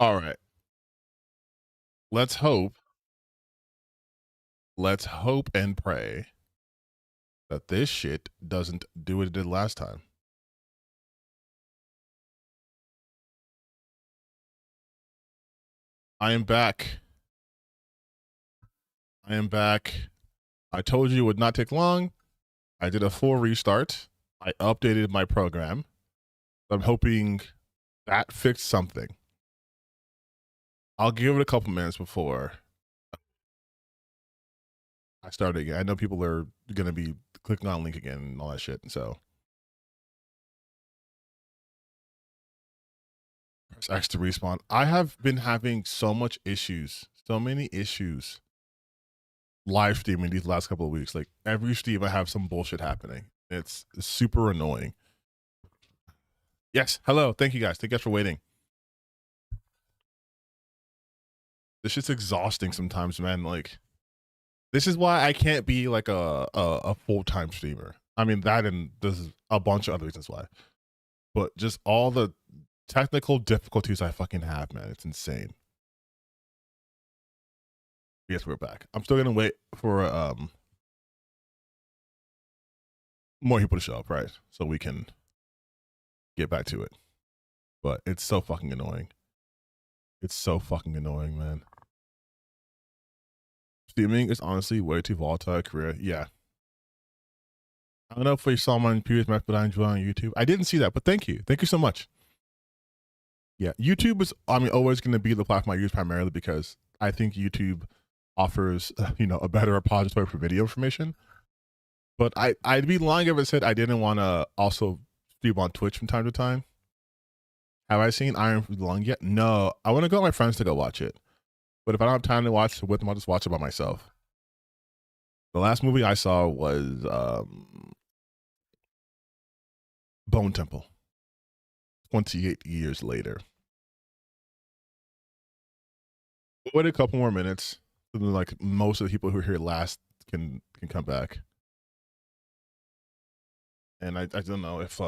All right. Let's hope. Let's hope and pray that this shit doesn't do what it did last time. I am back. I am back. I told you it would not take long. I did a full restart. I updated my program. I'm hoping that fixed something. I'll give it a couple minutes before I start again. I know people are going to be clicking on a link again and all that shit. So press X to respawn. I have been having so many issues live streaming these last couple of weeks. Like every stream I have some bullshit happening. It's super annoying. Yes. Hello. Thank you guys. Thank you guys for waiting. This shit's exhausting sometimes, man. Like, this is why I can't be like a full-time streamer. I mean, that and there's a bunch of other reasons why. But just all the technical difficulties I fucking have, man. It's insane. Yes, we're back. I'm still gonna wait for more people to show up, right? So we can get back to it. But it's so fucking annoying. It's so fucking annoying, man. Streaming is honestly way too volatile career. Yeah. I don't know if you saw my previous match, but I enjoy on YouTube. I didn't see that, but thank you. Thank you so much. Yeah, YouTube is, I mean, always going to be the platform I use primarily because I think YouTube offers, a better repository for video information. But I'd be lying if I said I didn't want to also stream on Twitch from time to time. Have I seen Iron for long yet? No, I want to go with my friends to go watch it. But if I don't have time to watch it with them, I'll just watch it by myself. The last movie I saw was Bone Temple. 28 years later. We'll wait a couple more minutes. So then, like, most of the people who were here last can come back. And I don't know if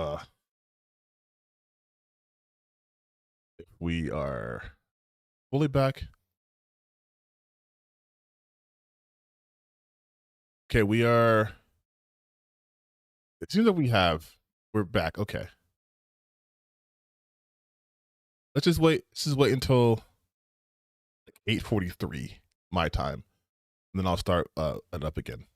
we are fully back. Okay, we are. It seems that we're back. Okay. Let's just wait. Let's just wait until like 8:43 my time. And then I'll start it up again.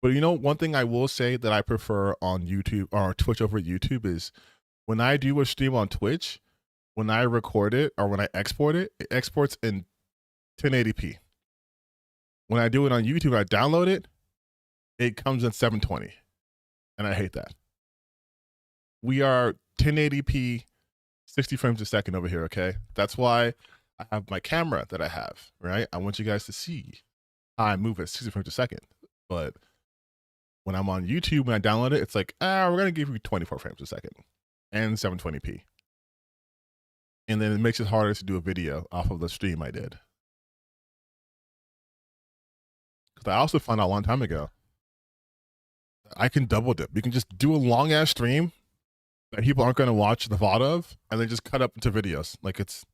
But one thing I will say that I prefer on YouTube or Twitch over YouTube is when I do a stream on Twitch, when I record it or when I export it, it exports in 1080p. When I do it on YouTube, I download it, it comes in 720. And I hate that. We are 1080p, 60 frames a second over here, okay? That's why I have my camera that I have, right? I want you guys to see how I move at 60 frames a second. But when I'm on YouTube, when I download it, it's like, we're going to give you 24 frames a second and 720p. And then it makes it harder to do a video off of the stream I did. Because I also found out a long time ago, I can double dip. You can just do a long ass stream that people aren't going to watch the VOD of, and then just cut up into videos. Like, it's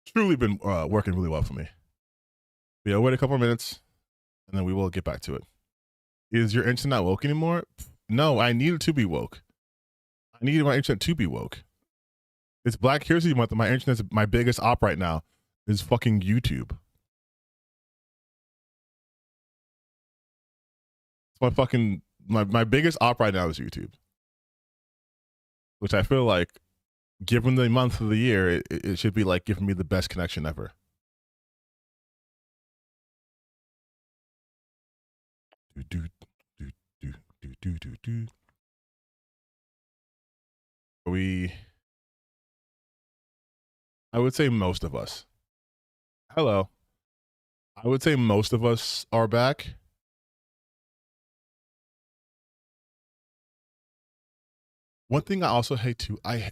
truly been working really well for me. But yeah, wait a couple of minutes, and then we will get back to it. Is your internet not woke anymore? No, I need it to be woke. I need my internet to be woke. It's Black History Month, and my internet's my biggest op right now is fucking YouTube. It's my biggest op right now is YouTube, which I feel like, given the month of the year, it should be like giving me the best connection ever. I would say most of us. Hello. I would say most of us are back. One thing I also hate too, I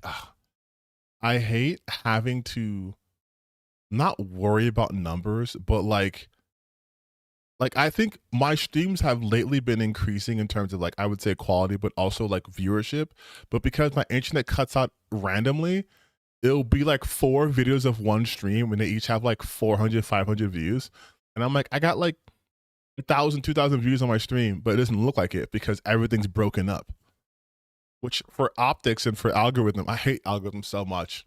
hate having to not worry about numbers, but like like, I think my streams have lately been increasing in terms of, like, I would say quality, but also like viewership. But because my internet cuts out randomly, it'll be like 4 videos of one stream and they each have like 400, 500 views. And I'm like, I got like 1,000, 2,000 views on my stream, but it doesn't look like it because everything's broken up. Which for optics and for algorithm, I hate algorithms so much.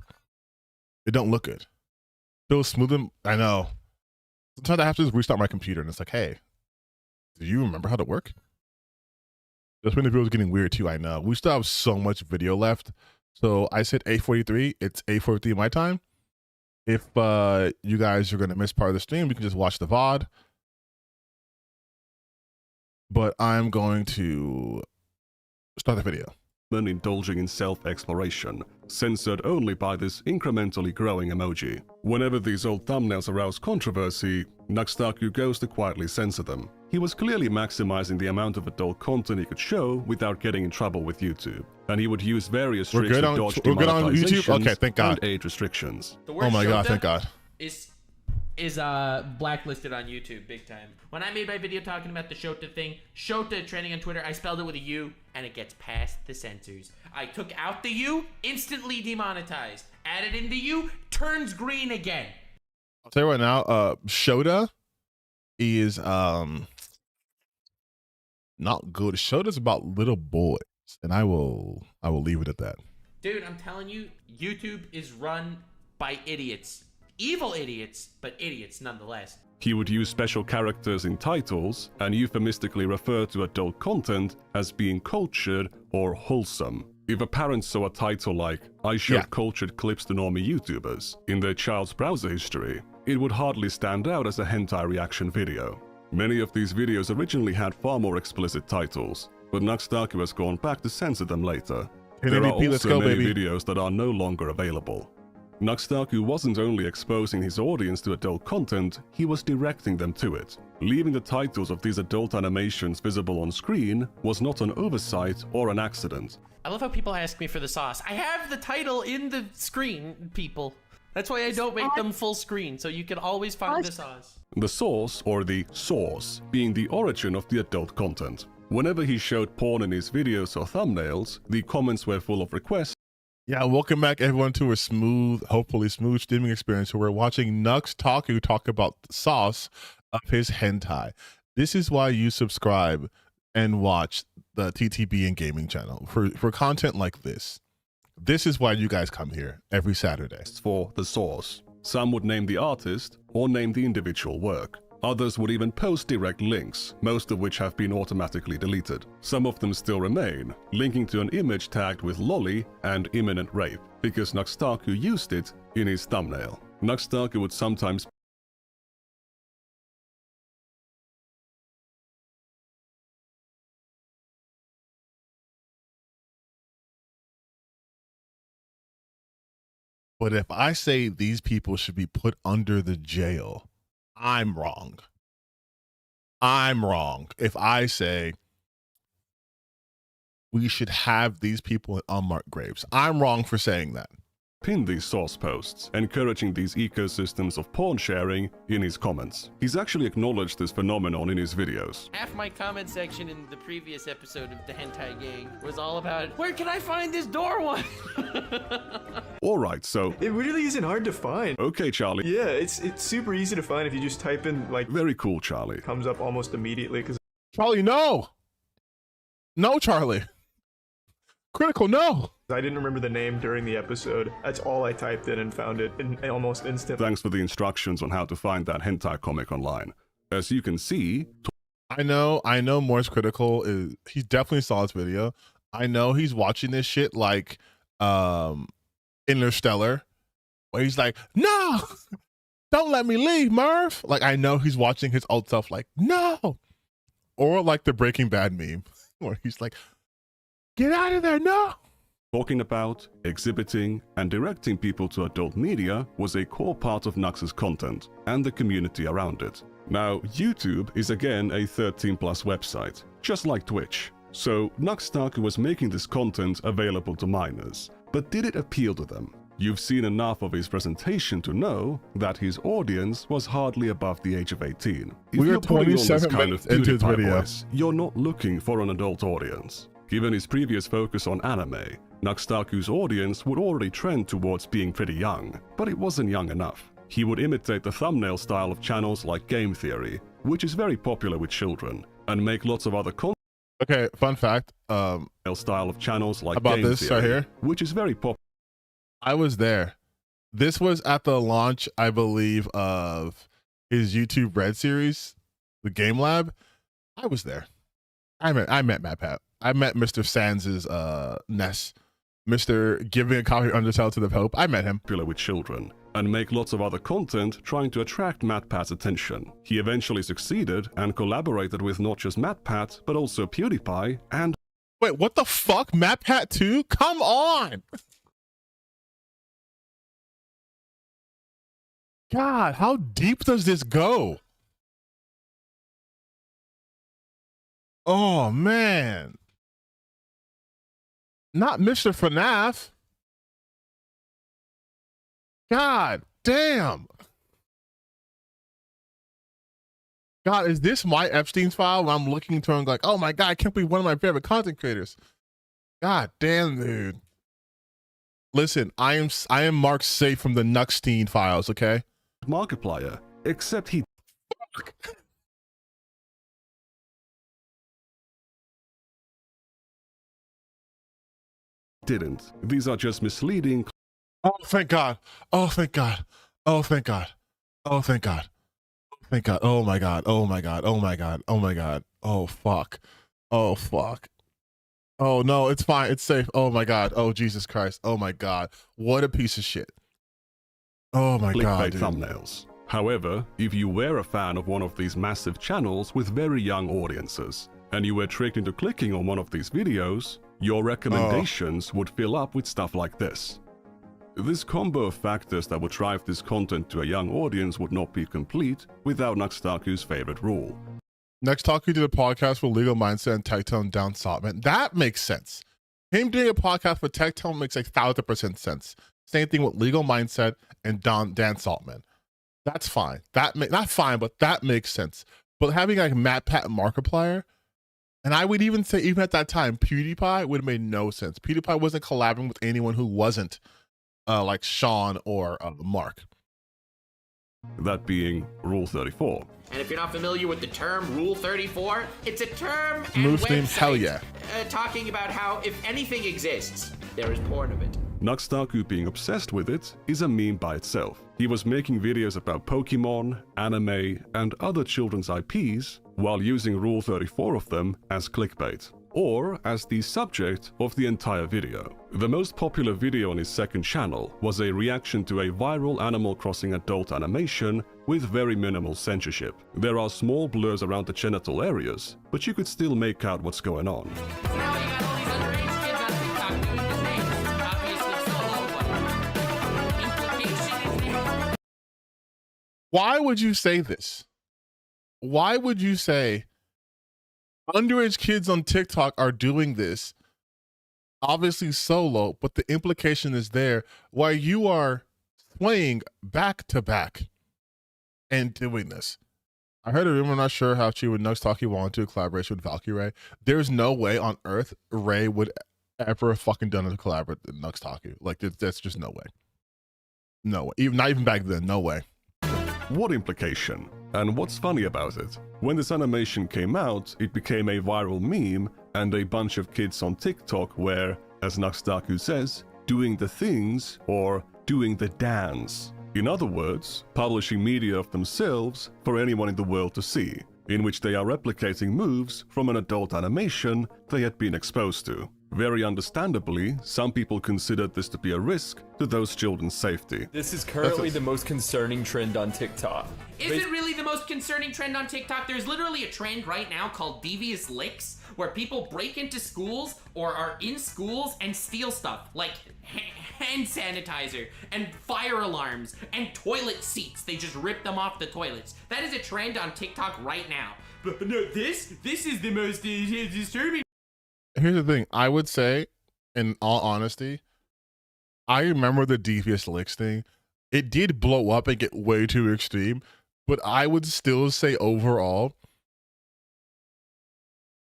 It don't look good. Still smooth. I know. Sometimes I have to just restart my computer and it's like, hey, do you remember how to work? That's when the video's getting weird too, I know. We still have so much video left. So I said 8:43, it's 8:43 my time. If you guys are gonna miss part of the stream, you can just watch the VOD. But I'm going to start the video. Indulging in self-exploration, censored only by this incrementally growing emoji. Whenever these old thumbnails arouse controversy, Nuxtaku goes to quietly censor them. He was clearly maximizing the amount of adult content he could show without getting in trouble with YouTube, and he would use various tricks to dodge demonetizations okay, thank God. and age restrictions. Oh my God, thank God. Is blacklisted on YouTube big time. When I made my video talking about the Shota thing, Shota trending on Twitter, I spelled it with a U, and it gets past the censors. I took out the U, instantly demonetized. Added in the U, turns green again. I'll tell you right now, Shota is not good. Shota's about little boys, and I will leave it at that. Dude, I'm telling you, YouTube is run by idiots. Evil idiots, but idiots nonetheless. He would use special characters in titles and euphemistically refer to adult content as being cultured or wholesome. If a parent saw a title like, I showed cultured clips to normie YouTubers in their child's browser history, it would hardly stand out as a hentai reaction video. Many of these videos originally had far more explicit titles, but Nuxtaku has gone back to censor them later. There are also many videos that are no longer available. Nuxtaku wasn't only exposing his audience to adult content, he was directing them to it. Leaving the titles of these adult animations visible on screen was not an oversight or an accident. I love how people ask me for the sauce. I have the title in the screen, people. That's why I don't make them full screen, so you can always find the sauce. The source, or the source, being the origin of the adult content. Whenever he showed porn in his videos or thumbnails, the comments were full of requests. Yeah, welcome back everyone to a smooth, hopefully smooth streaming experience where we're watching Nuxtaku talk about the sauce of his hentai. This is why you subscribe and watch the TTBN Gaming channel for content like this. This is why you guys come here every Saturday. For the source. Some would name the artist or name the individual work. Others would even post direct links, most of which have been automatically deleted. Some of them still remain, linking to an image tagged with lolly and imminent rape, because Nuxtaku used it in his thumbnail. Nuxtaku would sometimes But if I say these people should be put under the jail, I'm wrong. I'm wrong if I say we should have these people in unmarked graves. I'm wrong for saying that. Pin these source posts, encouraging these ecosystems of porn sharing in his comments. He's actually acknowledged this phenomenon in his videos. Half my comment section in the previous episode of the Hentai Gang was all about, where can I find this door one? Alright, so... It really isn't hard to find. Okay, Charlie. Yeah, it's super easy to find if you just type in, like... Very cool, Charlie. Comes up almost immediately, because... Charlie, no! No, Charlie. Critical, no! I didn't remember the name during the episode. That's all I typed in and found it in almost instant. Thanks for the instructions on how to find that hentai comic online. As you can see... I know Morse Critical is... He definitely saw this video. I know he's watching this shit like Interstellar, where he's like, no! Don't let me leave, Murph! Like, I know he's watching his old stuff like, no! Or like the Breaking Bad meme, where he's like, get out of there, no! Talking about, exhibiting, and directing people to adult media was a core part of Nux's content and the community around it. Now, YouTube is again a 13+ website, just like Twitch. So, Nuxtaku was making this content available to minors. But did it appeal to them? You've seen enough of his presentation to know that his audience was hardly above the age of 18. If We are you're putting on this 27 kind of minutes into his PewDiePie video. voice, you're not looking for an adult audience. Given his previous focus on anime, Nuxtaku's audience would already trend towards being pretty young, but it wasn't young enough. He would imitate the thumbnail style of channels like Game Theory, which is very popular with children, and make lots of other content. Okay, fun fact. Style of channels like About Game this Theory, right here, which is very popular. I was there. This was at the launch, I believe, of his YouTube Red series, the Game Lab. I was there. I met Matt Pat. I met Mr. Sands's Ness. Mr. giving a copy of Undertale to the Pope. I met him. Popular with children, and make lots of other content trying to attract MatPat's attention. He eventually succeeded and collaborated with not just MatPat, but also PewDiePie and... Wait, what the fuck? Matt Pat too? Come on! God, how deep does this go? Oh, man. Not Mr. FNAF. God damn. God, is this my Epstein's file when I'm looking through and like, oh my God, I can't believe one of my favorite content creators. God damn, dude. Listen, I am marked safe from the Nuxstein files, okay? Markiplier, except he didn't. These are just misleading. Oh, thank God. Oh, thank God. Oh, thank God. Oh, thank God. Thank God. Oh my God. Oh my God. Oh my God. Oh my God. Oh, fuck. Oh, fuck. Oh, no, it's fine. It's safe. Oh my God. Oh, Jesus Christ. Oh my God. What a piece of shit. Oh my God. Clickbait thumbnails. However, if you were a fan of one of these massive channels with very young audiences, and you were tricked into clicking on one of these videos, your recommendations would fill up with stuff like this. This combo of factors that would drive this content to a young audience would not be complete without Nuxtaku's favorite rule. Nuxtaku did a podcast for Legal Mindset and Tectone Dan Saltman. That makes sense. Him doing a podcast for Tectone makes 1,000% sense. Same thing with Legal Mindset and Dan Saltman. That's fine. Not fine, but that makes sense. But having like Matt Pat and Markiplier, and I would even say, even at that time, PewDiePie would have made no sense. PewDiePie wasn't collaborating with anyone who wasn't like Sean or Mark. That being Rule 34. And if you're not familiar with the term Rule 34, it's a term and Smooth name, website hell yeah. Talking about how if anything exists, there is porn of it. Nuxtaku being obsessed with it is a meme by itself. He was making videos about Pokemon, anime, and other children's IPs while using Rule 34 of them as clickbait, or as the subject of the entire video. The most popular video on his second channel was a reaction to a viral Animal Crossing adult animation with very minimal censorship. There are small blurs around the genital areas, but you could still make out what's going on. Now you got all these underage kids on TikTok doing the same. Obviously solo, but implication is there. Why would you say this? Why would you say underage kids on TikTok are doing this, obviously solo, but the implication is there while you are swaying back to back and doing this? I heard a rumor, I'm not sure how she would Nuxtaku want to do a collaboration with Valkyrie. There's no way on earth Ray would ever have fucking done a collaborate with Nuxtaku. Like, that's just no way. No way. Not even back then, no way. What implication? And what's funny about it? When this animation came out, it became a viral meme, and a bunch of kids on TikTok were, as Nuxtaku says, doing the things or doing the dance. In other words, publishing media of themselves for anyone in the world to see, in which they are replicating moves from an adult animation they had been exposed to. Very understandably, some people considered this to be a risk to those children's safety. This is currently the most concerning trend on TikTok. Is it really the most concerning trend on TikTok? There's literally a trend right now called devious licks, where people break into schools or are in schools and steal stuff like hand sanitizer and fire alarms and toilet seats. They just rip them off the toilets. That is a trend on TikTok right now. But no, this is the most disturbing. Here's the thing. I would say, in all honesty, I remember the devious licks thing. It did blow up and get way too extreme, but I would still say overall,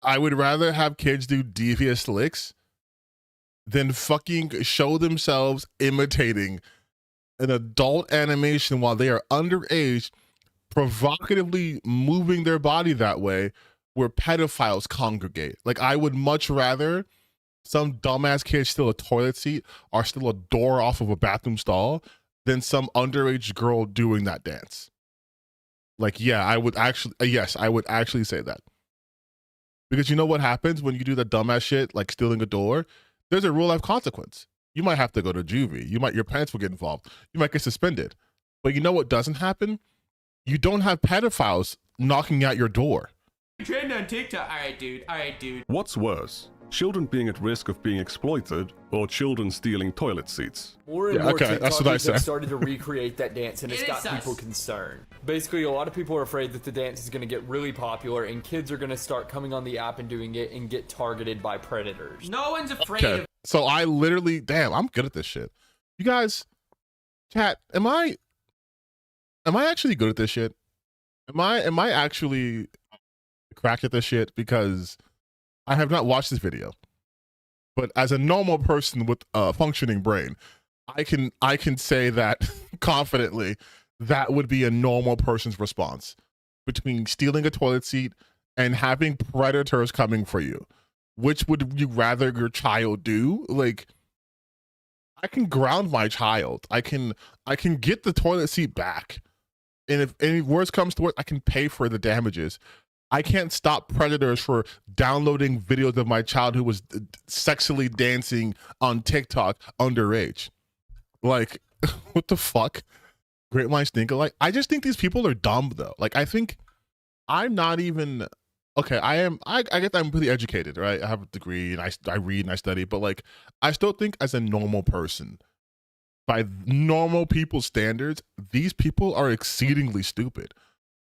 I would rather have kids do devious licks than fucking show themselves imitating an adult animation while they are underage, provocatively moving their body that way where pedophiles congregate. Like, I would much rather some dumbass kid steal a toilet seat or steal a door off of a bathroom stall than some underage girl doing that dance. Like, yeah, I would actually, yes, I would actually say that. Because you know what happens when you do that dumbass shit, like stealing a door? There's a real life consequence. You might have to go to juvie. Your parents will get involved. You might get suspended. But you know what doesn't happen? You don't have pedophiles knocking at your door. Trend on TikTok. All right, dude. What's worse? Children being at risk of being exploited, or children stealing toilet seats? More and more that's what I TikTokers said. have started to recreate that dance, and it's It got is people sus. concerned. Basically, a lot of people are afraid that the dance is going to get really popular, and kids are going to start coming on the app and doing it and get targeted by predators. No one's afraid Okay. of. So I literally, damn, I'm good at this shit. You guys, chat, am I actually good at this shit? Am I actually cracked at this shit? Because I have not watched this video. But as a normal person with a functioning brain, I can say that confidently that would be a normal person's response between stealing a toilet seat and having predators coming for you. Which would you rather your child do? Like, I can ground my child. I can get the toilet seat back. And if any worse comes to worse, I can pay for the damages. I can't stop predators for downloading videos of my child who was sexually dancing on TikTok underage. Like, what the fuck? Great minds think alike. I just think these people are dumb, though. Like, I think I'm not even okay. I guess I'm pretty educated, right? I have a degree and I read and I study, but like, I still think as a normal person, by normal people's standards, these people are exceedingly stupid,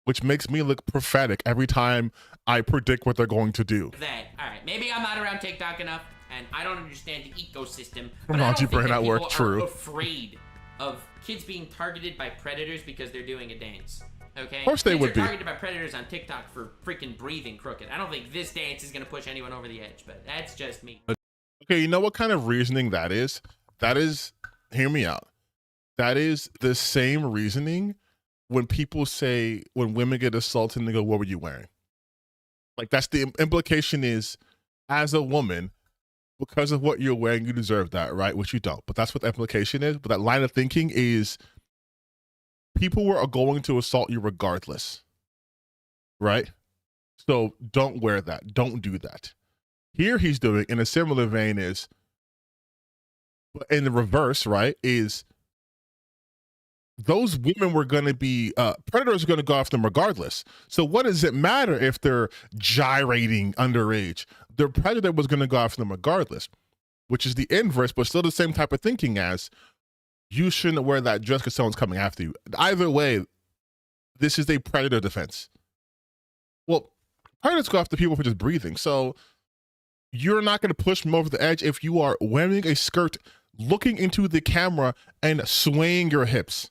which makes me look prophetic every time I predict what they're going to do. That. All right, maybe I'm not around TikTok enough, and I don't understand the ecosystem. But I Raunchy don't think brain that at people work, are true. afraid of kids being targeted by predators because they're doing a dance. Okay. Of course they Kids would are be. targeted by predators on TikTok for freaking breathing crooked. I don't think this dance is gonna push anyone over the edge, but that's just me. Okay, you know what kind of reasoning that is? That is, hear me out. That is the same reasoning when people say, when women get assaulted and they go, what were you wearing? Like, that's the implication is, as a woman, because of what you're wearing, you deserve that, right? Which you don't. But that's what the implication is. But that line of thinking is, people are going to assault you regardless, right? So don't wear that. Don't do that. Here he's doing, in a similar vein, is, in the reverse, right, is those women were going to be, predators are going to go after them regardless. So what does it matter if they're gyrating underage? The predator was going to go after them regardless, which is the inverse, but still the same type of thinking as, you shouldn't wear that dress because someone's coming after you. Either way, this is a predator defense. Well, predators go after people for just breathing. So you're not going to push them over the edge if you are wearing a skirt, looking into the camera and swaying your hips.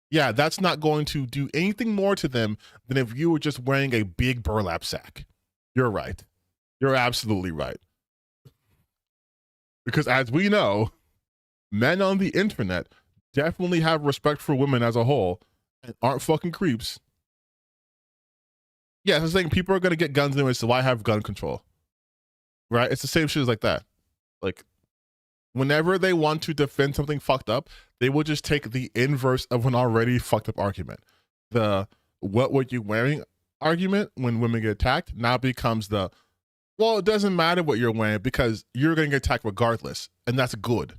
Yeah, that's not going to do anything more to them than if you were just wearing a big burlap sack. You're right. You're absolutely right. Because as we know, men on the internet definitely have respect for women as a whole and aren't fucking creeps. Yeah, I'm saying people are going to get guns anyway, so why have gun control? Right? It's the same shit as like that. Like, whenever they want to defend something fucked up, they will just take the inverse of an already fucked up argument. The what were you wearing argument when women get attacked now becomes the, well, it doesn't matter what you're wearing because you're going to get attacked regardless. And that's good.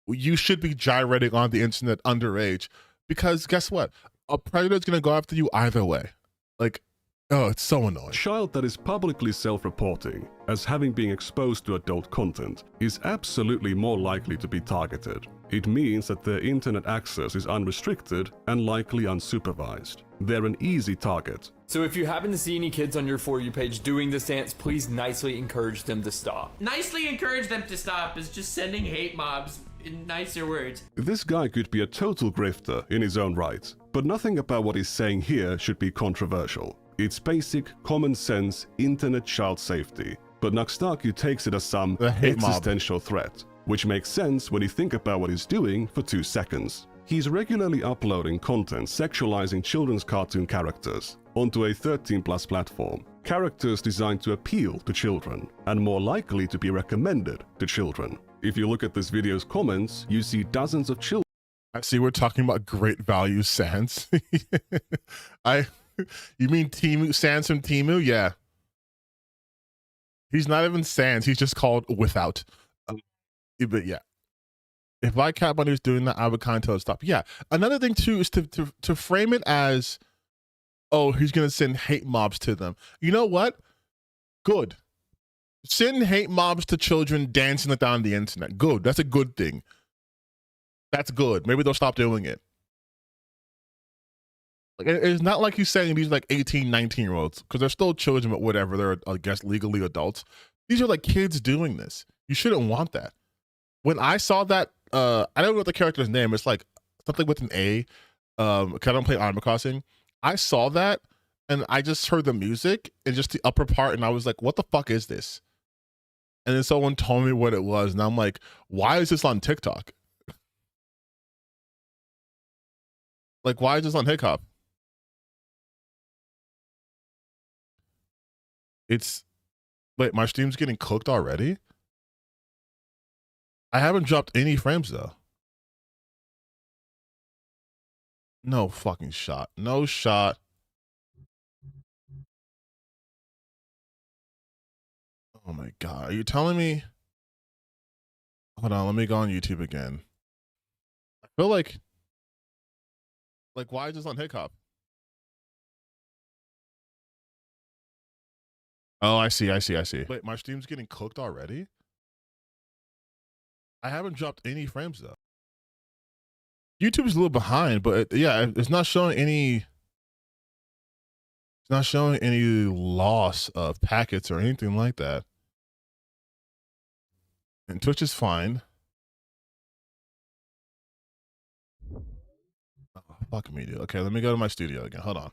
You should be gyrating on the internet underage because guess what? A predator is going to go after you either way. Like, oh, it's so annoying. A child that is publicly self-reporting as having been exposed to adult content is absolutely more likely to be targeted. It means that their internet access is unrestricted and likely unsupervised. They're an easy target. So if you happen to see any kids on your For You page doing this dance, please nicely encourage them to stop. Nicely encourage them to stop is just sending hate mobs in nicer words. This guy could be a total grifter in his own right, but nothing about what he's saying here should be controversial. It's basic, common sense, internet child safety. But Nuxtaku takes it as some existential threat, which makes sense when you think about what he's doing for 2 seconds. He's regularly uploading content sexualizing children's cartoon characters onto a 13+ platform. Characters designed to appeal to children and more likely to be recommended to children. If you look at this video's comments, you see dozens of children. I see we're talking about great value Sans. You mean Timu, Sans from Timu? Yeah. He's not even Sans, he's just called Without. But yeah. If my cat bunny was doing that, I would kind of tell it to stop. Yeah. Another thing too is to frame it as, oh, he's gonna send hate mobs to them. You know what? Good. Send hate mobs to children dancing down the internet. Good. That's a good thing. That's good. Maybe they'll stop doing it. Like, it's not like he's saying these like 18, 19-year-olds, because they're still children, but whatever. They're, I guess, legally adults. These are like kids doing this. You shouldn't want that. When I saw that, I don't know what the character's name. It's like something with an A. Because I don't play Animal Crossing. I saw that, and I just heard the music and just the upper part, and I was like, what the fuck is this? And then someone told me what it was, and I'm like, why is this on TikTok? Like, why is this on hip hop? It's, wait, my stream's getting cooked already? I haven't dropped any frames though. No fucking shot. No shot. Oh my God. Are you telling me? Hold on. Let me go on YouTube again. I feel like why is this on hip hop? Oh, I see. Wait, my stream's getting cooked already? I haven't dropped any frames though. YouTube's a little behind, but yeah, it's not showing any. It's not showing any loss of packets or anything like that. And Twitch is fine. Oh, fuck me, dude. Okay, let me go to my studio again. Hold on.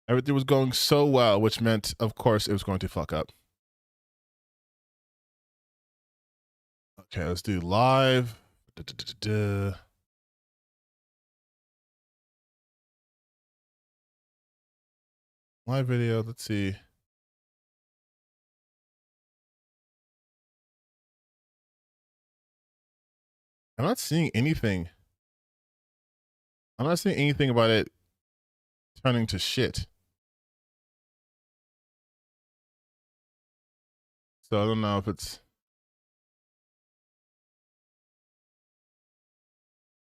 Everything was going so well, which meant, of course, it was going to fuck up. Okay, let's do live. Live video, let's see. I'm not seeing anything. I'm not seeing anything about it turning to shit. So I don't know if it's.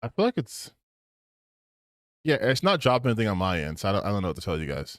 I feel like it's. Yeah, it's not dropping anything on my end, so I don't know what to tell you guys.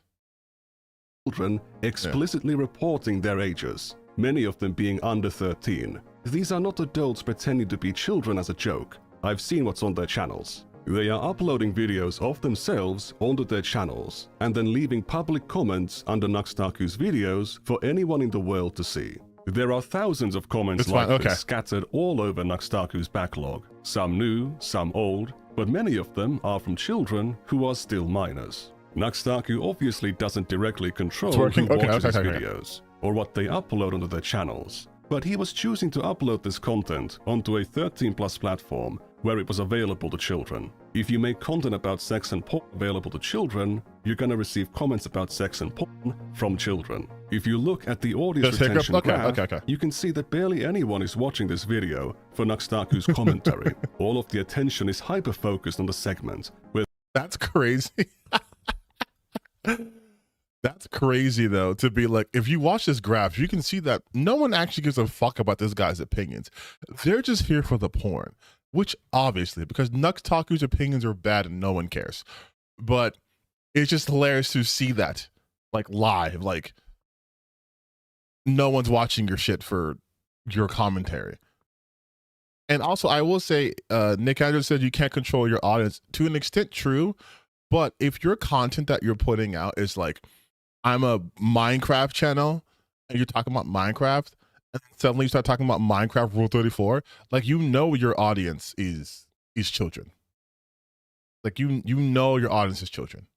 Children explicitly reporting their ages, many of them being under 13. These are not adults pretending to be children as a joke. I've seen what's on their channels. They are uploading videos of themselves onto their channels and then leaving public comments under Nuxtaku's videos for anyone in the world to see. There are thousands of comments this scattered all over Nuxtaku's backlog. Some new, some old, but many of them are from children who are still minors. Nuxtaku obviously doesn't directly control who watches videos or what they upload onto their channels, but he was choosing to upload this content onto a 13+ platform where it was available to children. If you make content about sex and porn available to children, you're gonna receive comments about sex and porn from children. If you look at the audience retention graph, you can see that barely anyone is watching this video for Nuxtaku's commentary. All of the attention is hyper-focused on the segment. That's crazy. That's crazy though, to be like, if you watch this graph, you can see that no one actually gives a fuck about this guy's opinions. They're just here for the porn, which obviously, because Nuxtaku's opinions are bad and no one cares. But it's just hilarious to see that, like, live, like, no one's watching your shit for your commentary. And also, I will say, Nick Andrews said you can't control your audience. To an extent, true. But if your content that you're putting out is like, I'm a Minecraft channel and you're talking about Minecraft, and suddenly you start talking about Minecraft Rule 34, like you know your audience is children. Like you know your audience is children.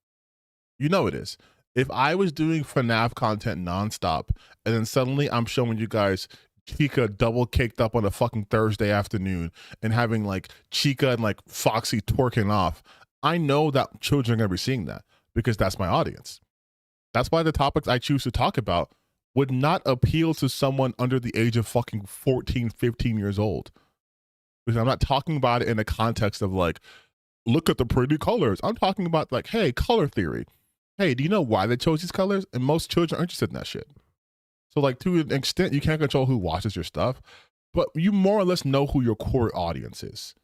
You know it is. If I was doing FNAF content nonstop, and then suddenly I'm showing you guys Chica double caked up on a fucking Thursday afternoon and having like Chica and like Foxy twerking off, I know that children are gonna be seeing that because that's my audience. That's why the topics I choose to talk about would not appeal to someone under the age of fucking 14, 15 years old. Because I'm not talking about it in the context of like, look at the pretty colors. I'm talking about like, hey, color theory. Hey, do you know why they chose these colors? And most children are interested in that shit. So like to an extent, you can't control who watches your stuff, but you more or less know who your core audience is.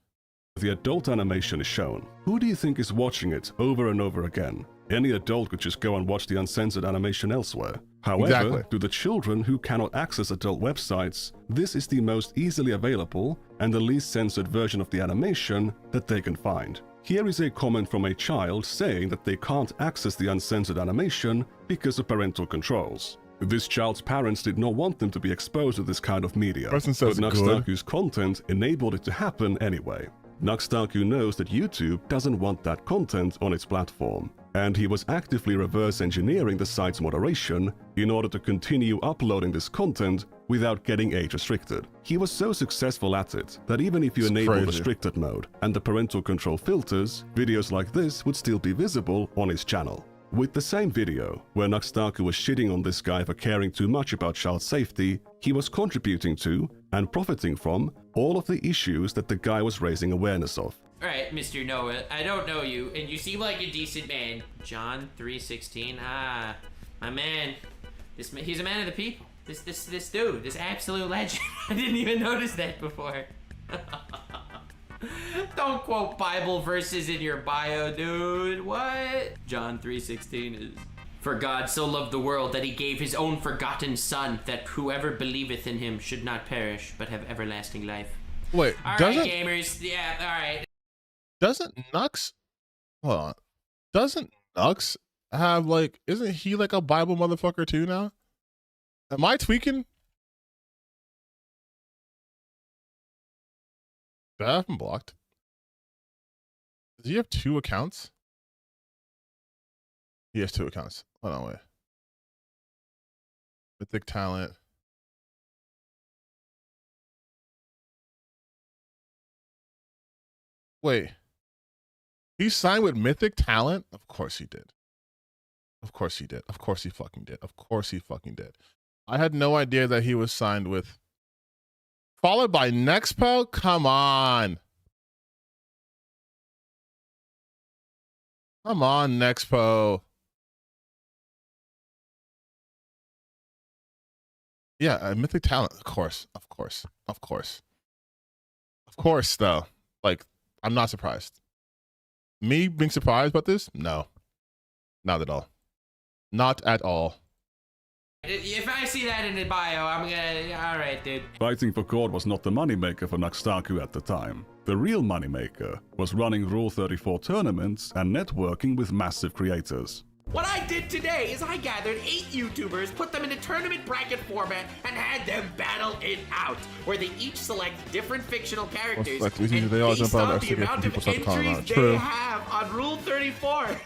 The adult animation is shown. Who do you think is watching it over and over again? Any adult could just go and watch the uncensored animation elsewhere. However, Exactly. to the children who cannot access adult websites, this is the most easily available and the least censored version of the animation that they can find. Here is a comment from a child saying that they can't access the uncensored animation because of parental controls. This child's parents did not want them to be exposed to this kind of media, Person but says good. Nuxtaku's content enabled it to happen anyway. Nuxtaku knows that YouTube doesn't want that content on its platform, and he was actively reverse engineering the site's moderation in order to continue uploading this content without getting age restricted. He was so successful at it that even if you It's enable crazy. restricted mode and the parental control filters, videos like this would still be visible on his channel. With the same video, where Nuxtaku was shitting on this guy for caring too much about child safety, he was contributing to and profiting from all of the issues that the guy was raising awareness of. Alright, Mr. Noah, I don't know you, and you seem like a decent man. John 3:16, my man. He's a man of the people. This dude, this absolute legend. I didn't even notice that before. Don't quote Bible verses in your bio, dude. What? John 3:16 is, "For God so loved the world that he gave his own forgotten son, that whoever believeth in him should not perish, but have everlasting life." Wait, All right, doesn't gamers. Yeah, all right. Nux? Hold on. Doesn't Nux have like? Isn't he like a Bible motherfucker too now? Am I tweaking? Did I have him blocked? Does he have 2 accounts? He has 2 accounts. Hold on, wait. Mythic Talent. Wait. He signed with Mythic Talent? Of course he did. Of course he did. Of course he fucking did. Of course he fucking did. I had no idea that he was signed with. Followed by Nexpo? Come on. Come on, Nexpo. Yeah, Mythic Talent. Of course. Of course. Of course. Of course, though. Like, I'm not surprised. Me being surprised about this? No. Not at all. Not at all. If I see that in the bio, I'm gonna. All right, dude. Fighting for God was not the moneymaker for Nuxtaku at the time. The real moneymaker was running Rule 34 tournaments and networking with massive creators. What I did today is I gathered 8 YouTubers, put them in a tournament bracket format, and had them battle it out, where they each select different fictional characters, Like, and they always based jump out on there, the so amount people of start calling entries out. they True. have on Rule 34.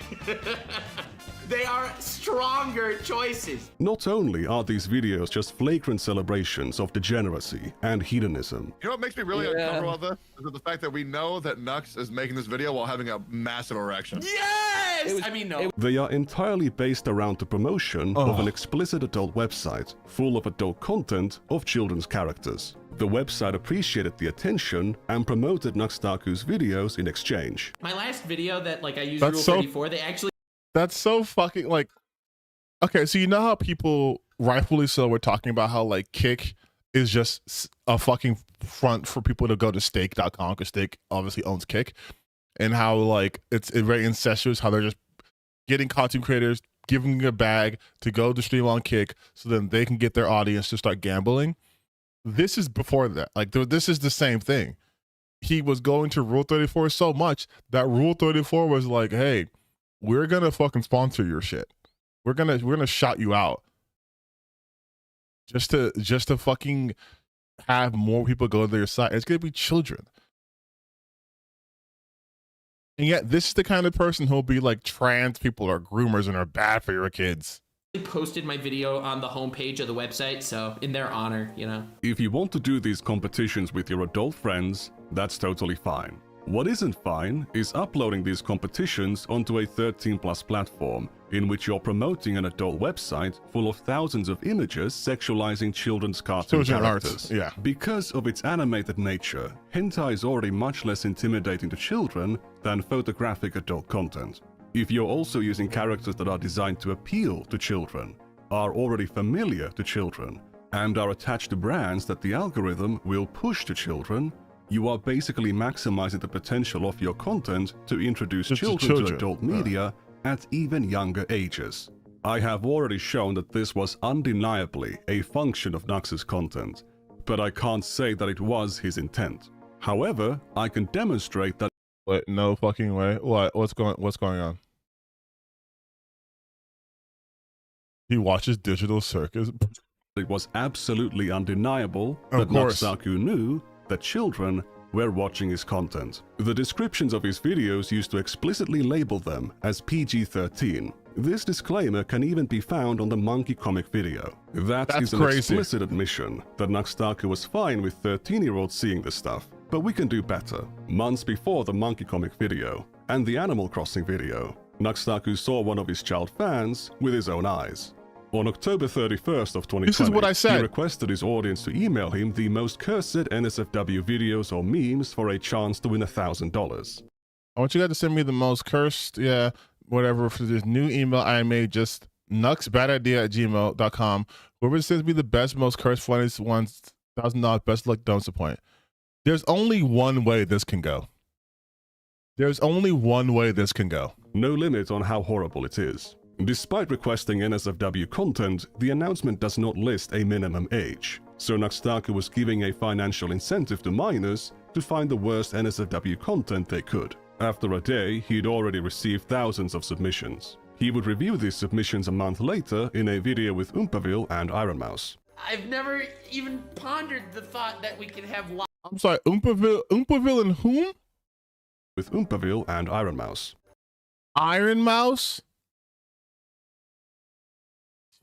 They are stronger choices. Not only are these videos just flagrant celebrations of degeneracy and hedonism, You know what makes me really uncomfortable about this? Is the fact that we know that Nux is making this video while having a massive erection. Yes! I mean, no. they are entirely based around the promotion of an explicit adult website full of adult content of children's characters. The website appreciated the attention and promoted Nuxtaku's videos in exchange. My last video that I used That's Rule so- 34, they actually That's so fucking like. Okay, so you know how people, rightfully so, were talking about how like Kick is just a fucking front for people to go to stake.com because Stake obviously owns Kick, and how like it's very incestuous how they're just getting content creators, giving a bag to go to stream on Kick so then they can get their audience to start gambling. This is before that. Like this is the same thing. He was going to Rule 34 so much that Rule 34 was like, hey, we're gonna fucking sponsor your shit. We're gonna shout you out. just to fucking have more people go to their site. It's gonna be children. And yet this is the kind of person who'll be like, trans people are groomers and are bad for your kids. I posted my video on the homepage of the website, so in their honor, you know. If you want to do these competitions with your adult friends, that's totally fine. What isn't fine is uploading these competitions onto a 13+ platform in which you're promoting an adult website full of thousands of images sexualizing children's cartoon characters. Yeah. Because of its animated nature, hentai is already much less intimidating to children than photographic adult content. If you're also using characters that are designed to appeal to children, are already familiar to children, and are attached to brands that the algorithm will push to children, you are basically maximizing the potential of your content to introduce children to adult media at even younger ages. I have already shown that this was undeniably a function of Nux's content, but I can't say that it was his intent. However, I can demonstrate that. Wait, no fucking way. What's going on? He watches Digital Circus. It was absolutely undeniable that Nuxtaku knew that children were watching his content. The descriptions of his videos used to explicitly label them as PG-13. This disclaimer can even be found on the monkey comic video. That's an crazy. Explicit admission that Nuxtaku was fine with 13-year-olds seeing this stuff. But we can do better. Months before the monkey comic video and the Animal Crossing video, Nuxtaku saw one of his child fans with his own eyes. On October 31st of 2020, this is what I said. He requested his audience to email him the most cursed NSFW videos or memes for a chance to win $1,000. I want you guys to send me the most cursed, whatever, for this new email I made, just nuxbadidea@gmail.com. Whoever sends me the best, most cursed, funniest ones, $1,000, best luck, don't disappoint. There's only one way this can go. There's only one way this can go. No limit on how horrible it is. Despite requesting NSFW content, the announcement does not list a minimum age, so Nuxtaku was giving a financial incentive to minors to find the worst NSFW content they could. After a day, he'd already received thousands of submissions. He would review these submissions a month later in a video with Oompaville and Iron Mouse. I've never even pondered the thought that we could have I'm sorry, Oompaville and whom? With Oompaville and Iron Mouse. Iron Mouse?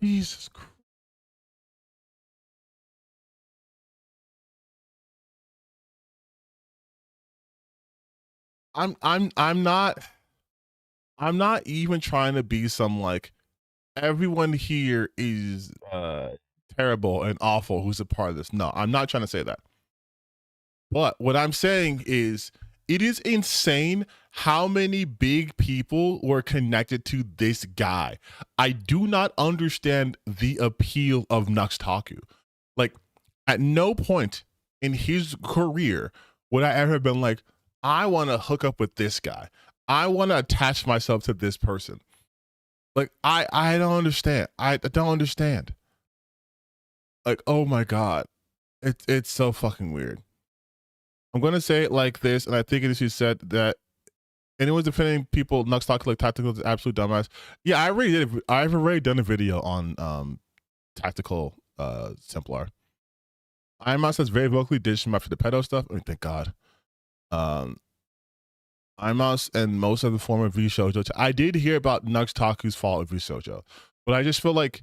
Jesus Christ. I'm not even trying to be some like everyone here is terrible and awful who's a part of this. No, I'm not trying to say that. But what I'm saying is it is insane how many big people were connected to this guy. I do not understand the appeal of Nuxtaku. Like, at no point in his career would I ever have been like, I want to hook up with this guy. I want to attach myself to this person. Like, I don't understand. I don't understand. Like, oh my God. It's so fucking weird. I'm going to say it like this, and I think it is you said that anyone's defending people, Nuxtaku like Tactical is absolute dumbass. Yeah, I've already done a video on Tactical Simplar. IMOS has very vocally ditched him after the pedo stuff. I mean, thank God. IMOS and most of the former V Shoujo. I did hear about Nuxtaku's fall of V Shoujo, but I just feel like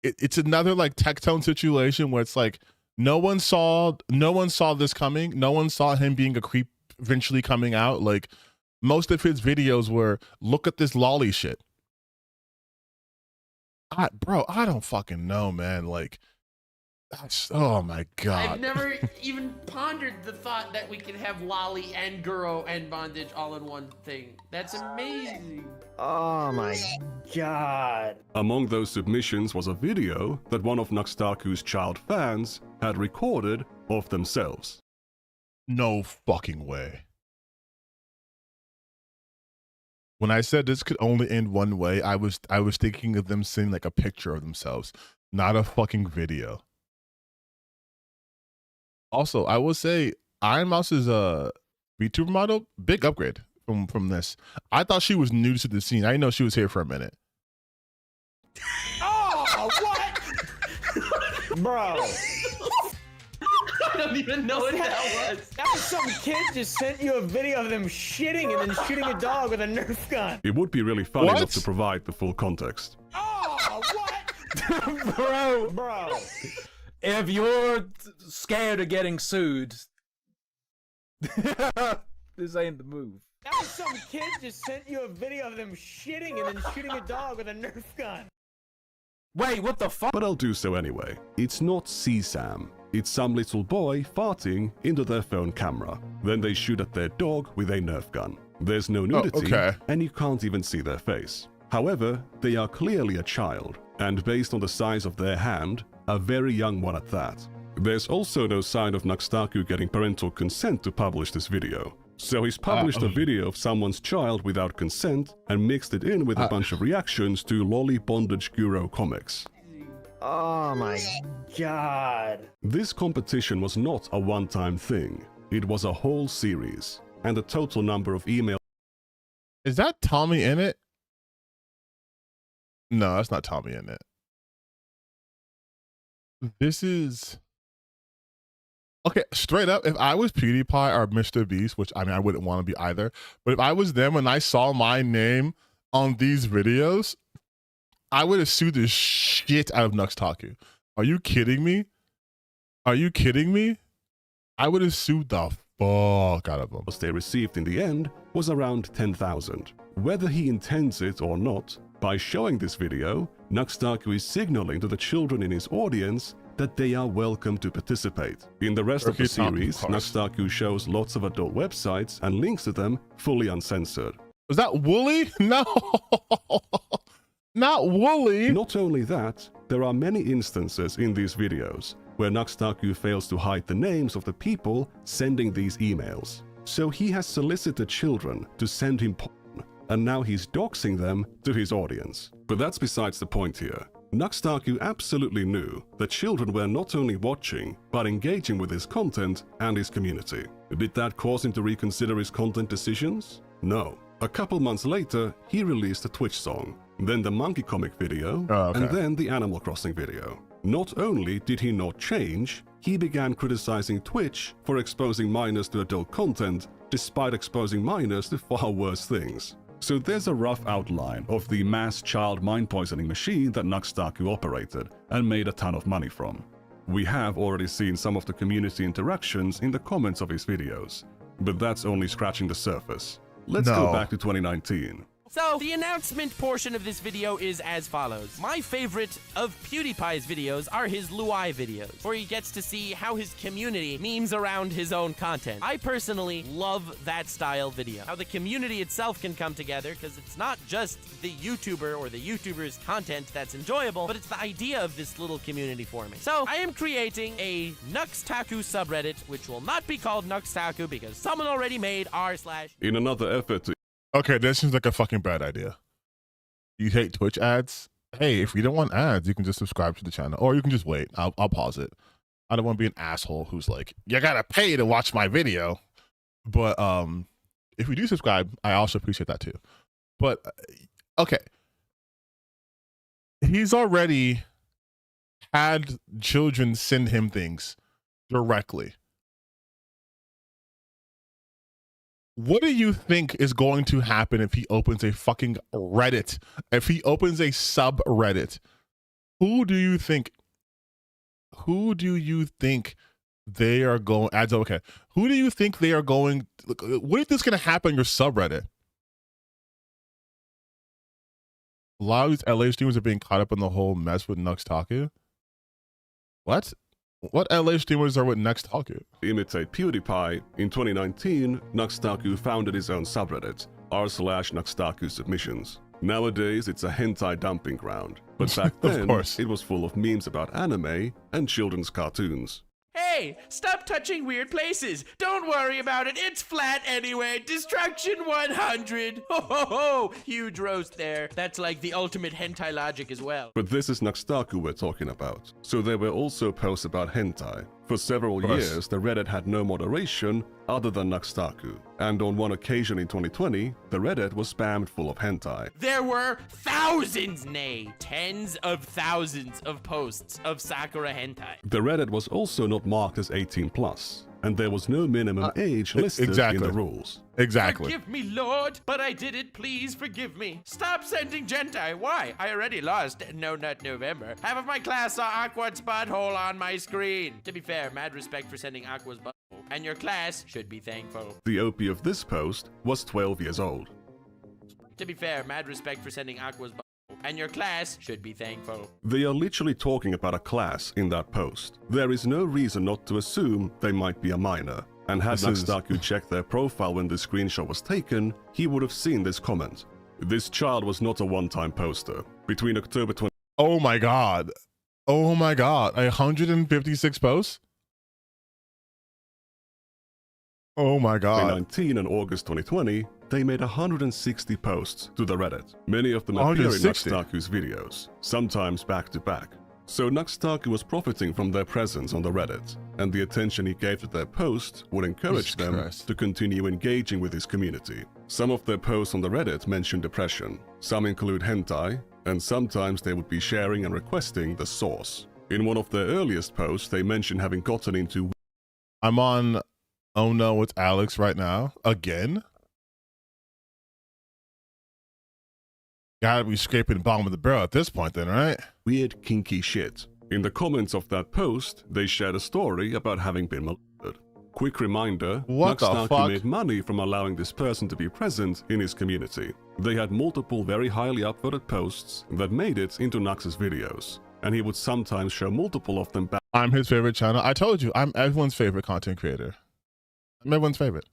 it's another like Tectone situation where it's like no one saw this coming. No one saw him being a creep eventually coming out. Like most of his videos were, look at this lolly shit. Bro, I don't fucking know, man. Like, oh my God. I've never even pondered the thought that we could have lolly and guro and bondage all in one thing. That's amazing. Oh my God. Among those submissions was a video that one of Nuxtaku's child fans had recorded of themselves. No fucking way. When I said this could only end one way, I was thinking of them seeing like a picture of themselves, not a fucking video. Also, I will say Iron Mouse's VTuber model, big upgrade from this. I thought she was new to the scene. I didn't know she was here for a minute. Oh, what? Bro, I don't even know what that was. that was some kid just sent you a video of them shitting and then shooting a dog with a Nerf gun. It would be really funny What? not to provide the full context. Oh, what? Bro. If you're scared of getting sued, this ain't the move. That was some kid just sent you a video of them shitting and then shooting a dog with a Nerf gun. Wait, what the fuck? But I'll do so anyway. It's not CSAM. It's some little boy farting into their phone camera. Then they shoot at their dog with a Nerf gun. There's no nudity, okay. and you can't even see their face. However, they are clearly a child, and based on the size of their hand, a very young one at that. There's also no sign of Nuxtaku getting parental consent to publish this video. So he's published a video of someone's child without consent and mixed it in with a bunch of reactions to Lolly Bondage Guru comics. Oh my god. This competition was not a one-time thing. It was a whole series, and the total number of emails. Is that Tommy in it? No, that's not Tommy in it. This is... Okay, straight up, if I was PewDiePie or Mr. Beast, which I mean, I wouldn't want to be either, but if I was them and I saw my name on these videos, I would have sued the shit out of Nuxtaku. Are you kidding me? Are you kidding me? I would have sued the fuck out of them. They received in the end was around 10,000. Whether he intends it or not, by showing this video, Nuxtaku is signaling to the children in his audience that they are welcome to participate. In the rest of the series, Nuxtaku shows lots of adult websites and links to them fully uncensored. Was that Wooly? No, not Wooly. Not only that, there are many instances in these videos where Nuxtaku fails to hide the names of the people sending these emails. So he has solicited children to send him porn, and now he's doxing them to his audience. But that's besides the point here. Nuxtaku absolutely knew that children were not only watching, but engaging with his content and his community. Did that cause him to reconsider his content decisions? No. A couple months later, he released a Twitch song, then the Monkey Comic video, and then the Animal Crossing video. Not only did he not change, he began criticizing Twitch for exposing minors to adult content, despite exposing minors to far worse things. So there's a rough outline of the mass child mind poisoning machine that Nuxtaku operated and made a ton of money from. We have already seen some of the community interactions in the comments of his videos, but that's only scratching the surface. Let's go back to 2019. So, the announcement portion of this video is as follows. My favorite of PewDiePie's videos are his Luai videos, where he gets to see how his community memes around his own content. I personally love that style video. How the community itself can come together, because it's not just the YouTuber or the YouTuber's content that's enjoyable, but it's the idea of this little community forming. So, I am creating a Nuxtaku subreddit, which will not be called Nuxtaku because someone already made r/. In another effort to Okay, that seems like a fucking bad idea. You hate Twitch ads? Hey, if you don't want ads, you can just subscribe to the channel, or you can just wait. I'll pause it. I don't want to be an asshole who's like, you gotta pay to watch my video. But if you do subscribe, I also appreciate that too. But okay, he's already had children send him things directly. What do you think is going to happen if he opens a fucking Reddit? If he opens a subreddit, who do you think they are going? Okay, who do you think they are going? What is this going to happen in your subreddit? A lot of these LA streamers are being caught up in the whole mess with Nuxtaku. What? What LA streamers are with Nuxtaku? imitate PewDiePie, in 2019, Nuxtaku founded his own subreddit, r/Nuxtaku submissions. Nowadays, it's a hentai dumping ground, but back then, it was full of memes about anime and children's cartoons. Hey, stop touching weird places. Don't worry about it. It's flat anyway. Destruction 100. Ho ho ho. Huge roast there. That's like the ultimate hentai logic as well. But this is Nuxtaku we're talking about. So there were also posts about hentai. For several years, the Reddit had no moderation other than Nuxtaku, and on one occasion in 2020, the Reddit was spammed full of hentai. There were thousands, nay, tens of thousands of posts of Sakura hentai. The Reddit was also not marked as 18+, and there was no minimum age listed in the rules. Exactly. Forgive me, Lord, but I did it. Please forgive me. Stop sending gentai. Why? I already lost No Nut November. Half of my class saw Aqua's butthole on my screen. To be fair, mad respect for sending Aqua's butthole, and your class should be thankful. The OP of this post was 12 years old. To be fair, mad respect for sending Aqua's butthole, and your class should be thankful. They are literally talking about a class in that post. There is no reason not to assume they might be a minor. And had Nuxtaku checked their profile when this screenshot was taken, he would have seen this comment. This child was not a one-time poster. Between October 20... Oh my god. Oh my god. 156 posts? Oh my god. 2019 and August 2020, they made 160 posts to the Reddit. Many of them appear in Nuxtaku's videos, sometimes back-to-back. So Nuxtaku was profiting from their presence on the Reddit, and the attention he gave to their posts would encourage them to continue engaging with his community. Some of their posts on the Reddit mention depression, some include hentai, and sometimes they would be sharing and requesting the source. In one of their earliest posts, they mentioned having gotten into... I'm on Oh No It's Alex right now. Again? Gotta be scraping the bottom of the barrel at this point then, right? Weird kinky shit. In the comments of that post, they shared a story about having been molested. Quick reminder, Nuxtaku made money from allowing this person to be present in his community. They had multiple very highly upvoted posts that made it into Nux's videos, and he would sometimes show multiple of them back. I'm his favorite channel. I told you, I'm everyone's favorite content creator. I'm everyone's favorite.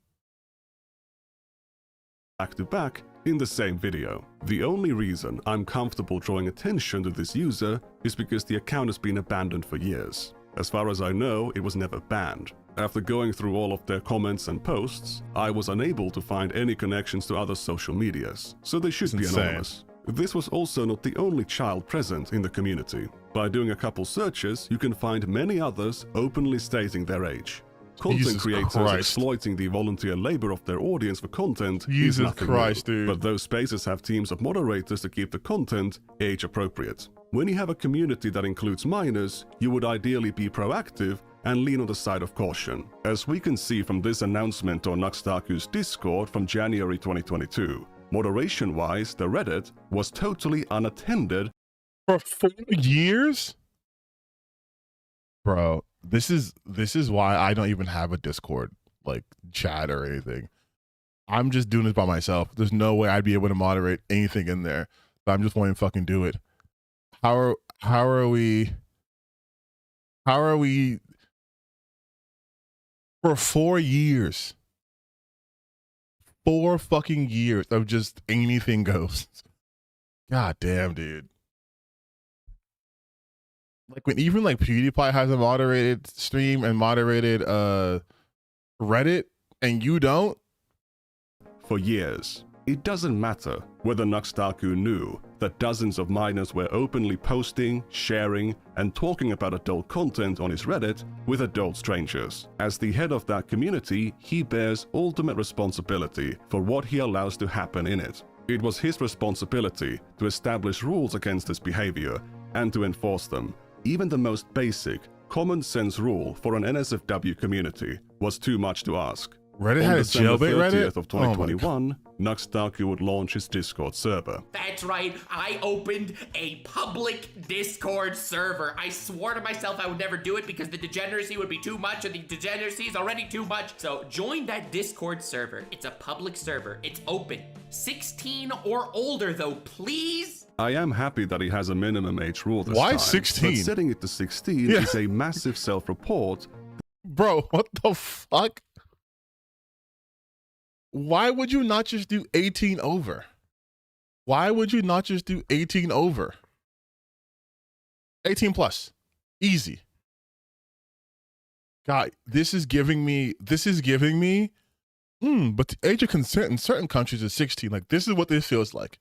Back to back in the same video. The only reason I'm comfortable drawing attention to this user is because the account has been abandoned for years. As far as I know, it was never banned. After going through all of their comments and posts, I was unable to find any connections to other social medias, so they should be anonymous. This was also not the only child present in the community. By doing a couple searches, you can find many others openly stating their age. Content creators exploiting the volunteer labor of their audience for content is nothing new, dude. but those spaces have teams of moderators to keep the content age appropriate. When you have a community that includes minors, you would ideally be proactive and lean on the side of caution. As we can see from this announcement on Nuxtaku's Discord from January 2022, moderation-wise, the Reddit was totally unattended for 4 years? Bro, this is why I don't even have a Discord like chat or anything. I'm just doing this by myself. There's no way I'd be able to moderate anything in there. But I'm just going to fucking do it. How are we for 4 years? 4 fucking years of just anything goes. God damn, dude. Like when even like PewDiePie has a moderated stream and moderated Reddit and you don't? For years. It doesn't matter whether Nuxtaku knew that dozens of minors were openly posting, sharing, and talking about adult content on his Reddit with adult strangers. As the head of that community, he bears ultimate responsibility for what he allows to happen in it. It was his responsibility to establish rules against this behavior and to enforce them. Even the most basic, common sense rule for an NSFW community was too much to ask. Reddit had a jailbait Reddit? Of 2021, Nuxtaku would launch his Discord server. That's right, I opened a public Discord server. I swore to myself I would never do it because the degeneracy would be too much and the degeneracy is already too much. So join that Discord server. It's a public server. It's open. 16 or older though, please? I am happy that he has a minimum age rule this time. Why 16? But setting it to 16 is a massive self-report. Bro, what the fuck? Why would you not just do 18 over? Why would you not just do 18 over? 18 plus. Easy. God, this is giving me, but the age of consent in certain countries is 16. Like, this is what this feels like.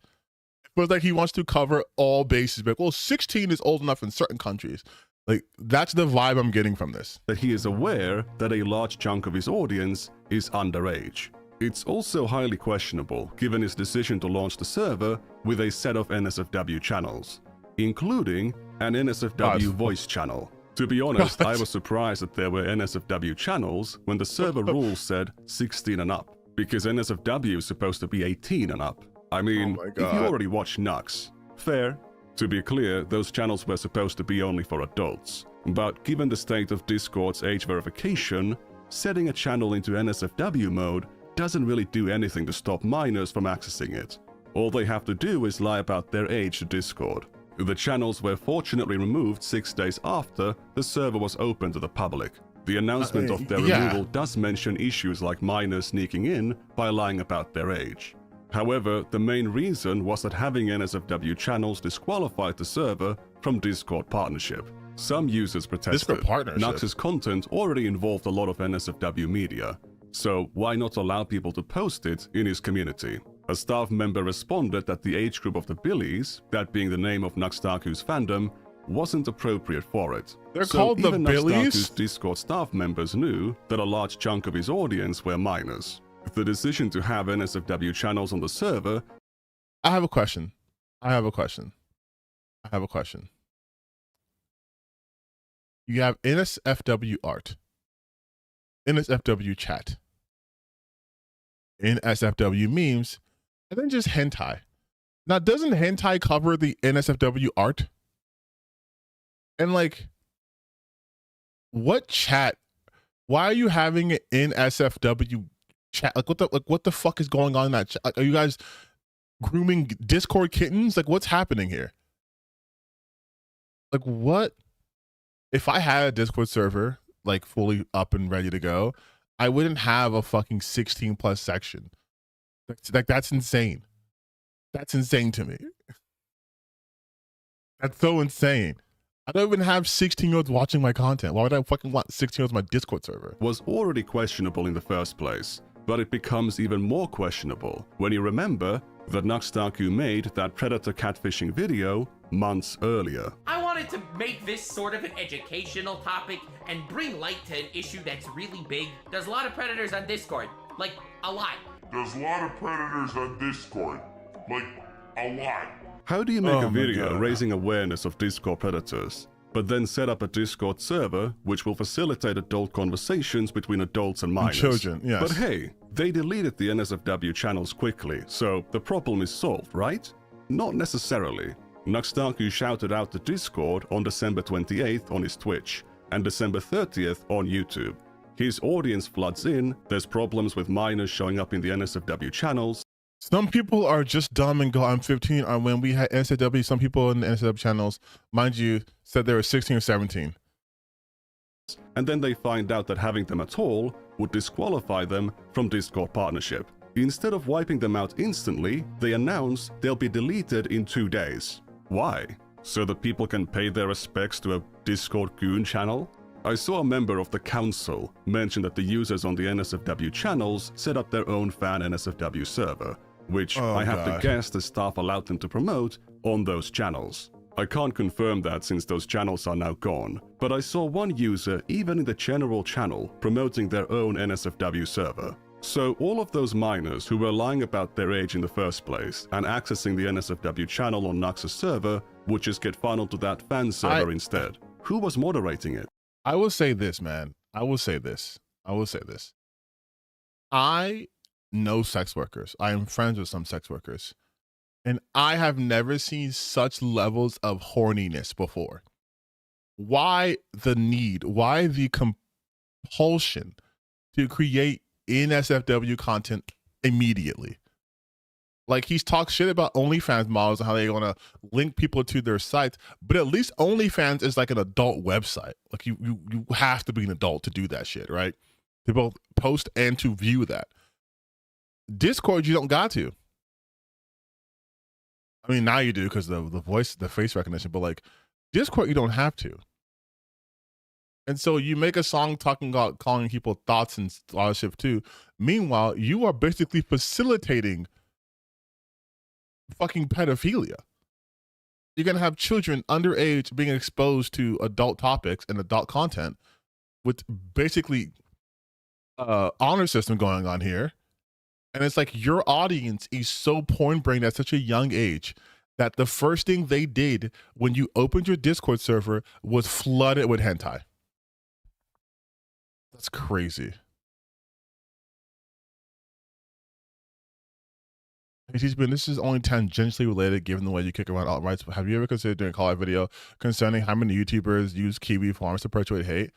It feels like he wants to cover all bases. But, well, 16 is old enough in certain countries. Like, that's the vibe I'm getting from this. That he is aware that a large chunk of his audience is underage. It's also highly questionable given his decision to launch the server with a set of NSFW channels, including an NSFW voice channel. To be honest, I was surprised that there were NSFW channels when the server rules said 16 and up, because NSFW is supposed to be 18 and up. I mean, if you already watch Nux, fair. To be clear, those channels were supposed to be only for adults. But given the state of Discord's age verification, setting a channel into NSFW mode doesn't really do anything to stop minors from accessing it. All they have to do is lie about their age to Discord. The channels were fortunately removed 6 days after the server was open to the public. The announcement of their removal does mention issues like minors sneaking in by lying about their age. However, the main reason was that having NSFW channels disqualified the server from Discord partnership. Some users protested. Nux's content already involved a lot of NSFW media, so why not allow people to post it in his community? A staff member responded that the age group of the Billies, that being the name of Nuxtaku's fandom, wasn't appropriate for it. They're called the Billies? Nuxtaku's Discord staff members knew that a large chunk of his audience were minors. The decision to have NSFW channels on the server... I have a question. You have NSFW art, NSFW chat, NSFW memes, and then just hentai. Now, doesn't hentai cover the NSFW art? And like, what chat? Why are you having an NSFW chat? Like, what the fuck is going on in that chat? Like, are you guys grooming Discord kittens? Like, what's happening here? Like, what? If I had a Discord server like fully up and ready to go, I wouldn't have a fucking 16 plus section. That's insane. That's insane to me. That's so insane. I don't even have 16-year-olds watching my content. Why would I fucking want 16-year-olds on my Discord server? Was already questionable in the first place, but it becomes even more questionable when you remember that Nuxtaku made that predator catfishing video months earlier. I wanted to make this sort of an educational topic and bring light to an issue that's really big. There's a lot of predators on Discord, like a lot. How do you make a video raising awareness of Discord predators, but then set up a Discord server which will facilitate adult conversations between adults and minors? Children, yes. But hey, they deleted the NSFW channels quickly, so the problem is solved, right? Not necessarily. Nuxtaku shouted out to Discord on December 28th on his Twitch, and December 30th on YouTube. His audience floods in, there's problems with minors showing up in the NSFW channels. Some people are just dumb and go, I'm 15. When we had NSFW, some people in the NSFW channels, mind you, said they were 16 or 17. And then they find out that having them at all would disqualify them from Discord partnership. Instead of wiping them out instantly, they announce they'll be deleted in 2 days. Why? So that people can pay their respects to a Discord goon channel? I saw a member of the council mention that the users on the NSFW channels set up their own fan NSFW server, which I have to guess the staff allowed them to promote on those channels. I can't confirm that since those channels are now gone, but I saw one user even in the general channel promoting their own NSFW server. So all of those minors who were lying about their age in the first place and accessing the NSFW channel on Nux's server would just get funneled to that fan server instead. Who was moderating it? I will say this, man. I will say this. I know sex workers. I am friends with some sex workers. And I have never seen such levels of horniness before. Why the need? Why the compulsion to create NSFW content immediately? Like, he's talked shit about OnlyFans models and how they're gonna link people to their sites, but at least OnlyFans is like an adult website. Like, you have to be an adult to do that shit, right? To both post and to view that. Discord, you don't got to. I mean, now you do because the voice, the face recognition, but like Discord, you don't have to. And so you make a song talking about calling people thoughts and scholarship too. Meanwhile, you are basically facilitating fucking pedophilia. you're gonna have children underage being exposed to adult topics and adult content with basically honor system going on here. And it's like your audience is so porn brained at such a young age that the first thing they did when you opened your Discord server was flood it with hentai. That's crazy. This is only tangentially related given the way you kick around alt-rights, but have you ever considered doing a call-out video concerning how many YouTubers use Kiwi farms to perpetuate hate?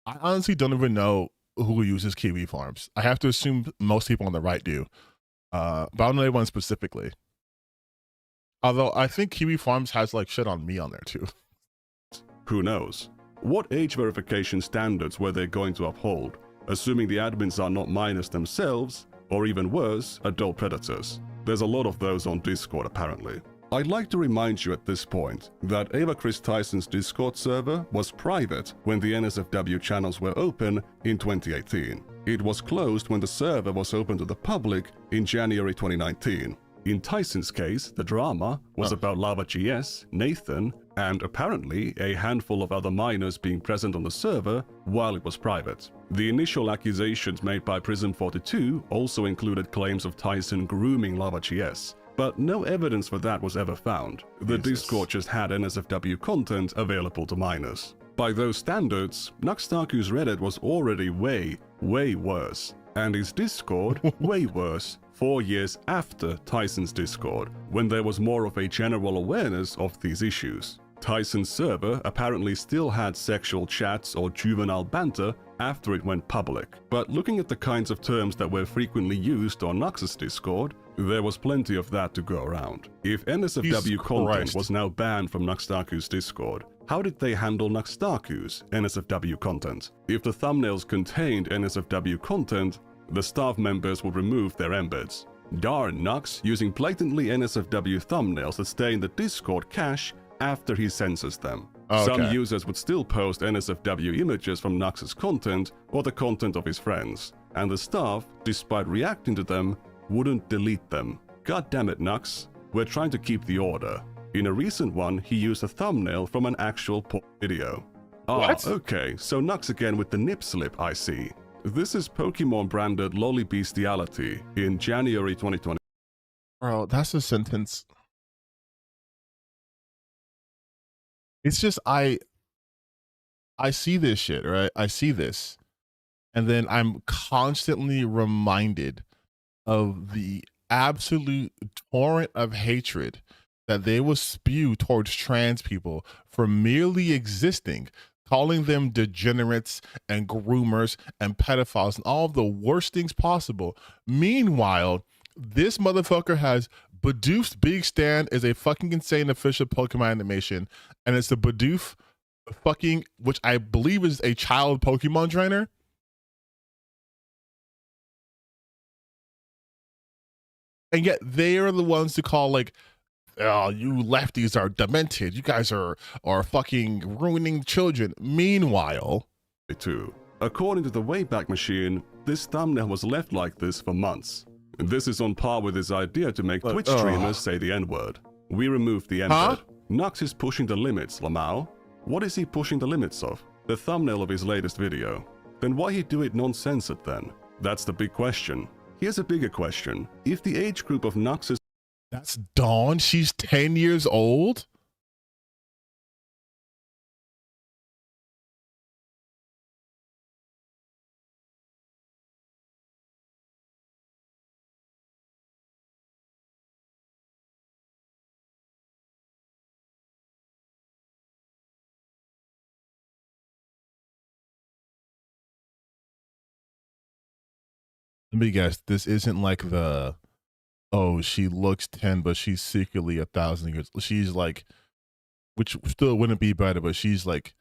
I honestly don't even know who uses Kiwi farms. I have to assume most people on the right do, but I don't know anyone specifically. Although I think Kiwi farms has like shit on me on there too. Who knows? What age verification standards were they going to uphold, assuming the admins are not minors themselves, or even worse, adult predators? There's a lot of those on Discord apparently. I'd like to remind you at this point that Ava Chris Tyson's Discord server was private when the NSFW channels were open in 2018. It was closed when the server was open to the public in January 2019. In Tyson's case, the drama was about Lava.gs, Nathan, and apparently a handful of other minors being present on the server while it was private. The initial accusations made by Prism42 also included claims of Tyson grooming Lava.gs, but no evidence for that was ever found. The Discord just had NSFW content available to minors. By those standards, Nuxtaku's Reddit was already way worse, and his Discord way worse 4 years after Tyson's Discord, when there was more of a general awareness of these issues. Tyson's server apparently still had sexual chats or juvenile banter after it went public, but looking at the kinds of terms that were frequently used on Nux's Discord, there was plenty of that to go around. If NSFW content was now banned from Nuxtaku's Discord, how did they handle Nuxtaku's NSFW content? If the thumbnails contained NSFW content, the staff members would remove their embeds. Darn Nux using blatantly NSFW thumbnails that stay in the Discord cache after he censors them. Some users would still post NSFW images from Nux's content or the content of his friends, and the staff, despite reacting to them, wouldn't delete them. God damn it, Nux. We're trying to keep the order. In a recent one, he used a thumbnail from an actual porn video. What? Okay, so Nux again with the nip slip, I see. This is Pokemon branded Lolly Bestiality in January 2020. Bro, that's a sentence. It's just I see this shit, right? I see this. And then I'm constantly reminded of the absolute torrent of hatred that they will spew towards trans people for merely existing, calling them degenerates and groomers and pedophiles and all of the worst things possible. Meanwhile, this motherfucker has Bidoof's Big Stand is a fucking insane official Pokemon animation, and it's the Bidoof fucking, which I believe is a child Pokemon trainer. And yet they are the ones to call like, oh, you lefties are demented. You guys are fucking ruining children. Meanwhile, according to the Wayback Machine, this thumbnail was left like this for months. This is on par with his idea to make Twitch streamers say the N-word. We removed the embed. Nux is pushing the limits, Lamau. What is he pushing the limits of? The thumbnail of his latest video. Then why he do it non-censored then? That's the big question. Here's a bigger question. If the age group of Nux is... That's Dawn? She's 10 years old? Let me guess, this isn't like the, oh, she looks 10, but she's secretly 1,000 years. She's like, which still wouldn't be better, but she's like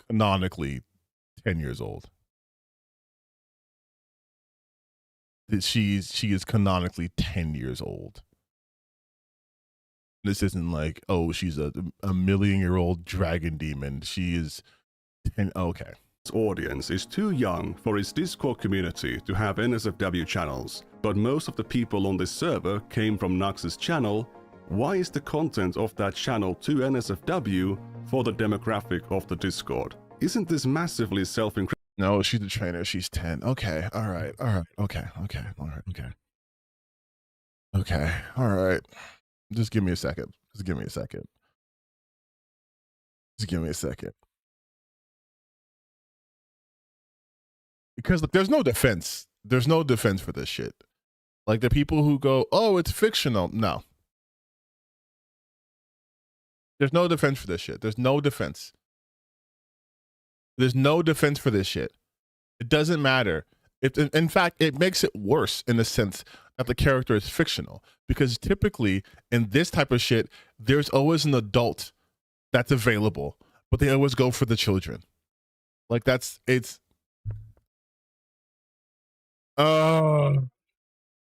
canonically 10 years old. She is canonically 10 years old. This isn't like, oh, she's a million-year-old dragon demon. She is 10. Okay. Audience is too young for his Discord community to have NSFW channels, but most of the people on this server came from Nux's channel why is the content of that channel too NSFW for the demographic of the Discord? Isn't this massively self-incriminating? No, she's the trainer. She's 10. Okay. All right. All right. Okay. Okay. All right. Okay. Okay. All right. Just give me a second. Just give me a second. Just give me a second. Because look, there's no defense. There's no defense for this shit. Like the people who go, oh, it's fictional. No. There's no defense for this shit. There's no defense. There's no defense for this shit. It doesn't matter. In fact, it makes it worse in the sense that the character is fictional. Because typically in this type of shit, there's always an adult that's available, but they always go for the children. Like it's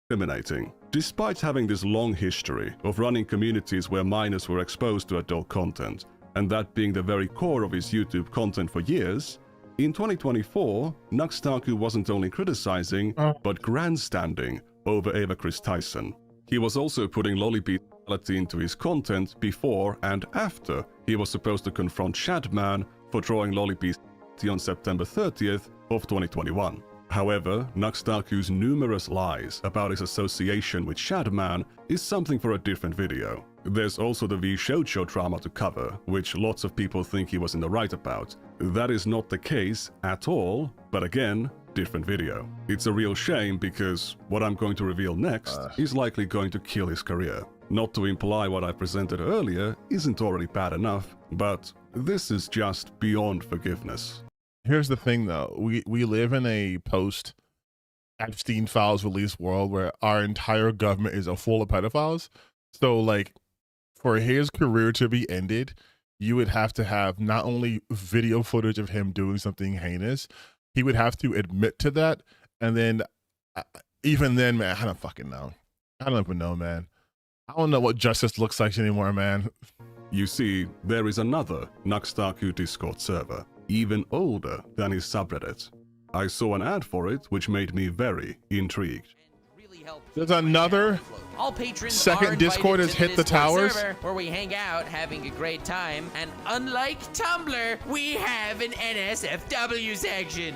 discriminating. Despite having this long history of running communities where minors were exposed to adult content, and that being the very core of his YouTube content for years, in 2024, Nuxtaku wasn't only criticizing, but grandstanding over Ava Chris Tyson. He was also putting lollipetality into his content before and after he was supposed to confront Shadman for drawing lollipetality on September 30th of 2021. However, Nuxtaku's numerous lies about his association with Shadman is something for a different video. There's also the V Shoujo drama to cover, which lots of people think he was in the right about. That is not the case at all, but again, different video. It's a real shame because what I'm going to reveal next is likely going to kill his career. Not to imply what I presented earlier isn't already bad enough, but this is just beyond forgiveness. Here's the thing though, we live in a post Epstein files release world where our entire government is full of pedophiles. So like for his career to be ended, you would have to have not only video footage of him doing something heinous, he would have to admit to that. And then even then, man, I don't fucking know. I don't even know, man. I don't know what justice looks like anymore, man. You see, there is another Nuxtaku Discord server, even older than his subreddit. I saw an ad for it, which made me very intrigued. There's another all patrons second Discord has hit the towers, where we hang out having a great time. And unlike Tumblr, we have an NSFW section.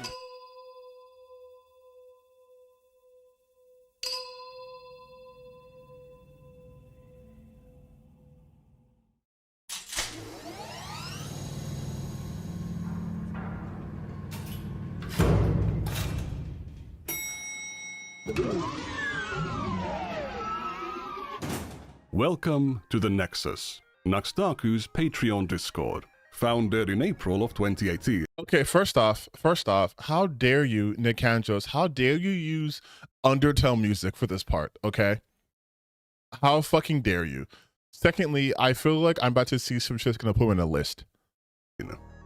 Welcome to the Nexus, Nuxtaku's Patreon Discord, founded in April of 2018. Okay, first off, how dare you, Nick Andros, how dare you use Undertale music for this part, okay? How fucking dare you? Secondly, I feel like I'm about to see some shit's gonna put in a list.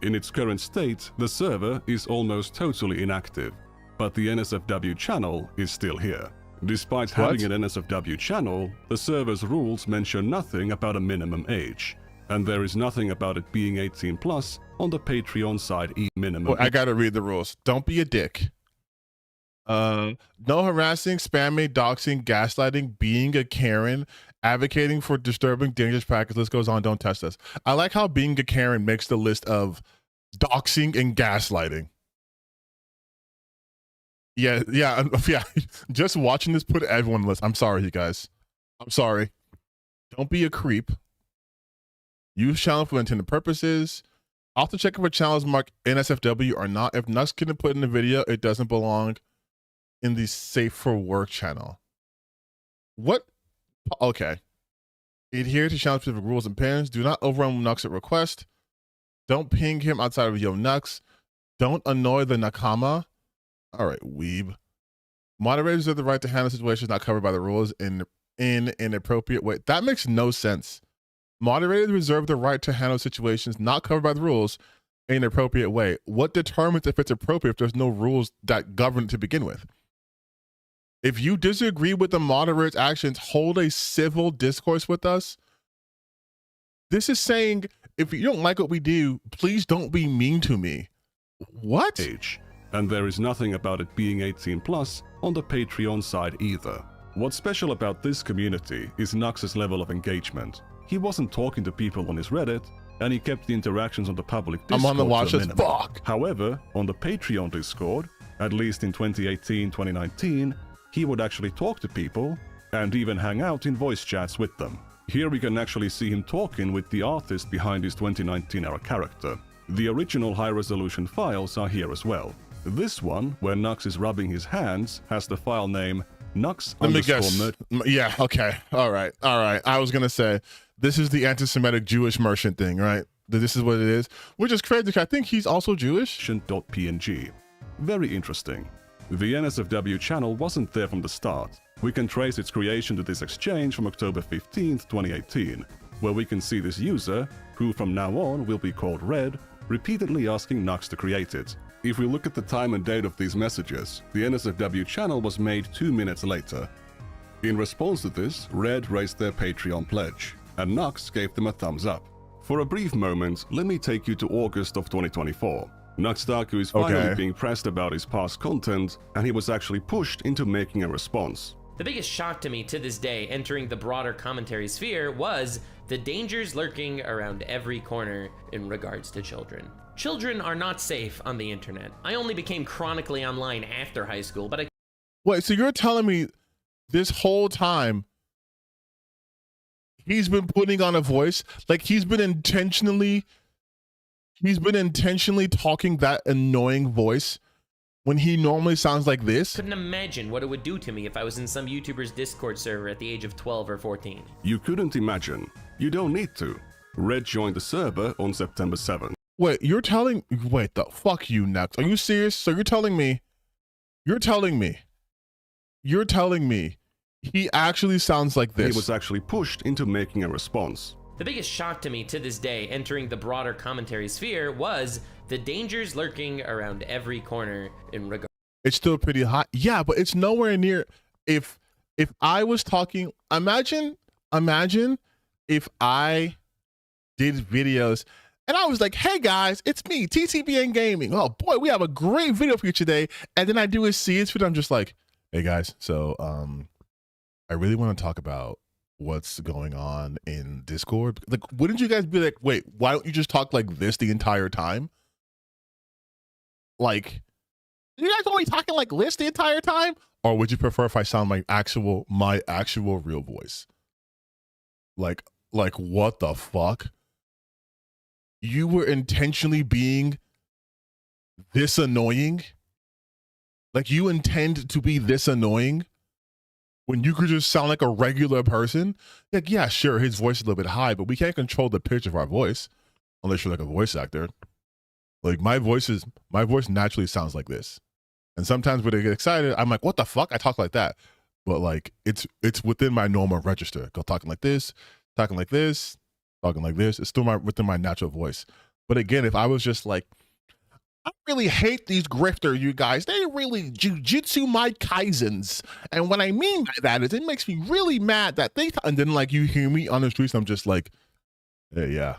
In its current state, the server is almost totally inactive, but the NSFW channel is still here. Despite having an NSFW channel, the server's rules mention nothing about a minimum age, and there is nothing about it being 18 plus on the Patreon side minimum. Well, I gotta read the rules. Don't be a dick. No harassing, spamming, doxing, gaslighting, being a Karen, advocating for disturbing, dangerous practice. List goes on. Don't test us. I like how being a Karen makes the list of doxing and gaslighting. Yeah. Just watching this put everyone on the list. I'm sorry, you guys. I'm sorry. Don't be a creep. Use channel for intended purposes. Also check if a channel is marked NSFW or not. If Nux couldn't put in the video, it doesn't belong in the safe for work channel. What? Okay. Adhere to channel specific rules and pins. Do not overrun Nux at request. Don't ping him outside of Yo Nux. Don't annoy the Nakama. All right, weeb. Moderators have the right to handle situations not covered by the rules in an appropriate way. That makes no sense. Moderators reserve the right to handle situations not covered by the rules in an appropriate way. What determines if it's appropriate if there's no rules that govern it to begin with? If you disagree with the moderator's actions, hold a civil discourse with us. This is saying, if you don't like what we do, please don't be mean to me. What? And there is nothing about it being 18 plus on the Patreon side either. What's special about this community is Nux's level of engagement. He wasn't talking to people on his Reddit, and he kept the interactions on the public Discord I'm on the watch to a list. minimum. Fuck. However, on the Patreon Discord, at least in 2018, 2019, he would actually talk to people and even hang out in voice chats with them. Here we can actually see him talking with the artist behind his 2019-era character. The original high-resolution files are here as well. This one, where Nux is rubbing his hands, has the file name Nux Let me guess. _ Yeah, okay. All right. I was going to say, this is the anti-Semitic Jewish merchant thing, right? This is what it is. Which is crazy, because I think he's also Jewish. .png. Very interesting. The NSFW channel wasn't there from the start. We can trace its creation to this exchange from October 15th, 2018, where we can see this user, who from now on will be called Red, repeatedly asking Nux to create it. If we look at the time and date of these messages, the NSFW channel was made 2 minutes later. In response to this, Red raised their Patreon pledge, and Nux gave them a thumbs up. For a brief moment, let me take you to August of 2024. Nuxtaku is finally being pressed about his past content, and he was actually pushed into making a response. The biggest shock to me to this day entering the broader commentary sphere was the dangers lurking around every corner in regards to children. Children are not safe on the internet. I only became chronically online after high school, but Wait, so you're telling me this whole time he's been putting on a voice? Like he's been intentionally talking that annoying voice when he normally sounds like this? couldn't imagine what it would do to me if I was in some YouTuber's Discord server at the age of 12 or 14. You couldn't imagine. You don't need to. Red joined the server on September 7th. Wait, wait, the fuck you, Nux. Are you serious? So you're telling me he actually sounds like this? He was actually pushed into making a response. The biggest shock to me to this day entering the broader commentary sphere was the dangers lurking around every corner in regard. It's still pretty hot. Yeah, but it's nowhere near. If I was talking, imagine if I did videos and I was like, hey guys, it's me, TTBN Gaming. Oh boy, we have a great video for you today. And then I do a CS video. I'm just like, hey guys, so I really want to talk about what's going on in Discord. Like, wouldn't you guys be like, wait, why don't you just talk like this the entire time? Like, you guys only talking like this the entire time? Or would you prefer if I sound like my actual real voice? Like what the fuck? You were intentionally being this annoying? Like you intend to be this annoying when you could just sound like a regular person? Like, yeah, sure, his voice is a little bit high, but we can't control the pitch of our voice unless you're like a voice actor. Like my voice naturally sounds like this. And sometimes when I get excited, I'm like, what the fuck? I talk like that. But like it's within my normal register. Go talking like this, talking like this, talking like this. It's still within my natural voice. But again, if I was just like, I really hate these grifters, you guys. They really jujitsu my kaizens. And what I mean by that is it makes me really mad that and then like you hear me on the streets, I'm just like, hey, yeah,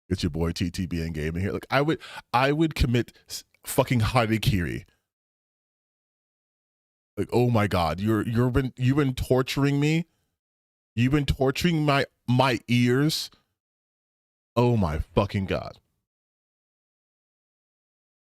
it's your boy TTBN Gaming here. Like I would commit fucking harikiri. Like, oh my God, you've been torturing me. You've been torturing my ears. Oh my fucking God.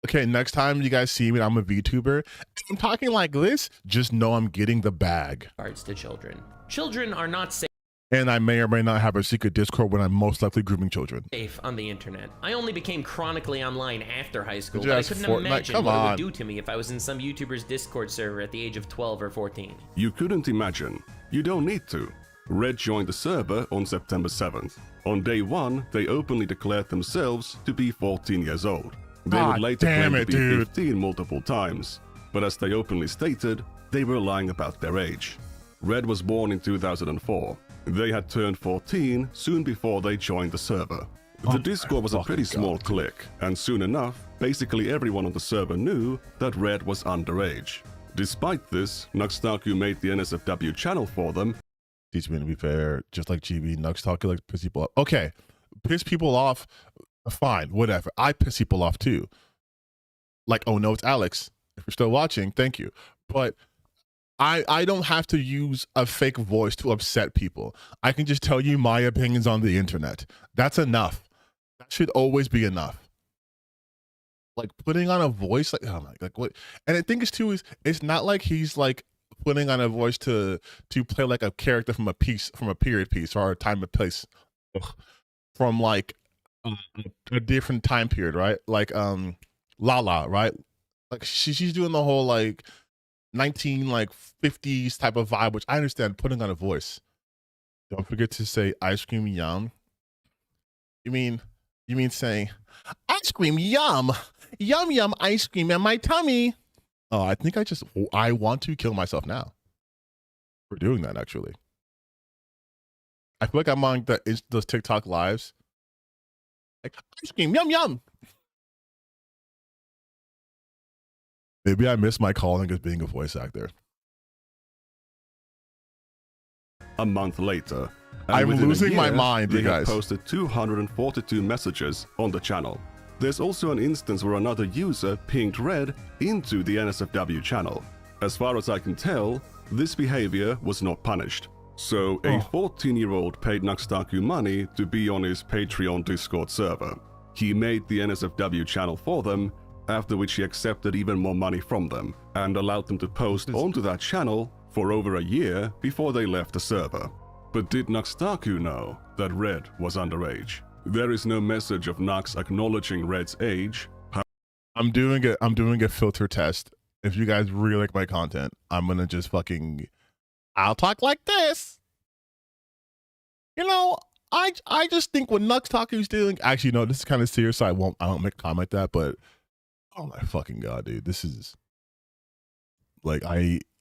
Okay, next time you guys see me, I'm a VTuber. I'm talking like this, just know I'm getting the bag. Regards to children. Children are not safe. And I may or may not have a secret Discord when I'm most likely grooming children. Safe on the internet. I only became chronically online after high school, Did you but I ask couldn't Fortnite? imagine Come what it on. would do to me if I was in some YouTuber's Discord server at the age of 12 or 14. You couldn't imagine. You don't need to. Red joined the server on September 7th. On day 1, they openly declared themselves to be 14 years old. They would later claim to be 15 multiple times, but as they openly stated, they were lying about their age. Red was born in 2004. They had turned 14 soon before they joined the server. The Discord was a pretty small clique, and soon enough, basically everyone on the server knew that Red was underage. Despite this, Nuxtaku made the NSFW channel for them. Teach me to be fair, just like GB, Nuxtaku like piss people off. Okay, piss people off, fine, whatever. I piss people off too. Like, oh no, it's Alex. If you're still watching, thank you. But I don't have to use a fake voice to upset people. I can just tell you my opinions on the internet. That's enough. That should always be enough. Like putting on a voice, like oh my, like what? And I think it's too is it's not like he's like putting on a voice to play like a character from a period piece or a time and place, from like a different time period, right? Like Lala, right? Like she's doing the whole like 50s type of vibe, which I understand putting on a voice. Don't forget to say ice cream yum. You mean saying ice cream yum, yum yum ice cream in my tummy. Oh, I think I want to kill myself now for doing that. Actually, I feel like I'm on those TikTok lives. Like ice cream yum yum. Maybe I miss my calling as being a voice actor. A month later, I'm losing my mind, you they guys. have posted 242 messages on the channel. There's also an instance where another user pinged Red into the NSFW channel. As far as I can tell, this behavior was not punished. So a 14-year-old paid Nuxtaku money to be on his Patreon Discord server. He made the NSFW channel for them, after which he accepted even more money from them and allowed them to post onto that channel for over a year before they left the server. But did Nuxtaku know that Red was underage? There is no message of Nux acknowledging Red's age. I'm doing a filter test. If you guys really like my content, I'm gonna just I'll talk like this. You know, I just think what Nuxtaku's doing. Actually, no, this is kind of serious. So I don't make a comment like that. But oh my fucking god, dude, this is like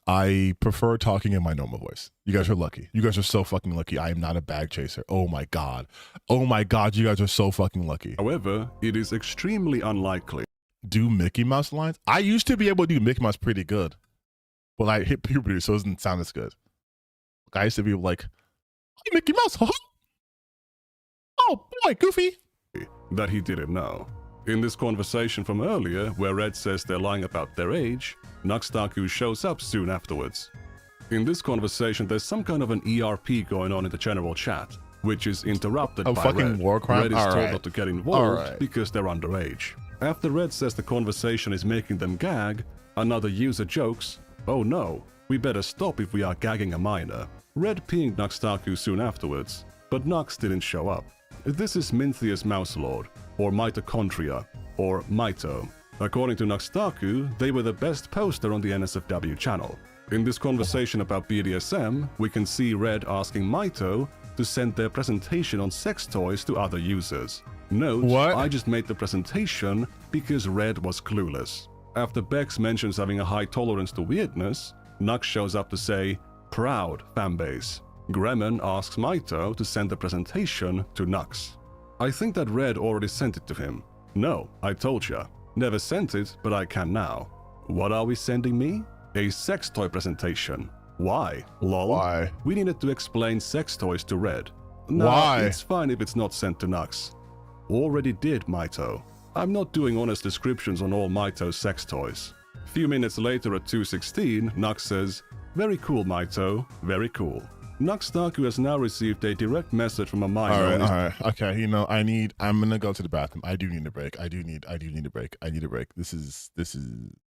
I prefer talking in my normal voice. You guys are lucky. You guys are so fucking lucky. I am not a bag chaser. Oh my god. Oh my god, you guys are so fucking lucky. However, it is extremely unlikely. Do Mickey Mouse lines? I used to be able to do Mickey Mouse pretty good. But I hit puberty, so it doesn't sound as good. Like, I used to be like, hey, Mickey Mouse, huh? Oh boy, Goofy. That he didn't know. In this conversation from earlier, where Red says they're lying about their age, Nuxtaku shows up soon afterwards. In this conversation, there's some kind of an ERP going on in the general chat, which is interrupted by fucking Red. war crime? Red is told not to get involved because they're underage. After Red says the conversation is making them gag, another user jokes, "Oh no, we better stop if we are gagging a minor." Red pinged Nuxtaku soon afterwards, but Nux didn't show up. This is Mintheus Mouselord, or Mitochondria, or Mito. According to Nuxtaku, they were the best poster on the NSFW channel. In this conversation about BDSM, we can see Red asking Mito to send their presentation on sex toys to other users. Note, I just made the presentation because Red was clueless. After Bex mentions having a high tolerance to weirdness, Nux shows up to say, "Proud fanbase." Gremmen asks Mito to send the presentation to Nux. I think that Red already sent it to him. No, I told ya. Never sent it, but I can now. What are we sending me? A sex toy presentation. Why? Lol. Why? We needed to explain sex toys to Red. No, Why? It's fine if it's not sent to Nux. Already did, Mito. I'm not doing honest descriptions on all Mito's sex toys. A few minutes later at 2:16, Nux says, "Very cool, Mito. Very cool." Nuxtaku has now received a direct message from a minor. All right. Okay, you know, I'm gonna go to the bathroom. I do need a break. I do need a break. I need a break. This is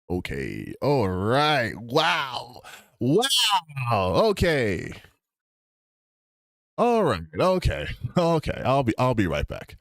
okay. All right. Wow. Okay. All right. Okay. I'll be right back.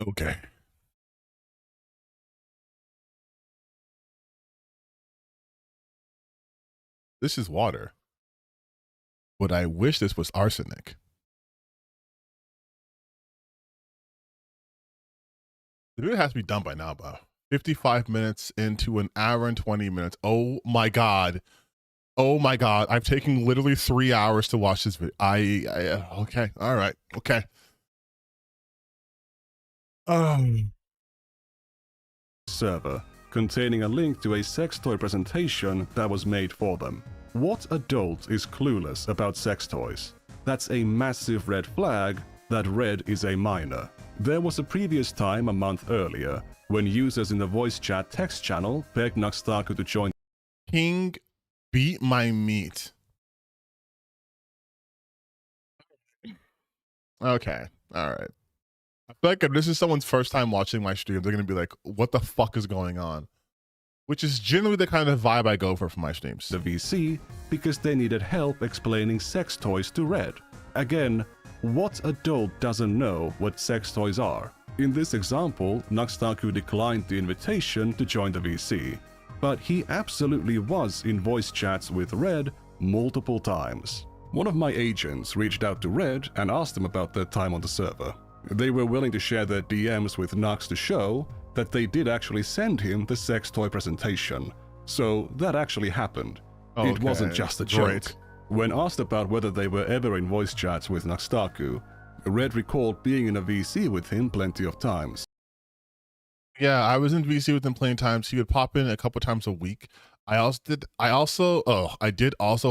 Okay. This is water. But I wish this was arsenic. The video has to be done by now, bro. 55 minutes into an hour and 20 minutes. Oh my God. Oh my God. I've taken literally 3 hours to watch this video. Okay. All right. Okay. Server containing a link to a sex toy presentation that was made for them. What adult is clueless about sex toys? That's a massive red flag that Red is a minor. There was a previous time a month earlier when users in the voice chat text channel begged Nuxtaku to join. King beat my meat. Okay. All right. I feel like if this is someone's first time watching my stream, they're going to be like, what the fuck is going on? Which is generally the kind of vibe I go for my streams. The VC because they needed help explaining sex toys to Red. Again, what adult doesn't know what sex toys are? In this example, Nuxtaku declined the invitation to join the VC, but he absolutely was in voice chats with Red multiple times. One of my agents reached out to Red and asked him about their time on the server. They were willing to share their DMs with Nux to show that they did actually send him the sex toy presentation. So that actually happened. Okay. It wasn't just a joke. When asked about whether they were ever in voice chats with Nuxtaku, Red recalled being in a VC with him plenty of times. Yeah, I was in VC with him plenty of times. He would pop in a couple times a week. I did also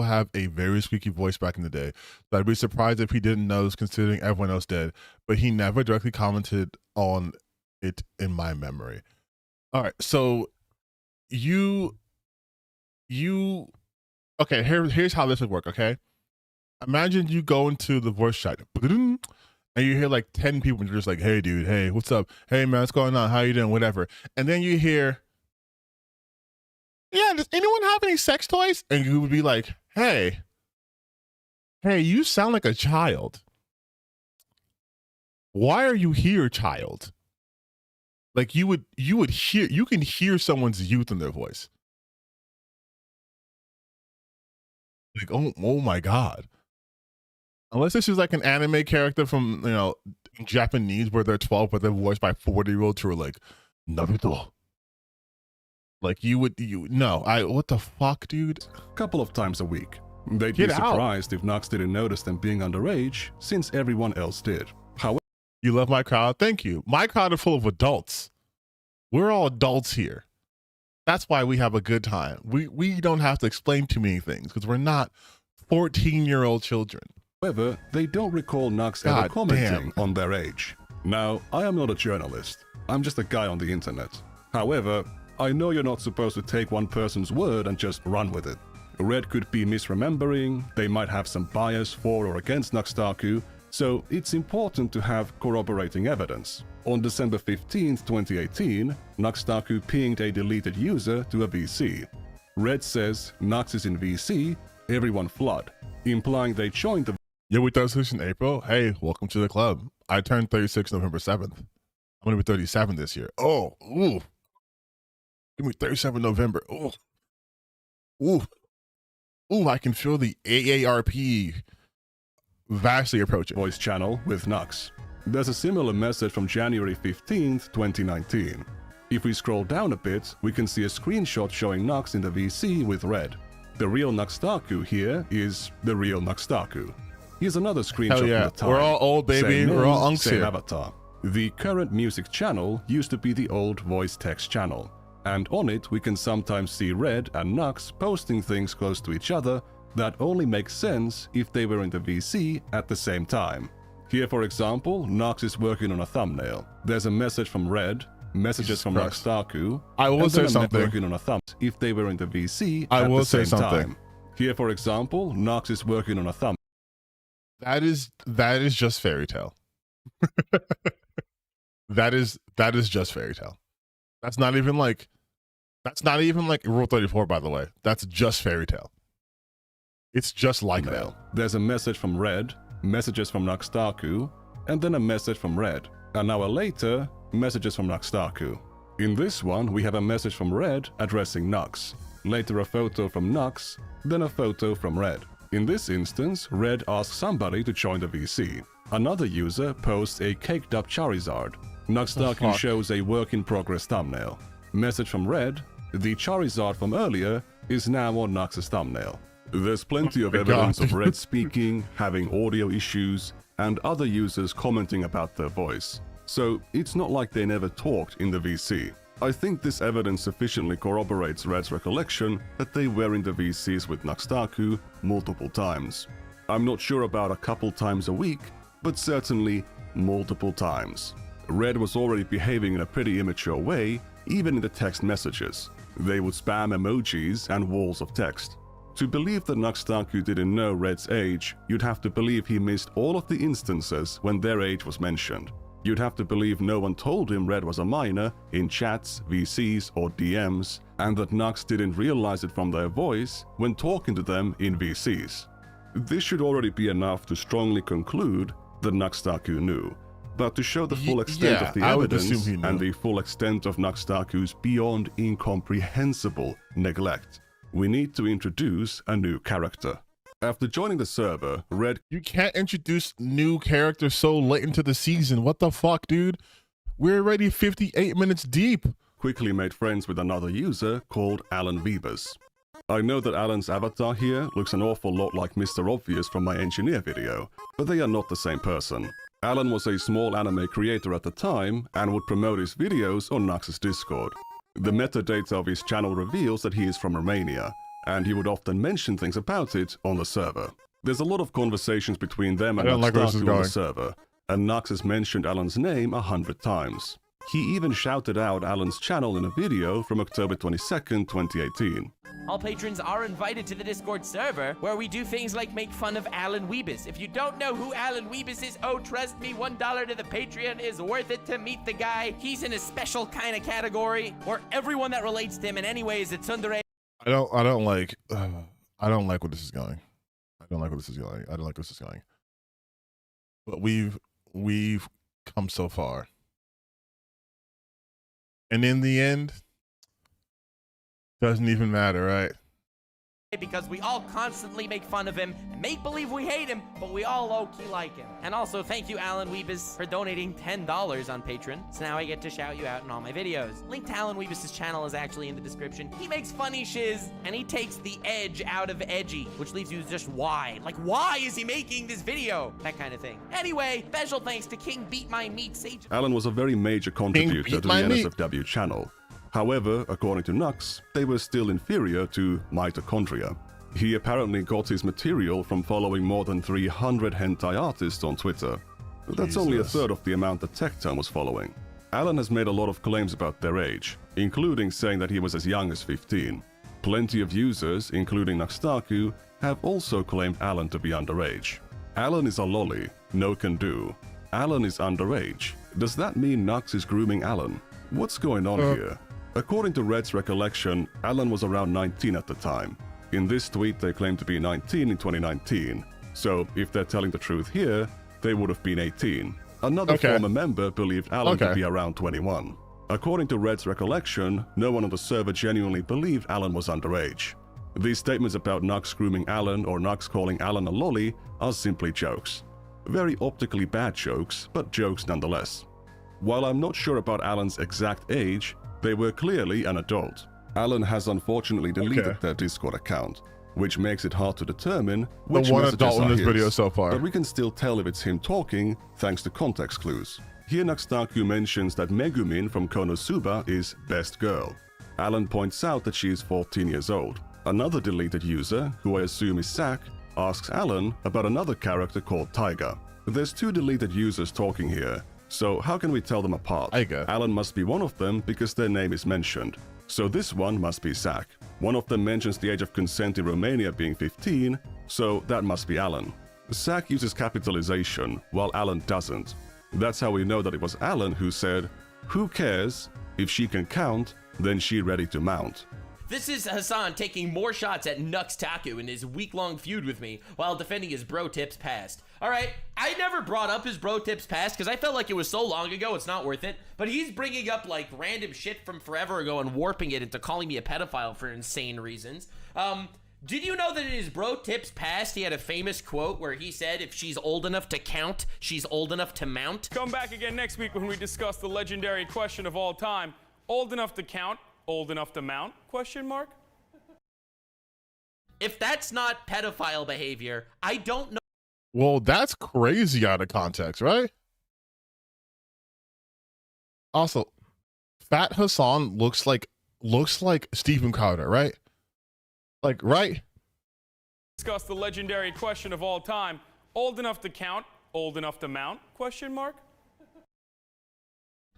have a very squeaky voice back in the day. So I'd be surprised if he didn't know, considering everyone else did. But he never directly commented on it in my memory. All right, so okay, here's how this would work, okay? Imagine you go into the voice chat and you hear like 10 people and you're just like, hey dude, hey, what's up? Hey man, what's going on? How you doing? Whatever. And then you hear, yeah, does anyone have any sex toys? And you would be like, hey, you sound like a child. Why are you here, child? Like you can hear someone's youth in their voice. Like, oh my God. Unless this is like an anime character from, Japanese where they're 12, but they're voiced by 40-year-olds who are like, Naruto. Like what the fuck, dude? A couple of times a week. They'd be surprised if Nux didn't notice them being underage, since everyone else did. However, you love my crowd? Thank you. My crowd is full of adults. We're all adults here. That's why we have a good time. We don't have to explain too many things because we're not 14-year-old children. However, they don't recall Nux ever commenting on their age. Now, I am not a journalist. I'm just a guy on the internet. However, I know you're not supposed to take one person's word and just run with it. Red could be misremembering, they might have some bias for or against Nuxtaku, so it's important to have corroborating evidence. On December 15, 2018, Nuxtaku pinged a deleted user to a VC. Red says Nux is in VC, everyone flood, implying they joined the. Yeah, we 36 in April. Hey, welcome to the club. I turned 36 November 7th. I'm gonna be 37 this year. Oh, ooh. Give me 37 November. Oh. Ooh. Ooh, I can feel the AARP vastly approaching. Voice channel with Nux. There's a similar message from January 15th, 2019. If we scroll down a bit, we can see a screenshot showing Nux in the VC with Red. The real Nuxtaku here is the real Nuxtaku. Here's another screenshot from the time. We're all old, baby. Same name, we're all unks same here. avatar. The current music channel used to be the old voice text channel, and on it we can sometimes see Red and Nux posting things close to each other that only makes sense if they were in the VC at the same time. Here, for example, Nux is working on a thumbnail. There's a message from Red, messages from Nuxtaku. I will say something. Working on a thumb. If they were in the VC I at will the say same something. time. Here, for example, Nux is working on a thumb. That is just fairy tale. that is just fairy tale. That's not even like Rule 34, by the way. That's just fairy tale. It's just like that. There's a message from Red, messages from Nuxtaku, and then a message from Red. An hour later, messages from Nuxtaku. In this one, we have a message from Red addressing Nux, later a photo from Nux, then a photo from Red. In this instance, Red asks somebody to join the VC. Another user posts a caked up Charizard. Nuxtaku shows a work-in-progress thumbnail. Message from Red, the Charizard from earlier is now on Nux's thumbnail. There's plenty of evidence of Red speaking, having audio issues, and other users commenting about their voice. So it's not like they never talked in the VC. I think this evidence sufficiently corroborates Red's recollection that they were in the VCs with Nuxtaku multiple times. I'm not sure about a couple times a week, but certainly multiple times. Red was already behaving in a pretty immature way, even in the text messages. They would spam emojis and walls of text. To believe that Nuxtaku didn't know Red's age, you'd have to believe he missed all of the instances when their age was mentioned. You'd have to believe no one told him Red was a minor in chats, VCs, or DMs, and that Nux didn't realize it from their voice when talking to them in VCs. This should already be enough to strongly conclude that Nuxtaku knew. But to show the full extent of the evidence and the full extent of Nuxtaku's beyond incomprehensible neglect, we need to introduce a new character. After joining the server, Red... You can't introduce new characters so late into the season. What the fuck, dude? We're already 58 minutes deep. Quickly made friends with another user called Alan Vebus. I know that Alan's avatar here looks an awful lot like Mr. Obvious from my engineer video, but they are not the same person. Alan was a small anime creator at the time and would promote his videos on Nux's Discord. The metadata of his channel reveals that he is from Romania, and he would often mention things about it on the server. There's a lot of conversations between them and Nuxtaku on the server, and Nux has mentioned Alan's name 100 times. He even shouted out Alan's channel in a video from October 22nd, 2018. All patrons are invited to the Discord server, where we do things like make fun of Alan Weebus. If you don't know who Alan Weebus is, oh, trust me, $1 to the Patreon is worth it to meet the guy. He's in a special kind of category, where everyone that relates to him in any way is a tsundere. I don't like where this is going. I don't like where this is going. But we've come so far. And in the end, doesn't even matter, right? Because we all constantly make fun of him and make believe we hate him, but we all low-key like him. And also, thank you, Alan Weebus, for donating $10 on Patreon. So now I get to shout you out in all my videos. Link to Alan Weebus' channel is actually in the description. He makes funny shiz, and he takes the edge out of edgy, which leaves you just why? Like, why is he making this video? That kind of thing. Anyway, special thanks to King Beat My Meat Sage. Alan was a very major contributor to the NSFW channel. However, according to Nux, they were still inferior to Mitochondria. He apparently got his material from following more than 300 hentai artists on Twitter. That's only a third of the amount that Tecton was following. Alan has made a lot of claims about their age, including saying that he was as young as 15. Plenty of users, including Nuxtaku, have also claimed Alan to be underage. Alan is a lolly, no can do. Alan is underage. Does that mean Nux is grooming Alan? What's going on here? According to Red's recollection, Alan was around 19 at the time. In this tweet, they claim to be 19 in 2019. So, if they're telling the truth here, they would have been 18. Another former member believed Alan to be around 21. According to Red's recollection, no one on the server genuinely believed Alan was underage. These statements about Nux grooming Alan or Nux calling Alan a lolly are simply jokes. Very optically bad jokes, but jokes nonetheless. While I'm not sure about Alan's exact age, they were clearly an adult. Alan has unfortunately deleted their Discord account, which makes it hard to determine which messages are his, video so far. But we can still tell if it's him talking thanks to context clues. Here Nuxtaku mentions that Megumin from Konosuba is best girl. Alan points out that she is 14 years old. Another deleted user, who I assume is Zack, asks Alan about another character called Taiga. There's two deleted users talking here, so how can we tell them apart? Alan must be one of them because their name is mentioned. So this one must be Zack. One of them mentions the age of consent in Romania being 15, so that must be Alan. Zack uses capitalization, while Alan doesn't. That's how we know that it was Alan who said, "Who cares? If she can count, then she ready to mount." This is Hassan taking more shots at Nux Taku in his week-long feud with me while defending his bro tips past. All right, I never brought up his bro tips past because I felt like it was so long ago it's not worth it, but he's bringing up like random shit from forever ago and warping it into calling me a pedophile for insane reasons. Did you know that in his bro tips past, he had a famous quote where he said, if she's old enough to count, she's old enough to mount? Come back again next week when we discuss the legendary question of all time, old enough to count, old enough to mount, question mark? If that's not pedophile behavior, I don't know. Well, that's crazy out of context, right? Also, Fat Hassan looks like Stephen Crowder, right? Like, right? Discuss the legendary question of all time, old enough to count, old enough to mount, question mark?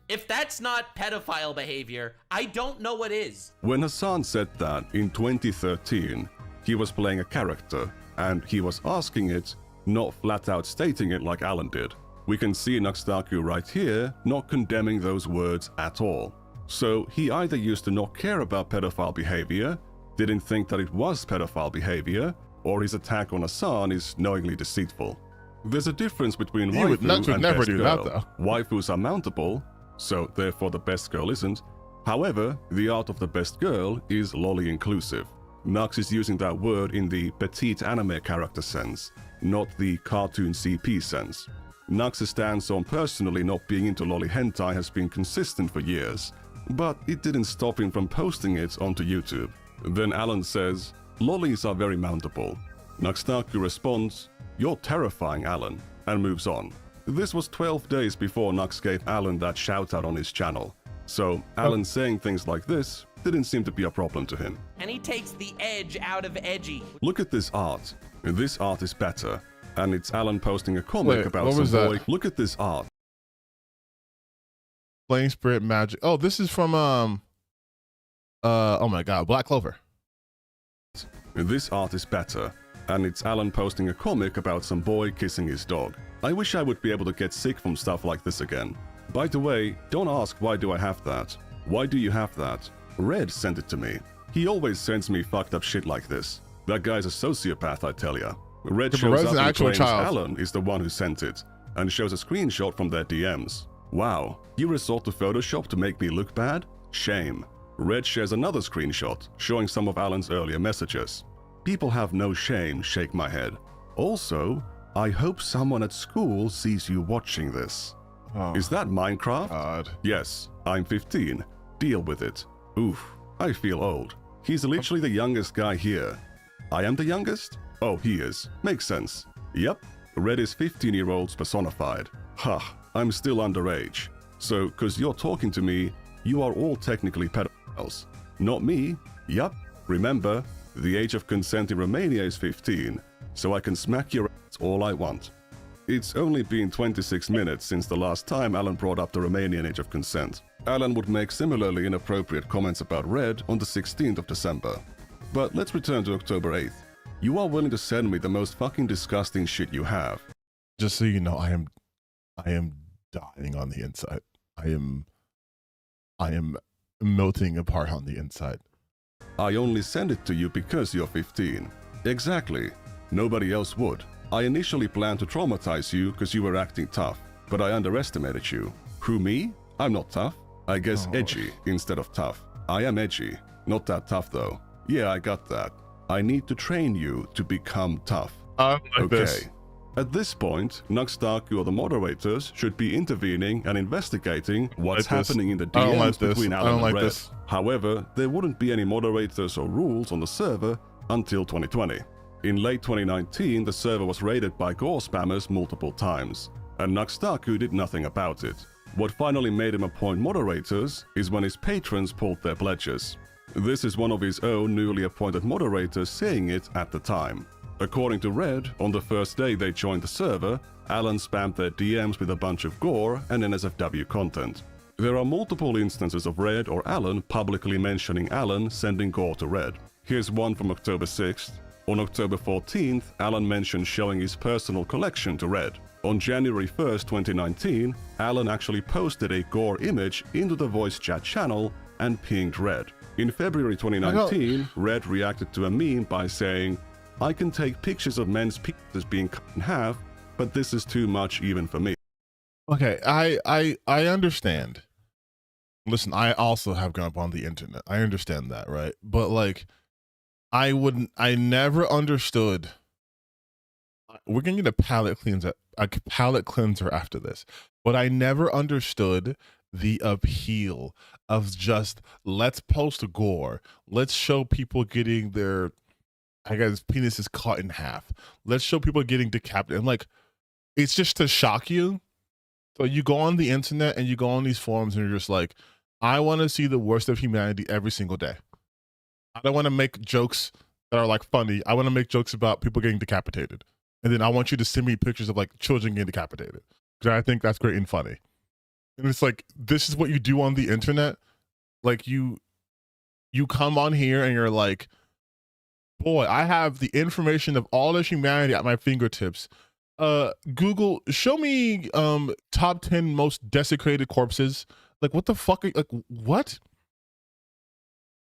If that's not pedophile behavior, I don't know what is. When Hassan said that in 2013, he was playing a character, and he was asking it, not flat out stating it like Alan did. We can see Nuxtaku right here not condemning those words at all. So he either used to not care about pedophile behavior, didn't think that it was pedophile behavior, or his attack on Hassan is knowingly deceitful. There's a difference between waifu and never best do girl. that, though. Waifus are mountable, so therefore the best girl isn't. However, the art of the best girl is lolly inclusive. Nux is using that word in the petite anime character sense, not the cartoon CP sense. Nux's stance on personally not being into lolly hentai has been consistent for years, but it didn't stop him from posting it onto YouTube. Then Alan says, lollies are very mountable. Nuxtaku responds, you're terrifying, Alan, and moves on. This was 12 days before Nux gave Alan that shout out on his channel. So Alan saying things like this didn't seem to be a problem to him. And he takes the edge out of edgy. Look at this art. This art is better. And it's Alan posting a comic about what some was that? boy. Look at this art. Flame Spirit Magic. Oh, this is from oh my god, Black Clover. This art is better. And it's Alan posting a comic about some boy kissing his dog. I wish I would be able to get sick from stuff like this again. By the way, don't ask why do I have that. Why do you have that? Red sent it to me. He always sends me fucked up shit like this. That guy's a sociopath, I tell ya. Red shows up and claims Alan is the one who sent it, and shows a screenshot from their DMs. Wow, you resort to Photoshop to make me look bad? Shame. Red shares another screenshot, showing some of Alan's earlier messages. People have no shame, shake my head. Also, I hope someone at school sees you watching this. Oh, is that Minecraft? God. Yes, I'm 15. Deal with it. Oof, I feel old. He's literally the youngest guy here. I am the youngest? Oh, he is. Makes sense. Yep, Red is 15-year-olds personified. Ha, I'm still underage. So, cause you're talking to me, you are all technically pedophiles. Not me. Yup, remember, the age of consent in Romania is 15, so I can smack your ass all I want. It's only been 26 minutes since the last time Alan brought up the Romanian age of consent. Alan would make similarly inappropriate comments about Red on the 16th of December. But let's return to October 8th. You are willing to send me the most fucking disgusting shit you have. Just so you know, I am dying on the inside. I am melting apart on the inside. I only send it to you because you're 15. Exactly. Nobody else would. I initially planned to traumatize you because you were acting tough, but I underestimated you. Who, me? I'm not tough. I guess edgy instead of tough. I am edgy. Not that tough though. Yeah, I got that. I need to train you to become tough. This. At this point, Nuxtaku or the moderators should be intervening and investigating what's happening in the DMs between Alan and Red. However, there wouldn't be any moderators or rules on the server until 2020. In late 2019, the server was raided by gore spammers multiple times, and Nuxtaku did nothing about it. What finally made him appoint moderators is when his patrons pulled their pledges. This is one of his own newly appointed moderators saying it at the time. According to Red, on the first day they joined the server, Alan spammed their DMs with a bunch of gore and NSFW content. There are multiple instances of Red or Alan publicly mentioning Alan sending gore to Red. Here's one from October 6th. On October 14th, Alan mentioned showing his personal collection to Red. On January 1st, 2019, Alan actually posted a gore image into the voice chat channel and pinged Red. In February 2019, Red reacted to a meme by saying, "I can take pictures of men's penises being cut in half, but this is too much even for me." Okay, I understand. Listen, I also have gone up on the internet. I understand that, right? But like, I never understood. We're gonna get a palate cleanser after this, but I never understood the appeal of just let's post gore, let's show people getting their, I guess, penises cut in half, let's show people getting decapitated. And like, it's just to shock you. So you go on the internet and you go on these forums and you're just like, I want to see the worst of humanity every single day. I don't want to make jokes that are like funny. I want to make jokes about people getting decapitated. And then I want you to send me pictures of like children getting decapitated, because I think that's great and funny. And it's like, this is what you do on the internet. Like you come on here and you're like, boy, I have the information of all of humanity at my fingertips. Google, show me top 10 most desecrated corpses. Like, what the fuck? Like, what?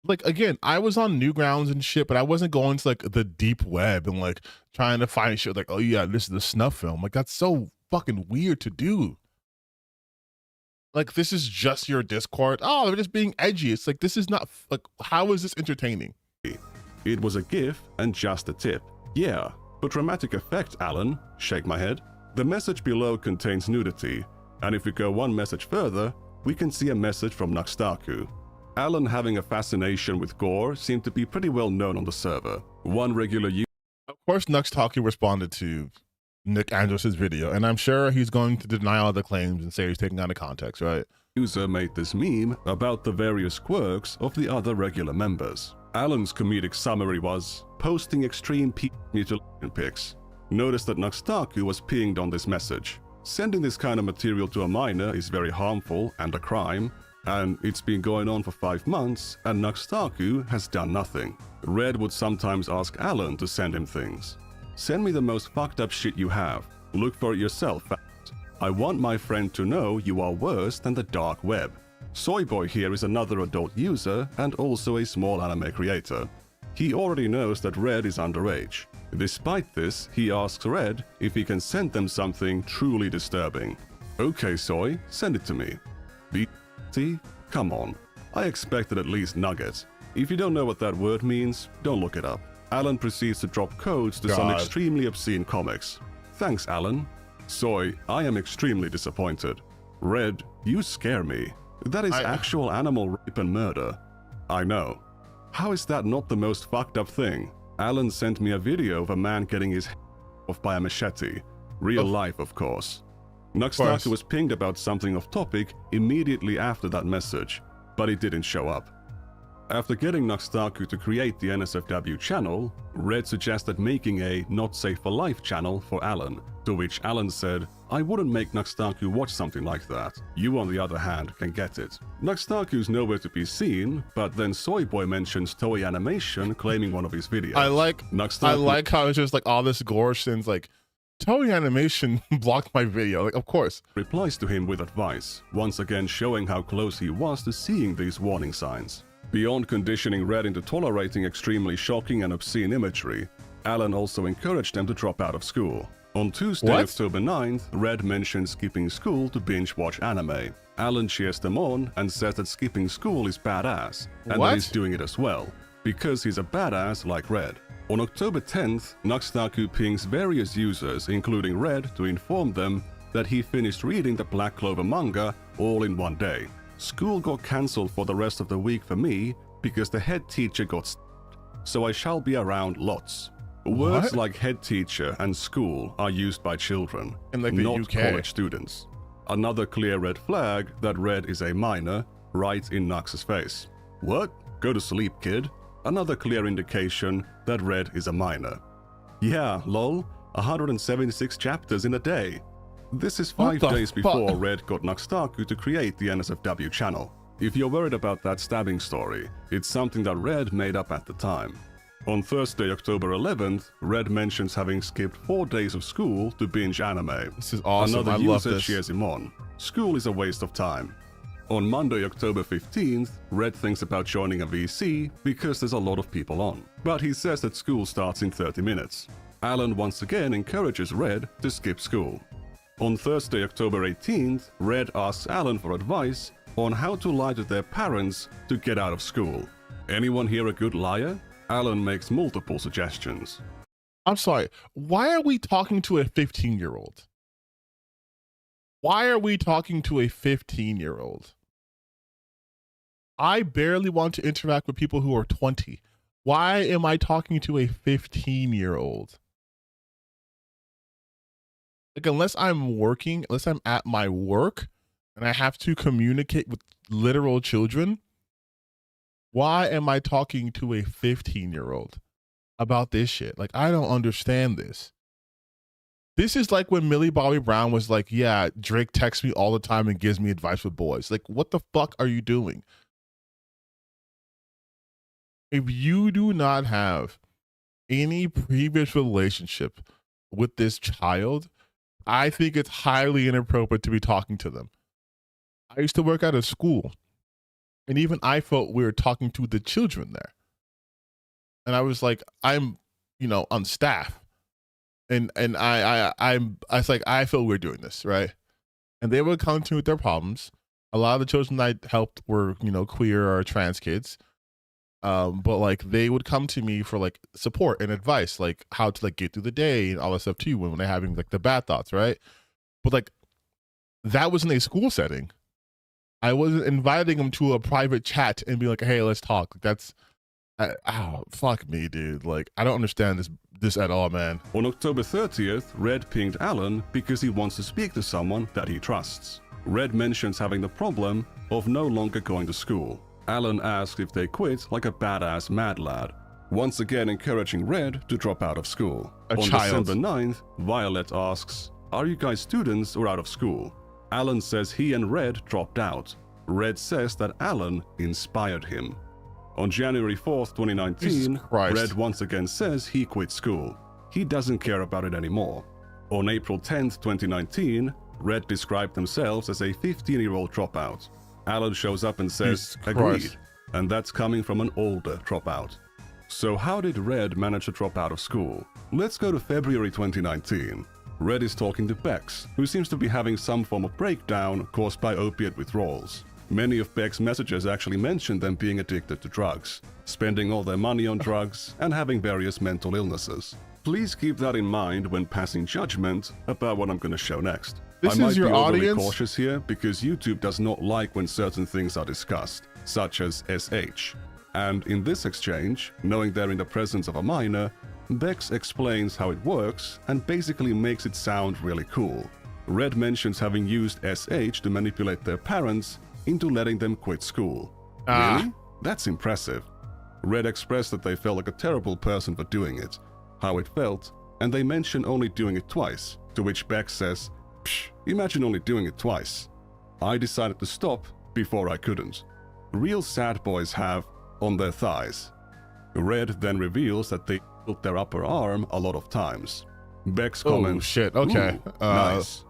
Like, again, I was on Newgrounds and shit, but I wasn't going to like the deep web and like trying to find shit like, oh yeah, this is the snuff film. Like, that's so fucking weird to do. Like, this is just your Discord. Oh, they're just being edgy. It's like, this is not, like, how is this entertaining? It was a GIF and just a tip. Yeah, for dramatic effect, Alan, shake my head. The message below contains nudity, and if we go one message further, we can see a message from Nuxtaku. Alan having a fascination with gore seemed to be pretty well known on the server. One regular user, of course, Nuxtaku responded to Nick Andros' video, and I'm sure he's going to deny all the claims and say he's taken out of context, right? User made this meme about the various quirks of the other regular members. Alan's comedic summary was, posting extreme mutilation pics. Notice that Nuxtaku was pinged on this message. Sending this kind of material to a minor is very harmful and a crime, and it's been going on for 5 months, and Nuxtaku has done nothing. Red would sometimes ask Alan to send him things. Send me the most fucked up shit you have. Look for it yourself. I want my friend to know you are worse than the dark web. Soyboy here is another adult user and also a small anime creator. He already knows that Red is underage. Despite this, he asks Red if he can send them something truly disturbing. Okay, Soy, send it to me. B.T. Come on. I expected at least nugget. If you don't know what that word means, don't look it up. Alan proceeds to drop codes to some extremely obscene comics. Thanks, Alan. Soy, I am extremely disappointed. Red, you scare me. That is actual animal rape and murder. I know. How is that not the most fucked up thing? Alan sent me a video of a man getting his head off by a machete. Real life, of course. Nuxtaku was pinged about something off topic immediately after that message, but it didn't show up. After getting Nuxtaku to create the NSFW channel, Red suggested making a Not Safe for Life channel for Alan, to which Alan said, I wouldn't make Nuxtaku watch something like that. You, on the other hand, can get it. Nuxtaku's nowhere to be seen, but then Soyboy mentions Toei Animation claiming one of his videos. I like how it's just like all this gore since like, Toei Animation blocked my video, like of course. Replies to him with advice, once again showing how close he was to seeing these warning signs. Beyond conditioning Red into tolerating extremely shocking and obscene imagery, Alan also encouraged them to drop out of school. On Tuesday, October 9th, Red mentioned skipping school to binge-watch anime. Alan cheers them on and says that skipping school is badass, and that he's doing it as well, because he's a badass like Red. On October 10th, Nuxtaku pings various users, including Red, to inform them that he finished reading the Black Clover manga all in one day. School got cancelled for the rest of the week for me because the head teacher got stabbed, so I shall be around lots. Words like head teacher and school are used by children, like not UK. College students. Another clear red flag that Red is a minor, right in Nux's face. What? Go to sleep, kid. Another clear indication that Red is a minor. Yeah, lol, 176 chapters in a day. This is 5 days before Red got Nuxtaku to create the NSFW channel. If you're worried about that stabbing story, it's something that Red made up at the time. On Thursday, October 11th, Red mentions having skipped 4 days of school to binge anime. This is awesome. Another I love user this. cheers him on. School is a waste of time. On Monday, October 15th, Red thinks about joining a VC because there's a lot of people on, but he says that school starts in 30 minutes. Alan once again encourages Red to skip school. On Thursday, October 18th, Red asks Alan for advice on how to lie to their parents to get out of school. Anyone here a good liar? Alan makes multiple suggestions. I'm sorry, why are we talking to a 15-year-old? Why are we talking to a 15-year-old? I barely want to interact with people who are 20. Why am I talking to a 15-year-old? Like, unless I'm working, unless I'm at my work and I have to communicate with literal children, why am I talking to a 15-year-old about this shit? Like, I don't understand this. This is like when Millie Bobby Brown was like, yeah, Drake texts me all the time and gives me advice with boys. Like, what the fuck are you doing? If you do not have any previous relationship with this child, I think it's highly inappropriate to be talking to them. I used to work at a school, and even I felt we were talking to the children there. And I was like, I'm, on staff. And I was like, I feel we're doing this, right? And they would come to me with their problems. A lot of the children I helped were, queer or trans kids. But like they would come to me for like support and advice, like how to like get through the day and all that stuff too when they're having like the bad thoughts, right? But like that was in a school setting. I wasn't inviting them to a private chat and be like, hey, let's talk. Like, that's fuck me, dude. Like, I don't understand this at all, man. On October 30th, Red pinged Alan because he wants to speak to someone that he trusts. Red mentions having the problem of no longer going to school. Alan asks if they quit like a badass mad lad, once again encouraging Red to drop out of school. On December 9th, Violet asks, are you guys students or out of school? Alan says he and Red dropped out. Red says that Alan inspired him. On January 4th, 2019, Red once again says he quit school. He doesn't care about it anymore. On April 10th, 2019, Red described themselves as a 15-year-old dropout. Alan shows up and says, agreed, and that's coming from an older dropout. So how did Red manage to drop out of school? Let's go to February 2019. Red is talking to Bex, who seems to be having some form of breakdown caused by opiate withdrawals. Many of Beck's messages actually mention them being addicted to drugs, spending all their money on drugs, and having various mental illnesses. Please keep that in mind when passing judgment about what I'm going to show next. I might be overly cautious here because YouTube does not like when certain things are discussed, such as SH. And in this exchange, knowing they're in the presence of a minor, Bex explains how it works and basically makes it sound really cool. Red mentions having used SH to manipulate their parents into letting them quit school. Really? That's impressive. Red expressed that they felt like a terrible person for doing it, how it felt, and they mention only doing it twice, to which Bex says, psh, imagine only doing it twice. I decided to stop before I couldn't. Real sad boys have on their thighs. Red then reveals that they built their upper arm a lot of times. Bex comments, oh shit, okay. Nice.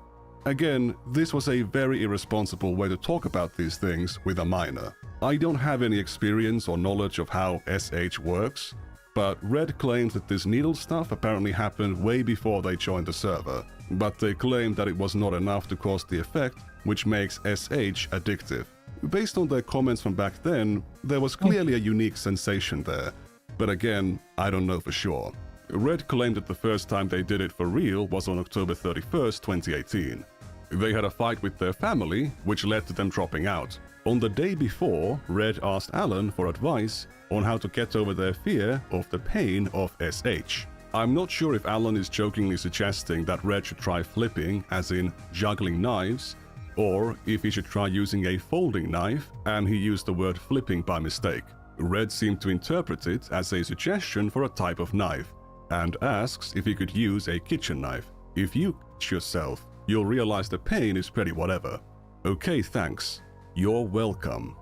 Again, this was a very irresponsible way to talk about these things with a minor. I don't have any experience or knowledge of how SH works, but Red claims that this needle stuff apparently happened way before they joined the server, but they claim that it was not enough to cause the effect, which makes SH addictive. Based on their comments from back then, there was clearly a unique sensation there, but again, I don't know for sure. Red claimed that the first time they did it for real was on October 31st, 2018. They had a fight with their family, which led to them dropping out. On the day before, Red asked Alan for advice on how to get over their fear of the pain of SH. I'm not sure if Alan is jokingly suggesting that Red should try flipping, as in juggling knives, or if he should try using a folding knife, and he used the word flipping by mistake. Red seemed to interpret it as a suggestion for a type of knife, and asks if he could use a kitchen knife. If you cut yourself, you'll realize the pain is pretty whatever. Okay, thanks. You're welcome.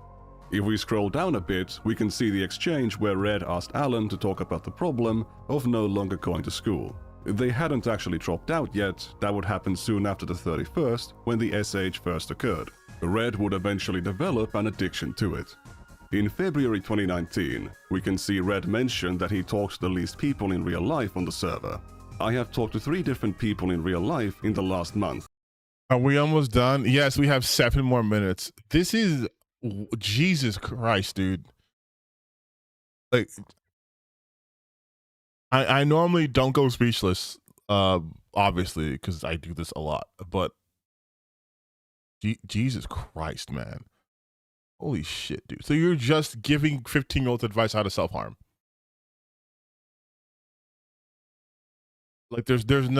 If we scroll down a bit, we can see the exchange where Red asked Alan to talk about the problem of no longer going to school. They hadn't actually dropped out yet, that would happen soon after the 31st, when the SH first occurred. Red would eventually develop an addiction to it. In February 2019, we can see Red mention that he talks to the least people in real life on the server. I have talked to 3 different people in real life in the last month. Are we almost done? Yes, we have 7 more minutes. This is Jesus Christ, dude. Like, I normally don't go speechless, obviously, because I do this a lot. But Jesus Christ, man. Holy shit, dude. So you're just giving 15-year-olds advice how to self-harm. Like, there is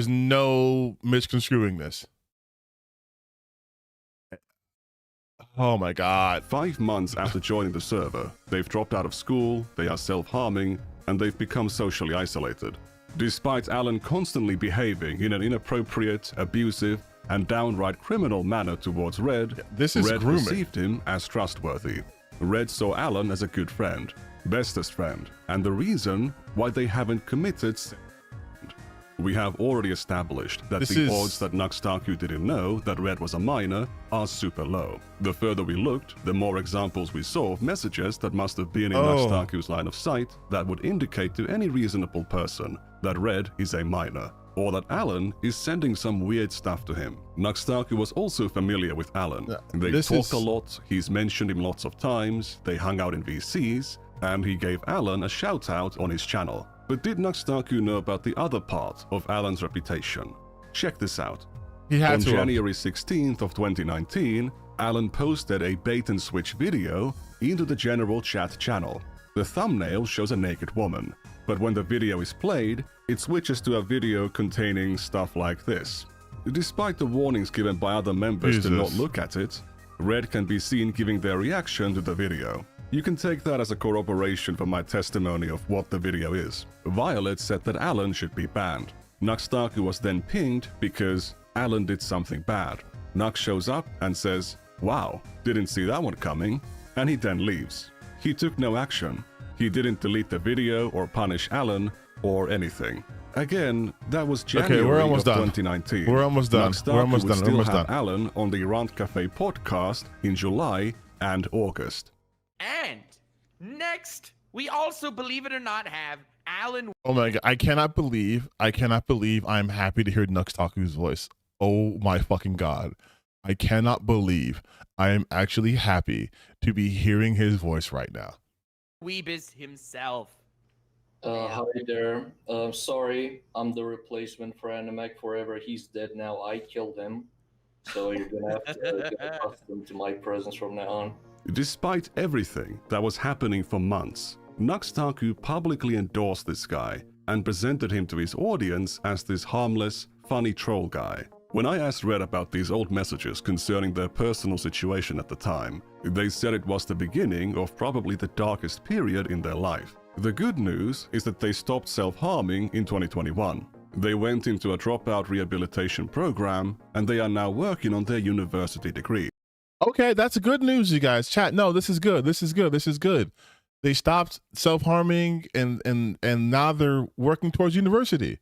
no misconstruing this. Oh my God. 5 months after joining the server, they've dropped out of school, they are self-harming, and they've become socially isolated. Despite Alan constantly behaving in an inappropriate, abusive, and downright criminal manner towards Red, Red perceived him as trustworthy. Red saw Alan as a good friend, bestest friend, and the reason why they haven't committed. We have already established that the odds that Nuxtaku didn't know that Red was a minor are super low. The further we looked, the more examples we saw of messages that must have been in Nuxtaku's line of sight that would indicate to any reasonable person that Red is a minor, or that Alan is sending some weird stuff to him. Nuxtaku was also familiar with Alan. They talked a lot, he's mentioned him lots of times, they hung out in VCs, and he gave Alan a shout out on his channel. But did Nuxtaku know about the other part of Alan's reputation? Check this out. On January 16th of 2019, Alan posted a bait and switch video into the general chat channel. The thumbnail shows a naked woman, but when the video is played, it switches to a video containing stuff like this. Despite the warnings given by other members to not look at it, Red can be seen giving their reaction to the video. You can take that as a corroboration for my testimony of what the video is. Violet said that Alan should be banned. Nuxtaku was then pinged because Alan did something bad. Nux shows up and says, "Wow, didn't see that one coming," and he then leaves. He took no action. He didn't delete the video or punish Alan or anything. Again, that was January of 2019. We're almost done. We're almost done. We're almost done. Alan on the Rant Cafe podcast in July and August. And next, we also, believe it or not, have Alan. Oh my God, I cannot believe I'm happy to hear Nuxtaku's voice. Oh my fucking God. I cannot believe I am actually happy to be hearing his voice right now. Weebus himself. Hi there. Sorry, I'm the replacement for Animac Forever. He's dead now. I killed him. So you're gonna have to get accustomed to my presence from now on. Despite everything that was happening for months, Nuxtaku publicly endorsed this guy and presented him to his audience as this harmless, funny troll guy. When I asked Red about these old messages concerning their personal situation at the time, they said it was the beginning of probably the darkest period in their life. The good news is that they stopped self-harming in 2021. They went into a dropout rehabilitation program and they are now working on their university degree. Okay, that's good news, you guys. Chat, no, this is good. This is good. This is good. They stopped self-harming and now they're working towards university.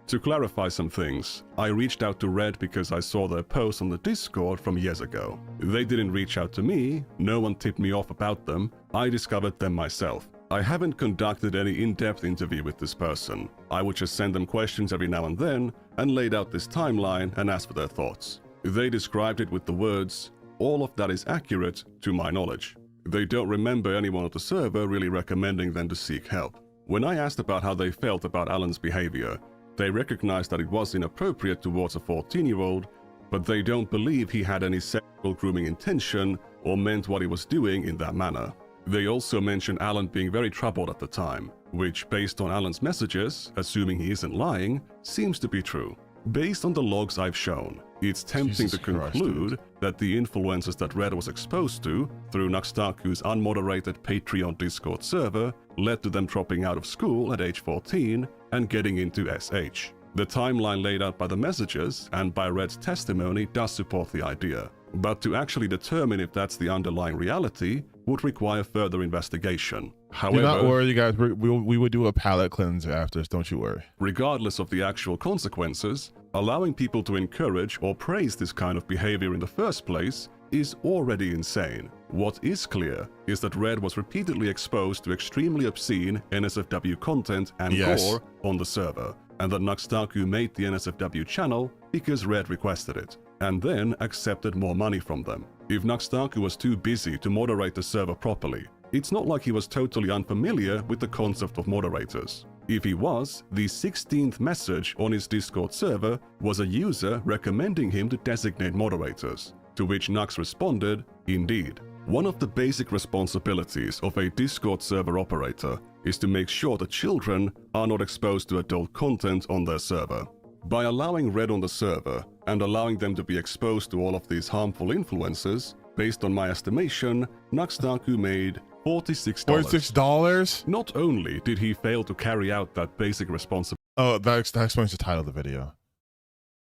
To clarify some things, I reached out to Red because I saw their post on the Discord from years ago. They didn't reach out to me, no one tipped me off about them, I discovered them myself. I haven't conducted any in-depth interview with this person. I would just send them questions every now and then and laid out this timeline and asked for their thoughts. They described it with the words, "All of that is accurate to my knowledge." They don't remember anyone on the server really recommending them to seek help. When I asked about how they felt about Alan's behavior, they recognized that it was inappropriate towards a 14-year-old, but they don't believe he had any sexual grooming intention or meant what he was doing in that manner. They also mentioned Alan being very troubled at the time, which, based on Alan's messages, assuming he isn't lying, seems to be true. Based on the logs I've shown, it's tempting to conclude that the influences that Red was exposed to through Nuxtaku's unmoderated Patreon Discord server led to them dropping out of school at age 14 and getting into SH. The timeline laid out by the messages and by Red's testimony does support the idea, but to actually determine if that's the underlying reality would require further investigation. However, do not worry, you guys. We would do a palate cleanse after this, don't you worry. Regardless of the actual consequences, Allowing people to encourage or praise this kind of behavior in the first place is already insane. What is clear is that Red was repeatedly exposed to extremely obscene NSFW content and gore on the server, and that Nuxtaku made the NSFW channel because Red requested it, and then accepted more money from them. If Nuxtaku was too busy to moderate the server properly, it's not like he was totally unfamiliar with the concept of moderators. If he was, the 16th message on his Discord server was a user recommending him to designate moderators, to which Nux responded, indeed. One of the basic responsibilities of a Discord server operator is to make sure that children are not exposed to adult content on their server. By allowing Red on the server and allowing them to be exposed to all of these harmful influences, based on my estimation, Nuxtaku made $46. $46? Not only did he fail to carry out that basic responsibility. Oh, that explains the title of the video.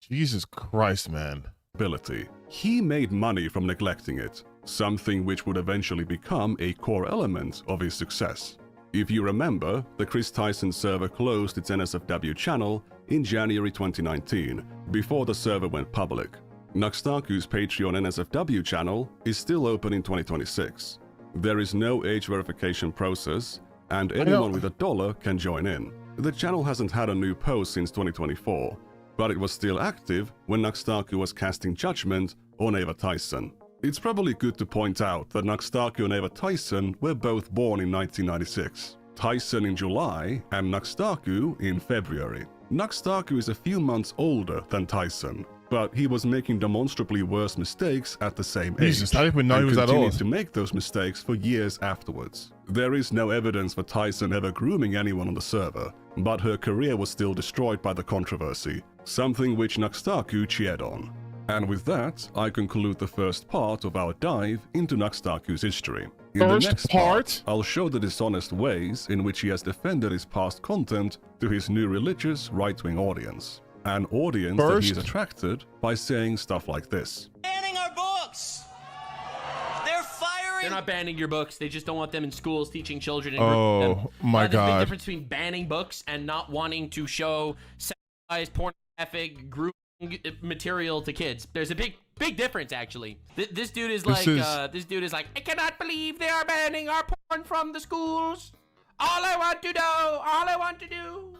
Jesus Christ, man. He made money from neglecting it, something which would eventually become a core element of his success. If you remember, the Chris Tyson server closed its NSFW channel in January 2019, before the server went public. Nuxtaku's Patreon NSFW channel is still open in 2026. There is no age verification process, and anyone with $1 can join in. The channel hasn't had a new post since 2024, but it was still active when Nuxtaku was casting judgment on Ava Tyson. It's probably good to point out that Nuxtaku and Ava Tyson were both born in 1996. Tyson in July and Nuxtaku in February. Nuxtaku is a few months older than Tyson, but he was making demonstrably worse mistakes at the same age. Jesus, I didn't even know he was that old. Continued to make those mistakes for years afterwards. There is no evidence for Tyson ever grooming anyone on the server, but her career was still destroyed by the controversy, something which Nuxtaku cheered on. And with that, I conclude the first part of our dive into Nuxtaku's history. In the next part, I'll show the dishonest ways in which he has defended his past content to his new religious right-wing audience. An audience that he is attracted by saying stuff like this. Banning our books! They're firing! They're not banning your books, they just don't want them in schools teaching children. Oh my There's a big God. difference between banning books and not wanting to show sexualized, pornographic, grouping material to kids. There's a big difference, actually. This dude is like, I cannot believe they are banning our porn from the schools. All I want to do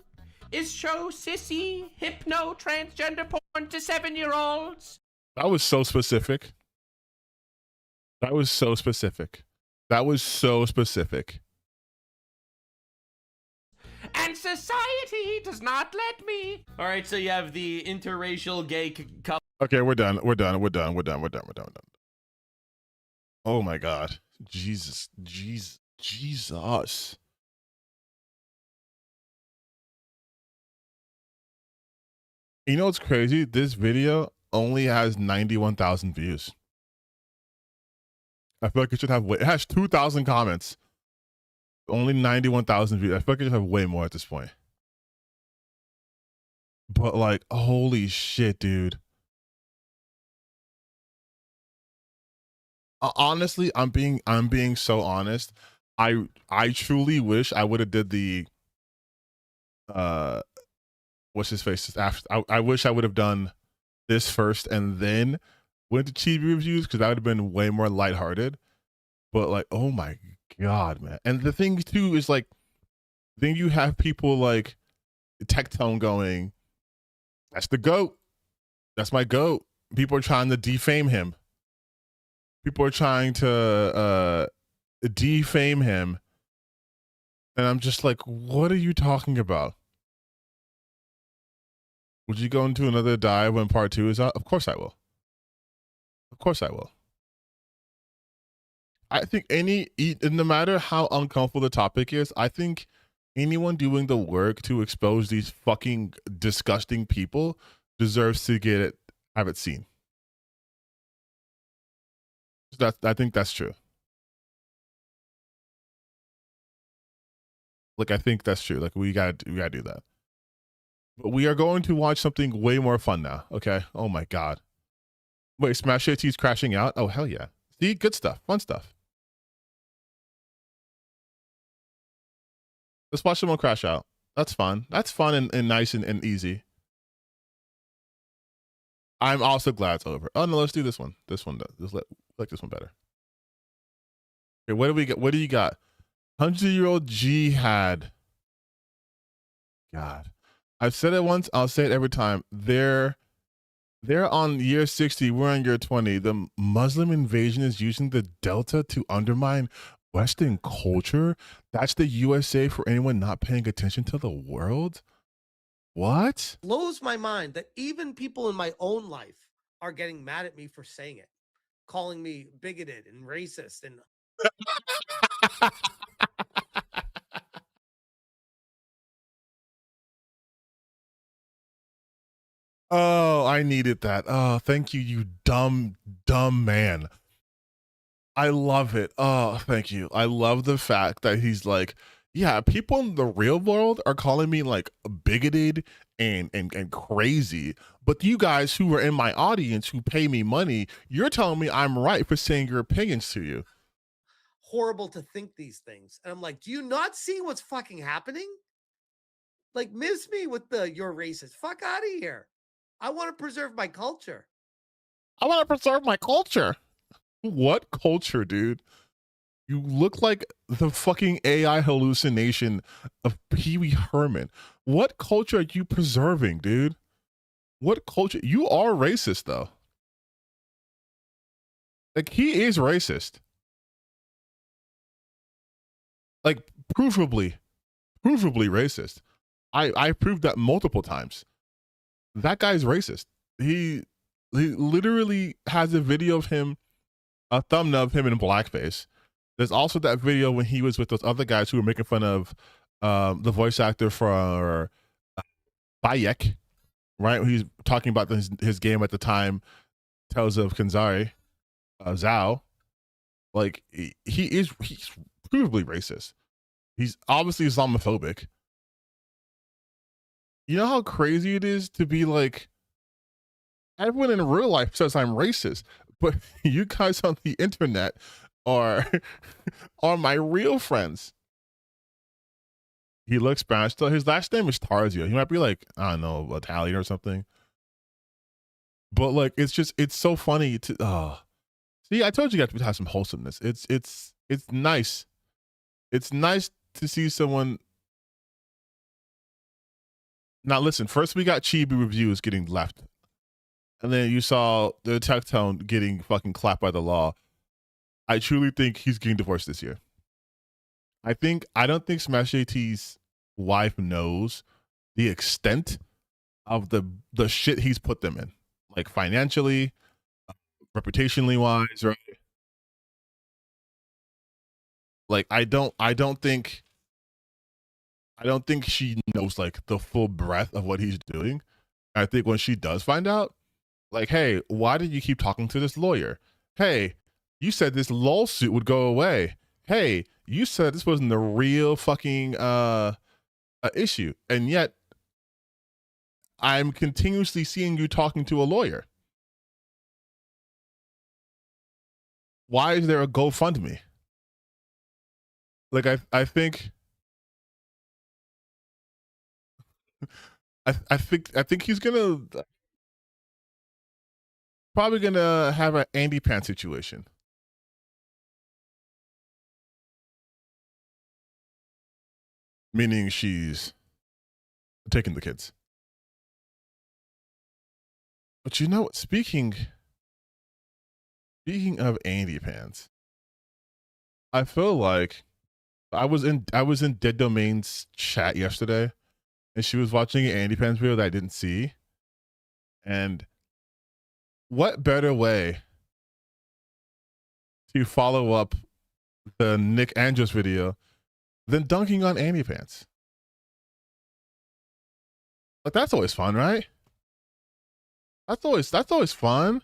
is show sissy, hypno, transgender porn to 7-year-olds. That was so specific. That was so specific. And society does not let me. All right, so you have the interracial gay couple. Okay, we're done. Oh my God. Jesus. You know what's crazy? This video only has 91,000 views. I feel like it should have it has 2,000 comments. Only 91,000 views. I feel like it should have way more at this point. But like, holy shit, dude. Honestly, I'm being so honest. I truly wish I would have did the what's his face after. I wish I would have done this first and then went to TV reviews, because that would have been way more lighthearted. But like, oh my God, man. And the thing too is like, then you have people like Tectone going, that's the GOAT. That's my GOAT. People are trying to defame him. People are trying to defame him. And I'm just like, what are you talking about? Would you go into another dive when part 2 is out? Of course I will. Of course I will. I think no matter how uncomfortable the topic is, I think anyone doing the work to expose these fucking disgusting people deserves to have it seen. I think that's true. Like, I think that's true. Like, we gotta do that. But we are going to watch something way more fun now. Okay. Oh my God. Wait, Smash AT's crashing out? Oh, hell yeah. See, good stuff. Fun stuff. Let's watch someone crash out. That's fun. That's fun and nice and easy. I'm also glad it's over. Oh no, let's do this one. This one does. Like this one better. Okay, what do we get? What do you got? 100-year-old jihad. God, I've said it once. I'll say it every time. They're on year 60. We're on year 20. The Muslim invasion is using the Delta to undermine Western culture. That's the USA for anyone not paying attention to the world. What? Blows my mind that even people in my own life are getting mad at me for saying it, calling me bigoted and racist and Oh, I needed that. Oh, thank you, you dumb man. I love it. Oh, thank you. I love the fact that he's like, yeah, people in the real world are calling me like bigoted and crazy. But you guys who are in my audience who pay me money, you're telling me I'm right for saying your opinions to you. horrible to think these things. And I'm like, do you not see what's fucking happening? Like, miss me with the you're racist. Fuck out of here. I want to preserve my culture. I want to preserve my culture. What culture, dude? You look like the fucking AI hallucination of Pee Wee Herman. What culture are you preserving, dude? What culture? You are racist, though. Like, he is racist. Like, provably racist. I proved that multiple times. That guy's racist. He literally has a video of him, a thumbnail of him in blackface. There's also that video when he was with those other guys who were making fun of the voice actor for Bayek, right? He's talking about his game at the time, Tales of Kanzari, Zhao. Like, he's provably racist. He's obviously Islamophobic. You know how crazy it is to be like, everyone in real life says I'm racist, but you guys on the internet are my real friends. He looks Spanish though. His last name is Tarzio. He might be like, I don't know, Italian or something. But like, it's so funny to see, I told you guys to have some wholesomeness. It's nice. It's nice to see someone. Now listen, first we got Chibi reviews getting left. And then you saw the Tech Tone getting fucking clapped by the law. I truly think he's getting divorced this year. I don't think Smash JT's wife knows the extent of the shit he's put them in. Like financially, reputationally wise, right? Like I don't think she knows like the full breadth of what he's doing. I think when she does find out, like, hey, why did you keep talking to this lawyer? Hey, you said this lawsuit would go away. Hey, you said this wasn't the real fucking issue. And yet I'm continuously seeing you talking to a lawyer. Why is there a GoFundMe? Like I think I think he's probably gonna have an Andy Pan situation. Meaning she's taking the kids. But you know what? Speaking of Andy Pans, I feel like I was in Dead Domain's chat yesterday, and she was watching an Andy Pans video that I didn't see. And what better way to follow up the Nick Andrews video than dunking on Andy Pants? But that's always fun, right? That's always fun.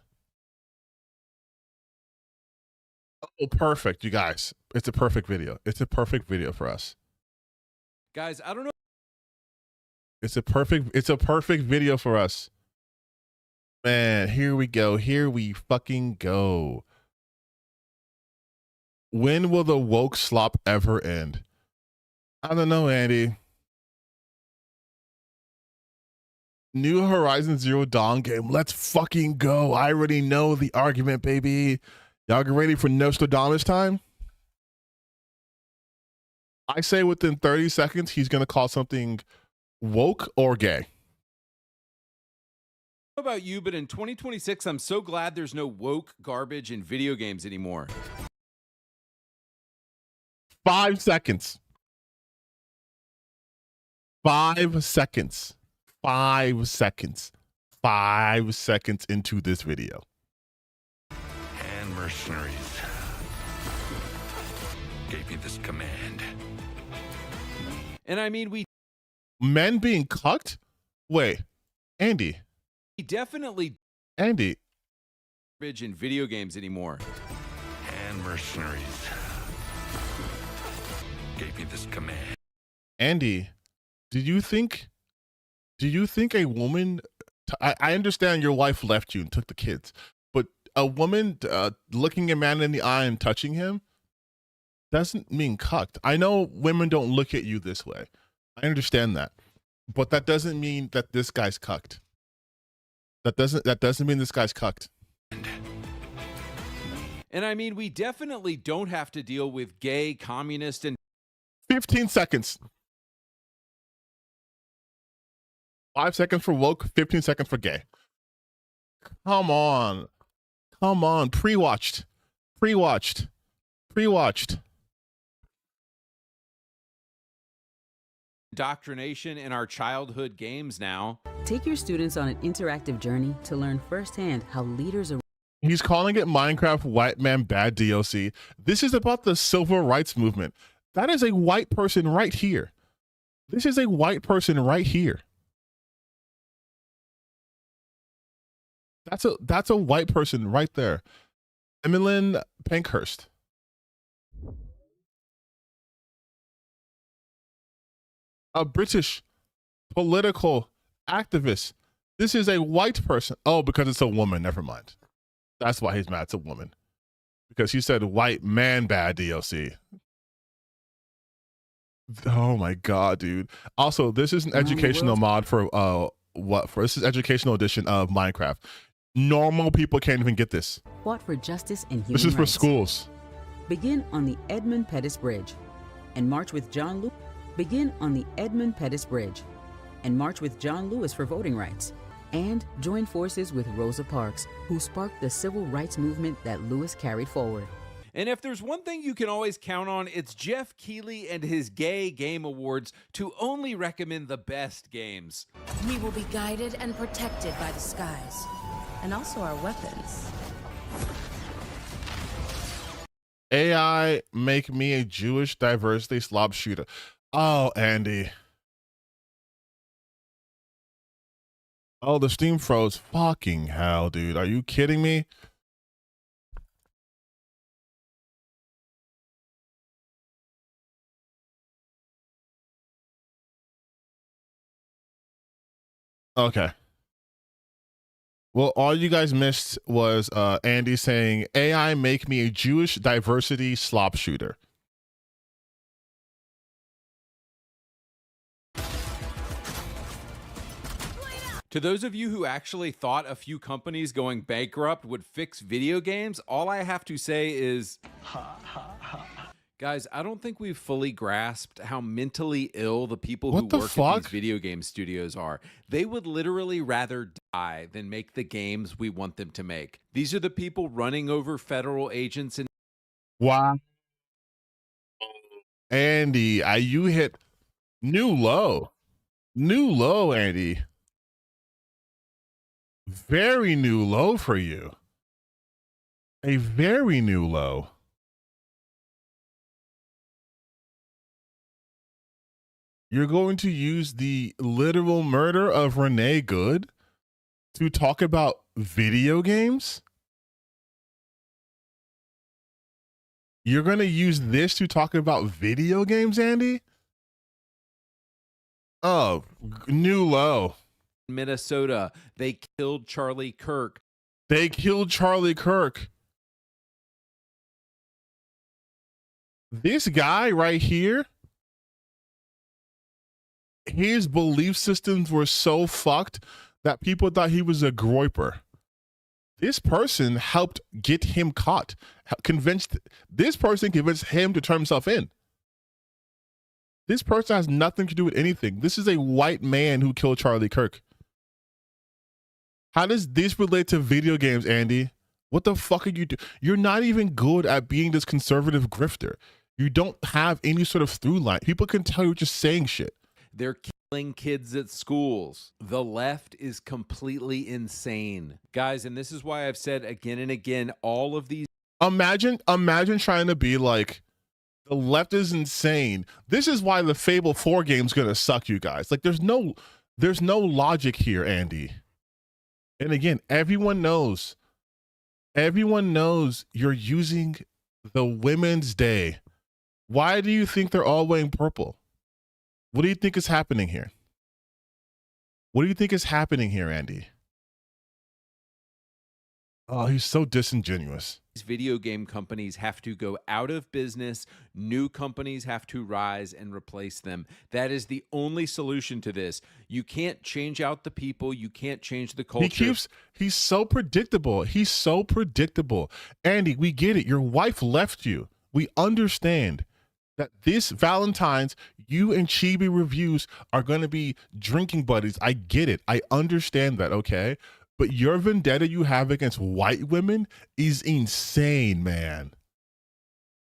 Oh, perfect, you guys. It's a perfect video. It's a perfect video for us. Guys, I don't know. It's a perfect video for us. Man, here we go. Here we fucking go. When will the woke slop ever end? I don't know, Andy. New Horizon Zero Dawn game. Let's fucking go. I already know the argument, baby. Y'all get ready for Nostradamus time? I say within 30 seconds, he's going to call something woke or gay. How about you, but in 2026, I'm so glad there's no woke garbage in video games anymore. 5 seconds. 5 seconds. 5 seconds. 5 seconds into this video. And mercenaries gave me this command. And I mean, we Men being cucked? Wait, Andy. definitely Andy. garbage in video games anymore. And mercenaries gave me this command. Andy, do you think a woman, I understand your wife left you and took the kids, but a woman looking a man in the eye and touching him doesn't mean cucked. I know women don't look at you this way. I understand that. But that doesn't mean that this guy's cucked. That doesn't mean this guy's cucked. And I mean, we definitely don't have to deal with gay, communist, and 15 seconds. 5 seconds for woke, 15 seconds for gay. Come on. Come on. Pre-watched. Pre-watched. Pre-watched. indoctrination in our childhood games now. Take your students on an interactive journey to learn firsthand how leaders are. He's calling it Minecraft White Man Bad DLC. This is about the civil rights movement. That is a white person right here. This is a white person right here. That's a white person right there. Emmeline Pankhurst. A British political activist. This is a white person. Oh, because it's a woman. Never mind. That's why he's mad. It's a woman. Because he said white man bad DLC. Oh my God, dude. Also, this is an educational mod for this is educational edition of Minecraft. Normal people can't even get this. Fought for justice and human This is for rights. schools. Begin on the Edmund Pettus Bridge and march with John Lewis. Begin on the Edmund Pettus Bridge and march with John Lewis for voting rights. And join forces with Rosa Parks, who sparked the civil rights movement that Lewis carried forward. And if there's one thing you can always count on, it's Jeff Keighley and his Gay Game Awards to only recommend the best games. We will be guided and protected by the skies, and also our weapons. AI make me a Jewish diversity slob shooter. Oh, Andy. Oh, the Steam froze. Fucking hell, dude. Are you kidding me? Okay. Well, all you guys missed was Andy saying, AI make me a Jewish diversity slop shooter. To those of you who actually thought a few companies going bankrupt would fix video games, all I have to say is, guys, I don't think we've fully grasped how mentally ill the people who work at these video game studios are. They would literally rather die than make the games we want them to make. These are the people running over federal agents and wow. Andy, you hit new low. New low, Andy. Very new low for you. A very new low. You're going to use the literal murder of Renee Good to talk about video games? You're going to use this to talk about video games, Andy? Oh, new low. Minnesota, they killed Charlie Kirk. They killed Charlie Kirk. This guy right here, his belief systems were so fucked that people thought he was a groiper. This person helped get him caught. This person convinced him to turn himself in. This person has nothing to do with anything. This is a white man who killed Charlie Kirk. How does this relate to video games, Andy? What the fuck are you doing? You're not even good at being this conservative grifter. You don't have any sort of through line. People can tell you're just saying shit. They're killing kids at schools. The left is completely insane. Guys, and this is why I've said again and again, all of these. Imagine trying to be like, the left is insane. This is why the Fable 4 game's gonna suck, you guys. Like, there's no logic here, Andy. And again, everyone knows you're using the Women's Day. Why do you think they're all wearing purple? What do you think is happening here? What do you think is happening here, Andy? Oh, he's so disingenuous. These video game companies have to go out of business. New companies have to rise and replace them. That is the only solution to this. You can't change out the people. You can't change the culture. He's so predictable. He's so predictable. Andy, we get it. Your wife left you. We understand that this Valentine's, you and Chibi Reviews are going to be drinking buddies. I get it. I understand that, okay? But your vendetta you have against white women is insane, man.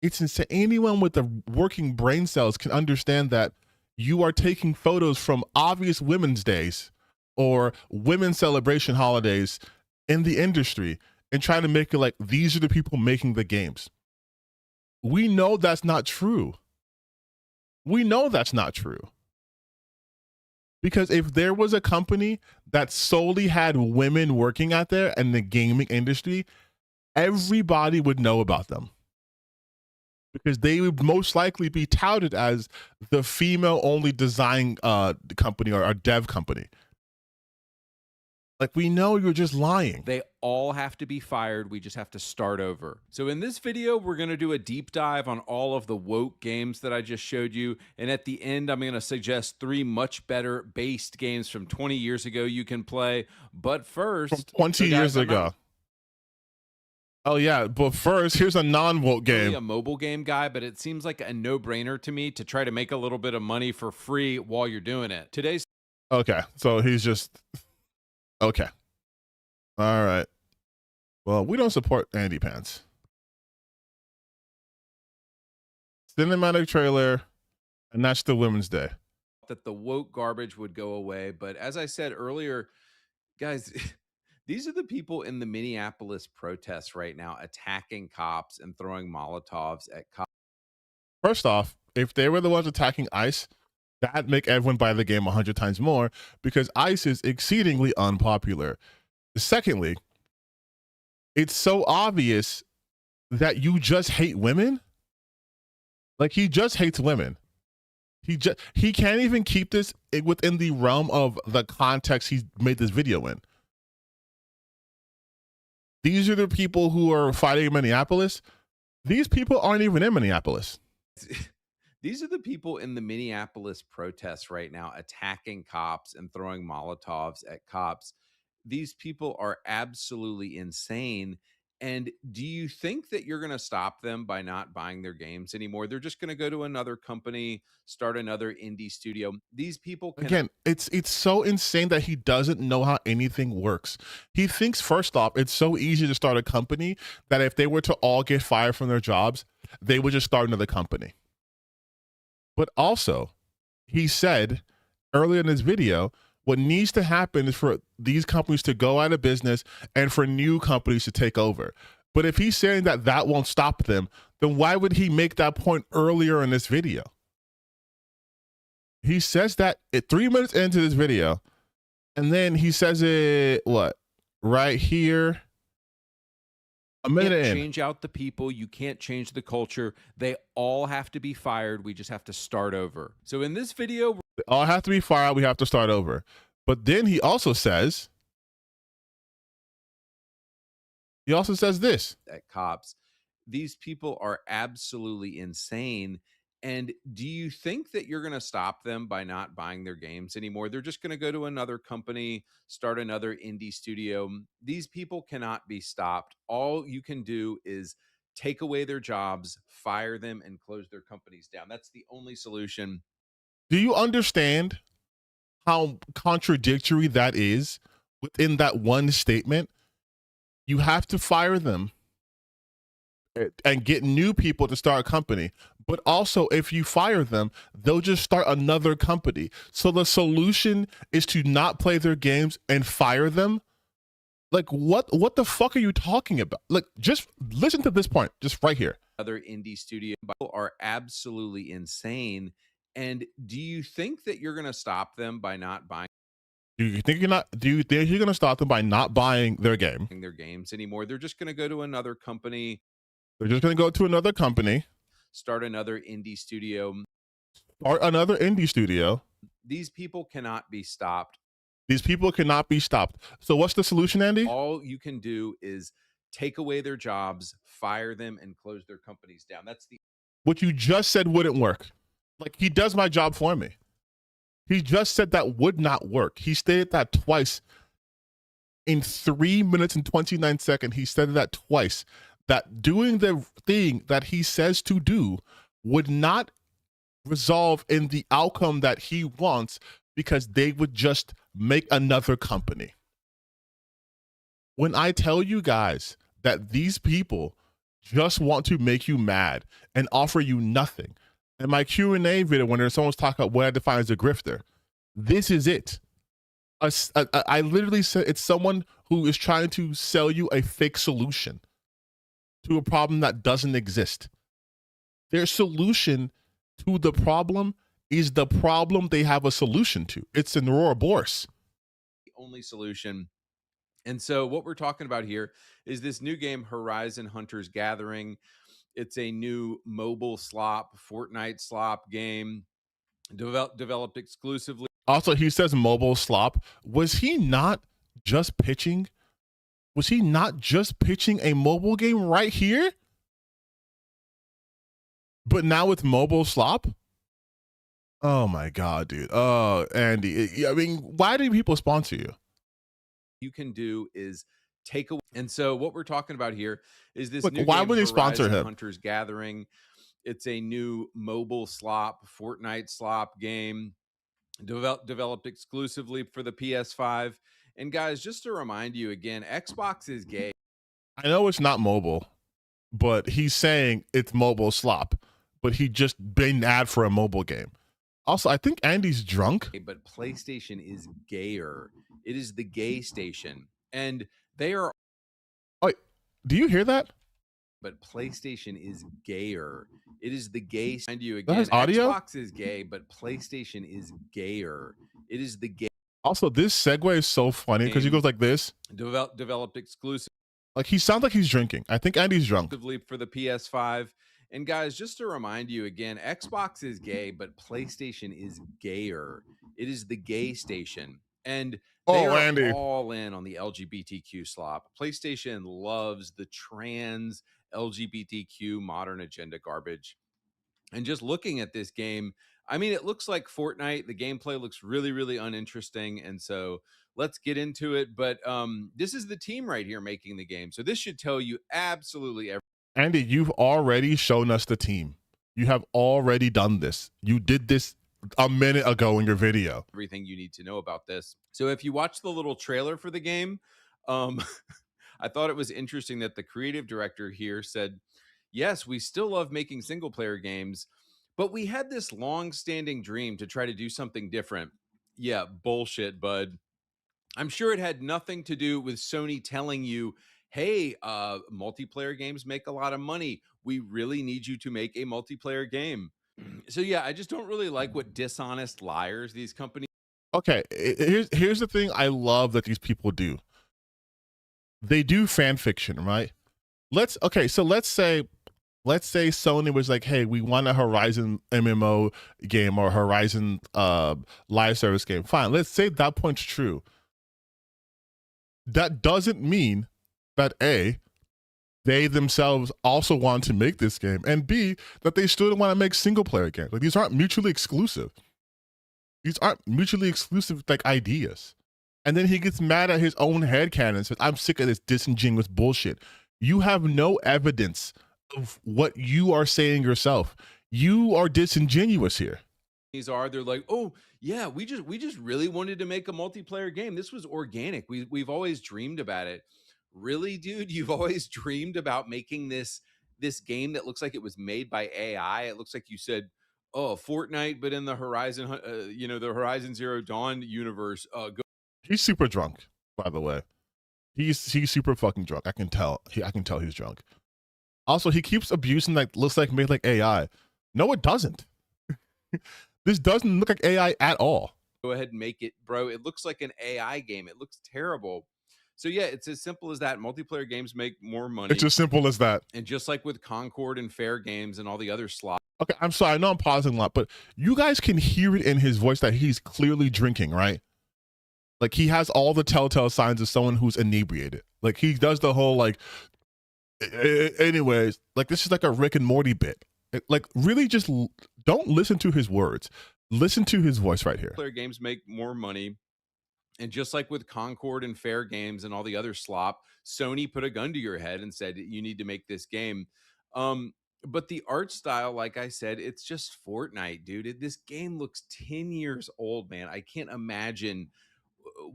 It's insane. Anyone with the working brain cells can understand that you are taking photos from obvious women's days or women's celebration holidays in the industry and trying to make it like these are the people making the games. We know that's not true. We know that's not true. Because if there was a company that solely had women working out there in the gaming industry, everybody would know about them. Because they would most likely be touted as the female-only design company or dev company. Like, we know you're just lying. They all have to be fired. We just have to start over. So in this video, we're going to do a deep dive on all of the woke games that I just showed you. And at the end, I'm going to suggest 3 much better based games from 20 years ago you can play. But first... From 20 years ago. Oh, yeah. But first, here's a non-woke game. I'm a mobile game guy, but it seems like a no-brainer to me to try to make a little bit of money for free while you're doing it. Today's... Okay. So he's just... Okay. All right. Well, we don't support Andy Pants. Cinematic trailer, and that's the Women's Day. That the woke garbage would go away. But as I said earlier, guys, these are the people in the Minneapolis protests right now attacking cops and throwing Molotovs at cops. First off, if they were the ones attacking ICE, that'd make everyone buy the game 100 times more because ICE is exceedingly unpopular. Secondly, it's so obvious that you just hate women. Like, he just hates women. He can't even keep this within the realm of the context he made this video in. These are the people who are fighting in Minneapolis. These people aren't even in Minneapolis. These are the people in the Minneapolis protests right now attacking cops and throwing Molotovs at cops. These people are absolutely insane. And do you think that you're going to stop them by not buying their games anymore? They're just going to go to another company, start another indie studio. These people can... Again, it's so insane that he doesn't know how anything works. He thinks, first off, it's so easy to start a company that if they were to all get fired from their jobs, they would just start another company. But also, he said earlier in this video, what needs to happen is for these companies to go out of business and for new companies to take over. But if he's saying that that won't stop them, then why would he make that point earlier in this video? He says that 3 minutes into this video, and then he says it, what, right here? A minute in. You can't change out the people. You can't change the culture. They all have to be fired. We just have to start over. So in this video... They all have to be fired. We have to start over. But then he also says this. At cops, these people are absolutely insane. And do you think that you're going to stop them by not buying their games anymore? They're just going to go to another company, start another indie studio. These people cannot be stopped. All you can do is take away their jobs, fire them, and close their companies down. That's the only solution. Do you understand how contradictory that is within that one statement? You have to fire them and get new people to start a company. But also, if you fire them, they'll just start another company. So the solution is to not play their games and fire them? Like, what the fuck are you talking about? Like, just listen to this point, just right here. Other indie studio are absolutely insane. And do you think that you're going to stop them by not buying? Do you think you're going to stop them by not buying their games anymore? They're just going to go to another company. They're just going to go to another company. Start another indie studio. These people cannot be stopped. These people cannot be stopped. So what's the solution, Andy? All you can do is take away their jobs, fire them, and close their companies down. That's the what you just said wouldn't work. Like, he does my job for me. He just said that would not work. He stated that twice. In 3 minutes and 29 seconds, he said that twice. That doing the thing that he says to do would not resolve in the outcome that he wants, because they would just make another company. When I tell you guys that these people just want to make you mad and offer you nothing, in my Q&A video when there's someone's talking about what I define as a grifter, this is it. I literally said it's someone who is trying to sell you a fake solution to a problem that doesn't exist. Their solution to the problem is the problem they have a solution to. It's an Ouroboros. The only solution. And so what we're talking about here is this new game, Horizon Hunters Gathering. It's a new mobile slop, Fortnite slop game developed exclusively. Also, he says mobile slop. Was he not just pitching a mobile game right here? But now it's mobile slop? Oh my God, dude. Oh, Andy. I mean, why do people sponsor you? You can do is take away. And so what we're talking about here is this Look, new why game, would they sponsor Horizon him? Hunters Gathering. It's a new mobile slop, Fortnite slop game developed exclusively for the PS5. And guys, just to remind you again, Xbox is gay. I know it's not mobile, but he's saying it's mobile slop, but he just been an ad for a mobile game. Also, I think Andy's drunk. But PlayStation is gayer. It is the gay station. And they are... Oh, do you hear that? But PlayStation is gayer. It is the gay... And you again, has audio? Xbox is gay, but PlayStation is gayer. It is the gay... Also, this segue is so funny because he goes like this. Developed exclusive. Like, he sounds like he's drinking. I think Andy's drunk. For the PS5. And guys, just to remind you again, Xbox is gay, but PlayStation is gayer. It is the gay station. And they are Andy, all in on the LGBTQ slop. PlayStation loves the trans LGBTQ modern agenda garbage. And just looking at this game, I mean, it looks like Fortnite. The gameplay looks really, really uninteresting. And so let's get into it. But this is the team right here making the game. So this should tell you absolutely everything. Andy, you've already shown us the team. You have already done this. You did this a minute ago in your video. Everything you need to know about this. So if you watch the little trailer for the game, I thought it was interesting that the creative director here said, yes, we still love making single player games, but we had this long-standing dream to try to do something different. Yeah, bullshit, bud. I'm sure it had nothing to do with Sony telling you, hey, multiplayer games make a lot of money. We really need you to make a multiplayer game. So yeah, I just don't really like what dishonest liars these companies. Okay, here's the thing I love that these people do. They do fan fiction, right? Let's say Sony was like, hey, we want a Horizon MMO game or Horizon live service game. Fine, let's say that point's true. That doesn't mean that they themselves also want to make this game, and B, that they still want to make single player games. Like, these aren't mutually exclusive. These aren't mutually exclusive like ideas. And then he gets mad at his own headcanon and says, I'm sick of this disingenuous bullshit. You have no evidence of what you are saying yourself. You are disingenuous here. They're like, oh yeah, we just really wanted to make a multiplayer game. This was organic. We've always dreamed about it. Really, dude? You've always dreamed about making this game that looks like it was made by AI? It looks like you said, oh, Fortnite, but in the Horizon, the Horizon Zero Dawn universe. He's super drunk, by the way. He's super fucking drunk. I can tell. I can tell he's drunk. Also, he keeps abusing like looks like made like AI. No, it doesn't. This doesn't look like AI at all. Go ahead and make it, bro. It looks like an AI game. It looks terrible. So yeah, it's as simple as that. Multiplayer games make more money. It's as simple as that. And just like with Concord and Fair Games and all the other slots. Okay, I'm sorry. I know I'm pausing a lot, but you guys can hear it in his voice that he's clearly drinking, right? Like, he has all the telltale signs of someone who's inebriated. Like, he does the whole like, anyways, like this is like a Rick and Morty bit. Like, really just don't listen to his words. Listen to his voice right here. Player games make more money. And just like with Concord and Fair Games and all the other slop, Sony put a gun to your head and said, you need to make this game. But the art style, like I said, it's just Fortnite, dude. This game looks 10 years old, man. I can't imagine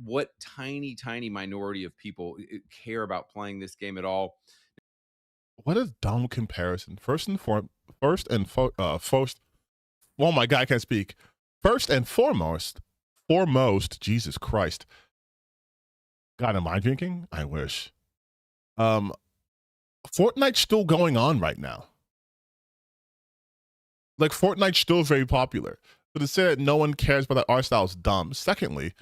what tiny minority of people care about playing this game at all. What a dumb comparison. First, oh my God, I can't speak. First and foremost, Jesus Christ. God, am I drinking? I wish. Fortnite's still going on right now. Like, Fortnite's still very popular. So to say that no one cares about that art style is dumb. Secondly,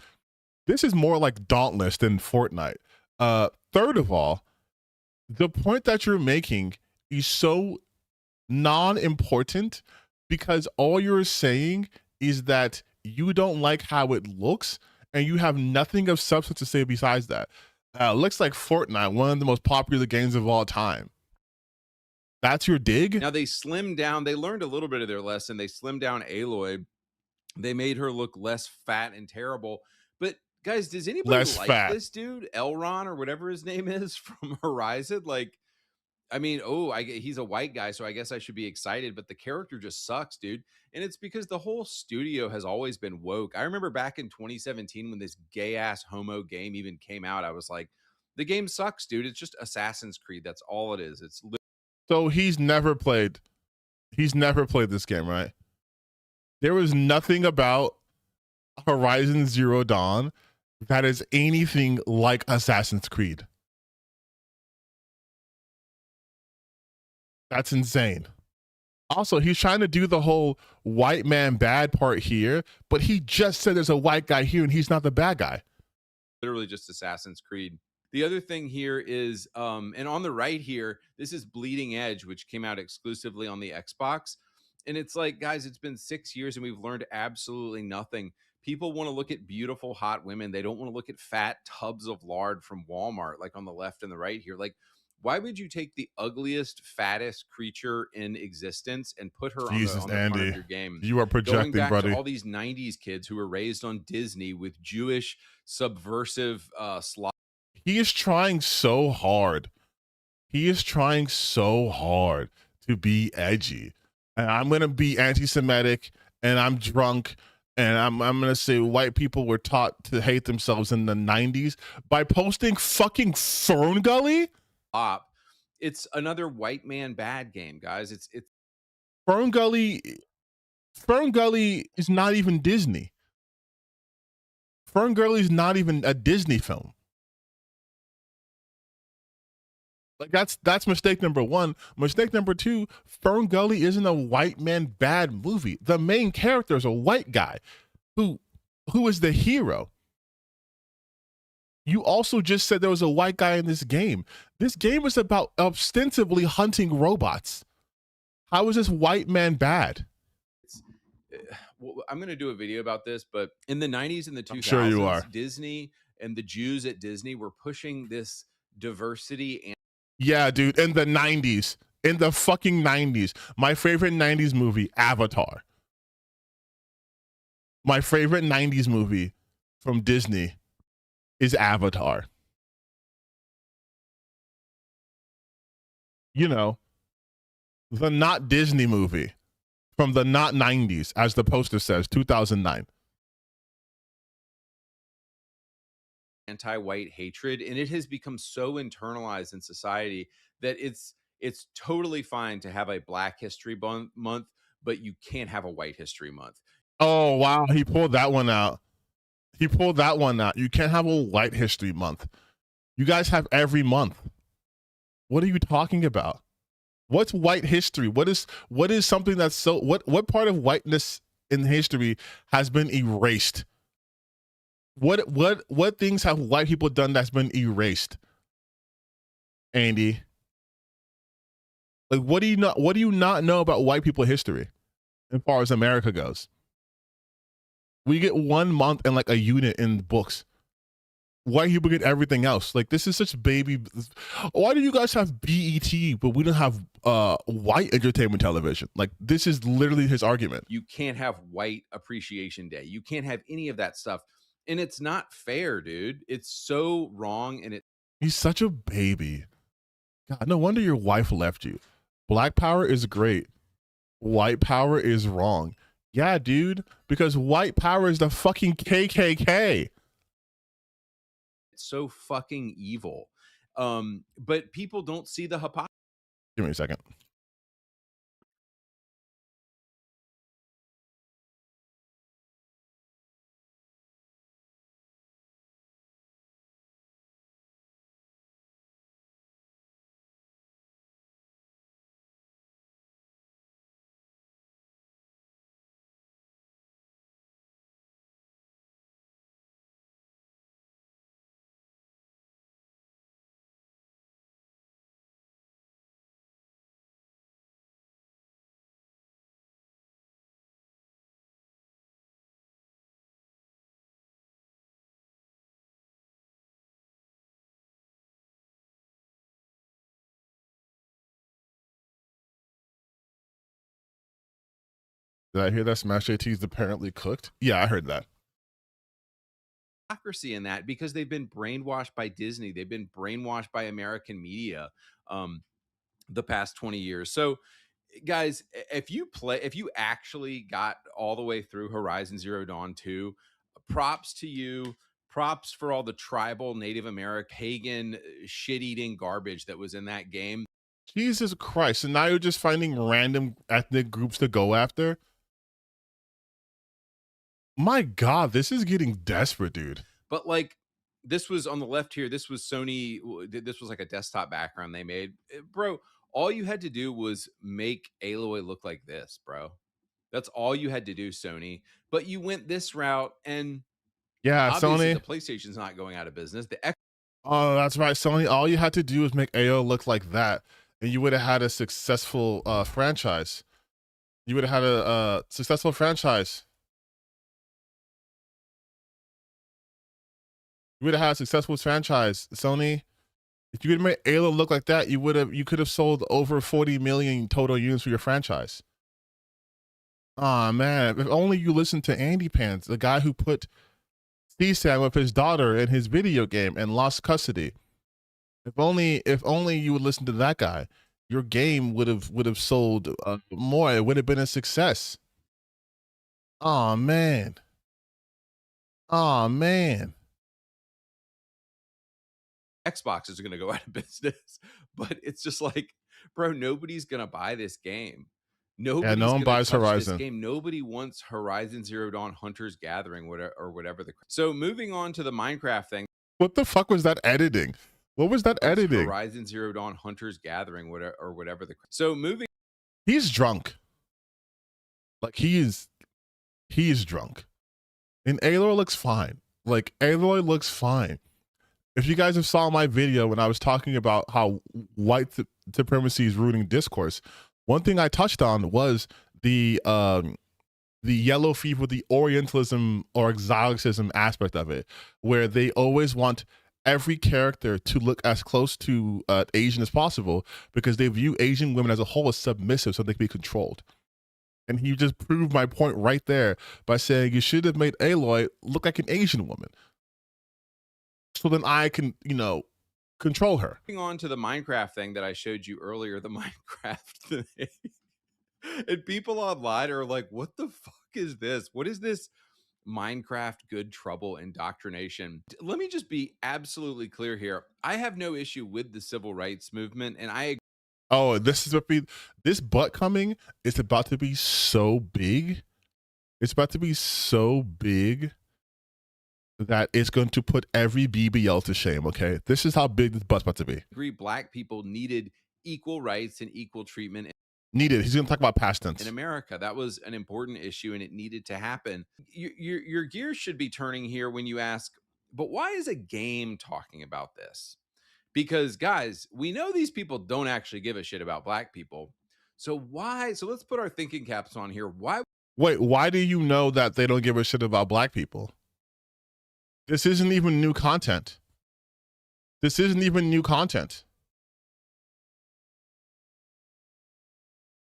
this is more like Dauntless than Fortnite. Third of all, the point that you're making is so non-important because all you're saying is that you don't like how it looks and you have nothing of substance to say besides that. Looks like Fortnite, one of the most popular games of all time. That's your dig? Now they slimmed down. They learned a little bit of their lesson. They slimmed down Aloy. They made her look less fat and terrible. But guys, does anybody like this dude, Elron or whatever his name is from Horizon? Like, I mean, he's a white guy, so I guess I should be excited, but the character just sucks, dude. And it's because the whole studio has always been woke. I remember back in 2017 when this gay-ass homo game even came out, I was like, the game sucks, dude. It's just Assassin's Creed. That's all it is. So he's never played this game, right? There was nothing about Horizon Zero Dawn that is anything like Assassin's Creed. That's insane. Also, he's trying to do the whole white man bad part here, but he just said there's a white guy here and he's not the bad guy. Literally just Assassin's Creed. The other thing here is, and on the right here, this is Bleeding Edge, which came out exclusively on the Xbox. And it's like, guys, it's been 6 years and we've learned absolutely nothing. People want to look at beautiful, hot women. They don't want to look at fat tubs of lard from Walmart, like on the left and the right here. Like, why would you take the ugliest, fattest creature in existence and put her on the front of your game? You are projecting, going back buddy. to all these 90s kids who were raised on Disney with Jewish subversive He is trying so hard. He is trying so hard to be edgy. And I'm going to be anti-Semitic and I'm drunk and I'm going to say white people were taught to hate themselves in the 90s by posting fucking Fern Gully? It's another white man bad game, guys. It's Fern Gully is not even Disney. Fern Gully is not even a Disney film. Like, that's mistake number one. Mistake number two, Fern Gully isn't a white man bad movie. The main character is a white guy who is the hero. You also just said there was a white guy in this game. This game is about ostensibly hunting robots. How is this white man bad? I'm going to do a video about this, but in the 90s and the 2000s, I'm sure you are. Disney and the Jews at Disney were pushing this diversity and Yeah, dude, in the 90s. In the fucking 90s. My favorite 90s movie, Avatar. My favorite 90s movie from Disney is Avatar. You know, the not Disney movie from the not 90s, as the poster says, 2009. Anti-white hatred, and it has become so internalized in society that it's totally fine to have a Black History Month, but you can't have a White History Month. Oh, wow. He pulled that one out. He pulled that one out. You can't have a White History Month. You guys have every month. What are you talking about? What's white history? What is something that's so what part of whiteness in history has been erased? What things have white people done that's been erased? Andy. Like what do you not know about white people history as far as America goes? We get 1 month and like a unit in books. White people get everything else. Like this is such baby. Why do you guys have BET but we don't have white entertainment television? Like this is literally his argument. You can't have White Appreciation Day. You can't have any of that stuff. And it's not fair, dude. It's so wrong. And He's such a baby. God, no wonder your wife left you. Black power is great. White power is wrong. Yeah, dude, because white power is the fucking KKK. It's so fucking evil. But people don't see the hypocrisy. Give me a second. Did I hear that Smash JT is apparently cooked? Yeah, I heard that. Hypocrisy in that because they've been brainwashed by Disney. They've been brainwashed by American media the past 20 years. So guys, if you actually got all the way through Horizon Zero Dawn 2, props to you. Props for all the tribal Native American pagan shit-eating garbage that was in that game. Jesus Christ. So now you're just finding random ethnic groups to go after? My God, this is getting desperate, dude. But like, this was on the left here. This was Sony. This was like a desktop background they made. Bro, all you had to do was make Aloy look like this, bro. That's all you had to do, Sony. But you went this route, and yeah, obviously Sony. The PlayStation's not going out of business. Oh, that's right, Sony. All you had to do was make Aloy look like that, and you would have had a successful franchise. You would have had a successful franchise. You would have had a successful franchise, Sony. If you could make Aloy look like that, you could have sold over 40 million total units for your franchise. Aw, man, if only you listened to Andy Pants, the guy who put CSAM with his daughter in his video game and lost custody. If only you would listen to that guy, your game would have sold more. It would have been a success. Aw, man. Aw, man. Xbox is going to go out of business, but it's just like, bro, nobody's going to buy this game. Nobody's no one buys Horizon. This game. Nobody wants Horizon Zero Dawn Hunter's Gathering, whatever. So moving on to the Minecraft thing. What the fuck was that editing? What was that editing? Horizon Zero Dawn Hunter's Gathering, whatever. So moving. He's drunk. Like he's drunk. And Aloy looks fine. Like Aloy looks fine. If you guys have saw my video when I was talking about how white supremacy is ruining discourse, one thing I touched on was the yellow fever, the Orientalism or exoticism aspect of it, where they always want every character to look as close to Asian as possible because they view Asian women as a whole as submissive so they can be controlled. And he just proved my point right there by saying you should have made Aloy look like an Asian woman. So then I can, control her. Moving on to the Minecraft thing that I showed you earlier, the Minecraft thing. And people online are like, what the fuck is this? What is this Minecraft good trouble indoctrination? Let me just be absolutely clear here. I have no issue with the civil rights movement, and I Oh, this butt coming is about to be so big. It's about to be so big that it's going to put every BBL to shame, okay? This is how big this butt's about to be. agree black people needed equal rights and equal treatment. Needed. He's going to talk about past tense. In America, that was an important issue and it needed to happen. Your gears should be turning here when you ask, but why is a game talking about this? Because guys, we know these people don't actually give a shit about black people. So why? So let's put our thinking caps on here. Why do you know that they don't give a shit about black people? This isn't even new content. This isn't even new content.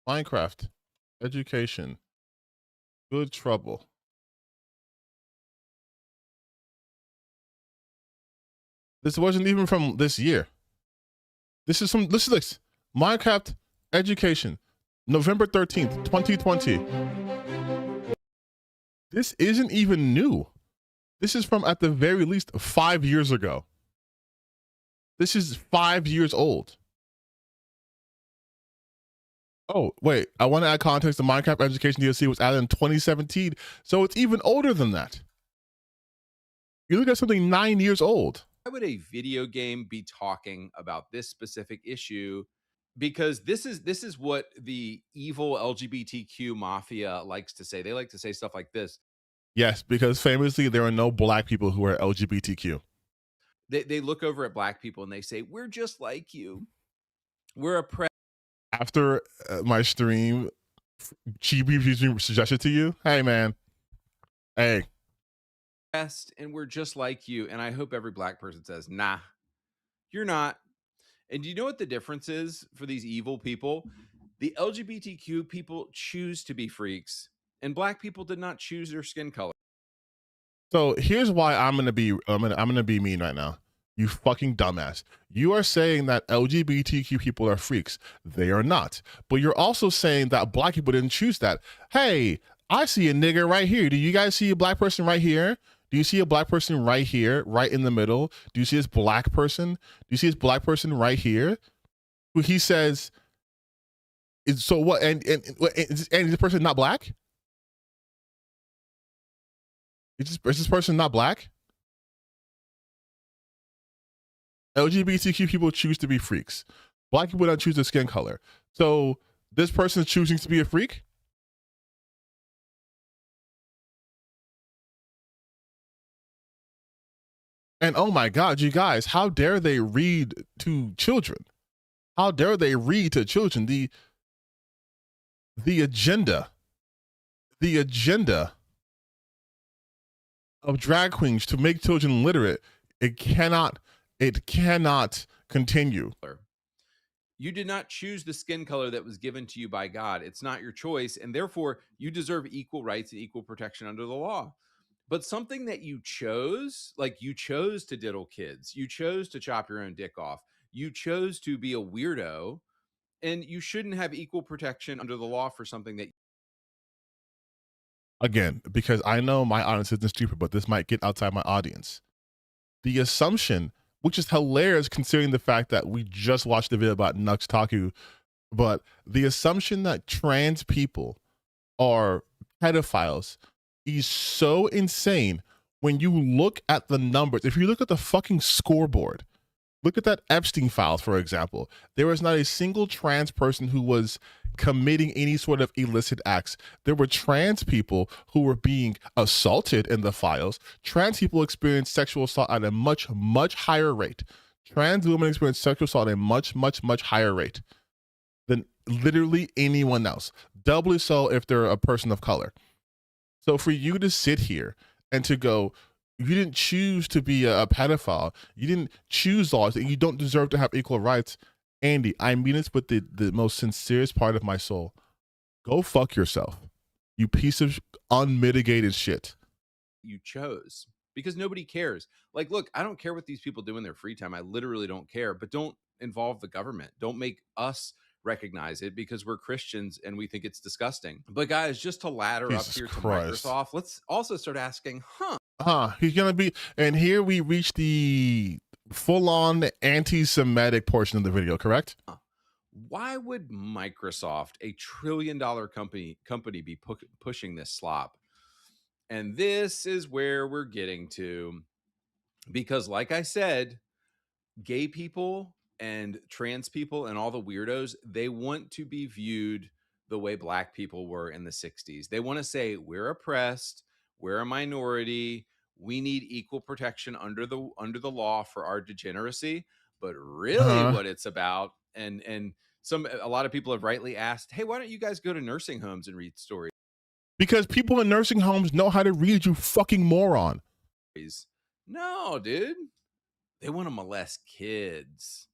Minecraft, education, good trouble. This wasn't even from this year. This is this. Minecraft education, November 13th, 2020. This isn't even new. This is from, at the very least, 5 years ago. This is 5 years old. Oh, wait. I want to add context. The Minecraft Education DLC was added in 2017, so it's even older than that. You look at something 9 years old. Why would a video game be talking about this specific issue? Because this is what the evil LGBTQ mafia likes to say. They like to say stuff like this. Yes, because famously, there are no black people who are LGBTQ. They look over at black people and they say, we're just like you. We're oppressed. After my stream, Chibi suggested to you, hey, man. Hey. And we're just like you. And I hope every black person says, nah, you're not. And do you know what the difference is for these evil people? The LGBTQ people choose to be freaks, and black people did not choose their skin color. So here's why I'm gonna be mean right now. You fucking dumbass. You are saying that LGBTQ people are freaks. They are not. But you're also saying that black people didn't choose that. Hey, I see a nigger right here. Do you guys see a black person right here? Do you see a black person right here, right in the middle? Do you see this black person? Do you see this black person right here? Who he says, so what? And is this person not black? Is this person not black? LGBTQ people choose to be freaks. Black people don't choose their skin color. So this person is choosing to be a freak? And oh my God, you guys, how dare they read to children? How dare they read to children? The agenda of drag queens to make children literate, it cannot continue. You did not choose the skin color that was given to you by God. It's not your choice, and therefore you deserve equal rights and equal protection under the law. But something that you chose, like you chose to diddle kids, you chose to chop your own dick off, you chose to be a weirdo, and you shouldn't have equal protection under the law for something that. Again, because I know my audience isn't stupid, but this might get outside my audience. The assumption, which is hilarious considering the fact that we just watched the video about Nux Taku, but the assumption that trans people are pedophiles is so insane when you look at the numbers. If you look at the fucking scoreboard, look at that Epstein files, for example. There was not a single trans person who was committing any sort of illicit acts. There were trans people who were being assaulted in the files. Trans people experienced sexual assault at a much, much higher rate. Trans women experience sexual assault at a much, much, much higher rate than literally anyone else. Doubly so if they're a person of color. So for you to sit here and to go, You didn't choose to be a pedophile. You didn't choose laws, and you don't deserve to have equal rights. Andy, I mean this with the most sincerest part of my soul. Go fuck yourself, you piece of unmitigated shit. You chose because nobody cares. Like, look, I don't care what these people do in their free time. I literally don't care, but don't involve the government. Don't make us recognize it because we're Christians and we think it's disgusting. But guys, just to ladder Jesus up here Christ. to Microsoft, let's also start asking, He's gonna be, and here we reach the full-on anti-Semitic portion of the video, correct? why would Microsoft, a $1 trillion company be pushing this slop? And this is where we're getting to, because like I said, gay people and trans people and all the weirdos, they want to be viewed the way black people were in the 60s. They want to say, we're oppressed, we're a minority, we need equal protection under the law for our degeneracy. But really what it's about, and a lot of people have rightly asked, hey, why don't you guys go to nursing homes and read stories? Because people in nursing homes know how to read, you fucking moron. No, dude. They want to molest kids.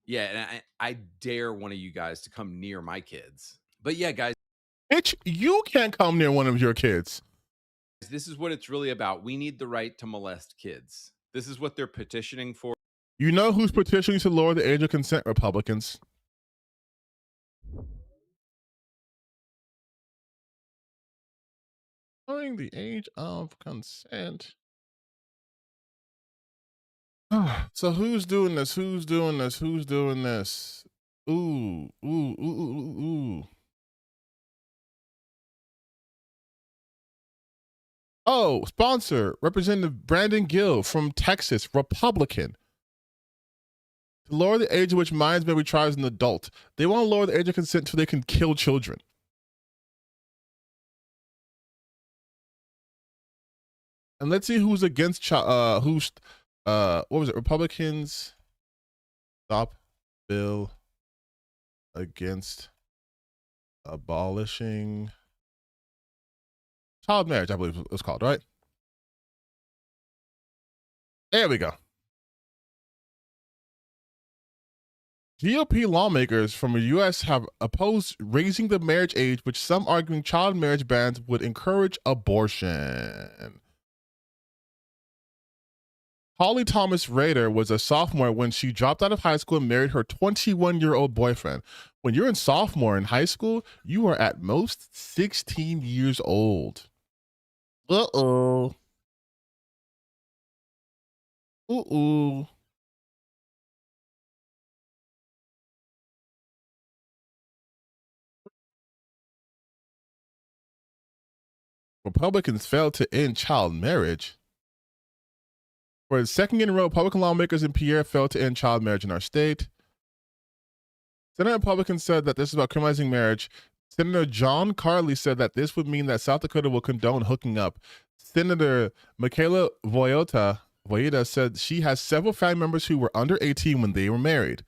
Yeah, and I dare one of you guys to come near my kids. But yeah, guys. Bitch, you can't come near one of your kids. This is what it's really about. We need the right to molest kids. This is what they're petitioning for. You know who's petitioning to lower the age of consent? Republicans. Lowering the age of consent. So who's doing this? Who's doing this? Who's doing this? Ooh, ooh, ooh, ooh, ooh. Oh, sponsor, Representative Brandon Gill from Texas, Republican. To lower the age at which minors may be tried as an adult. They want to lower the age of consent so they can kill children. And let's see who's against what was it? Republicans stop bill against abolishing child marriage, I believe it was called, right? There we go. GOP lawmakers from the U.S. have opposed raising the marriage age, which some arguing child marriage bans would encourage abortion. Holly Thomas Rader was a sophomore when she dropped out of high school and married her 21-year-old boyfriend. When you're a sophomore in high school, you are at most 16 years old. Uh-oh. Uh-oh. Republicans failed to end child marriage. For the second year in a row, Republican lawmakers in Pierre failed to end child marriage in our state. Senate Republicans said that this is about criminalizing marriage. Senator John Carley said that this would mean that South Dakota will condone hooking up. Senator Michaela Voyeta said she has several family members who were under 18 when they were married.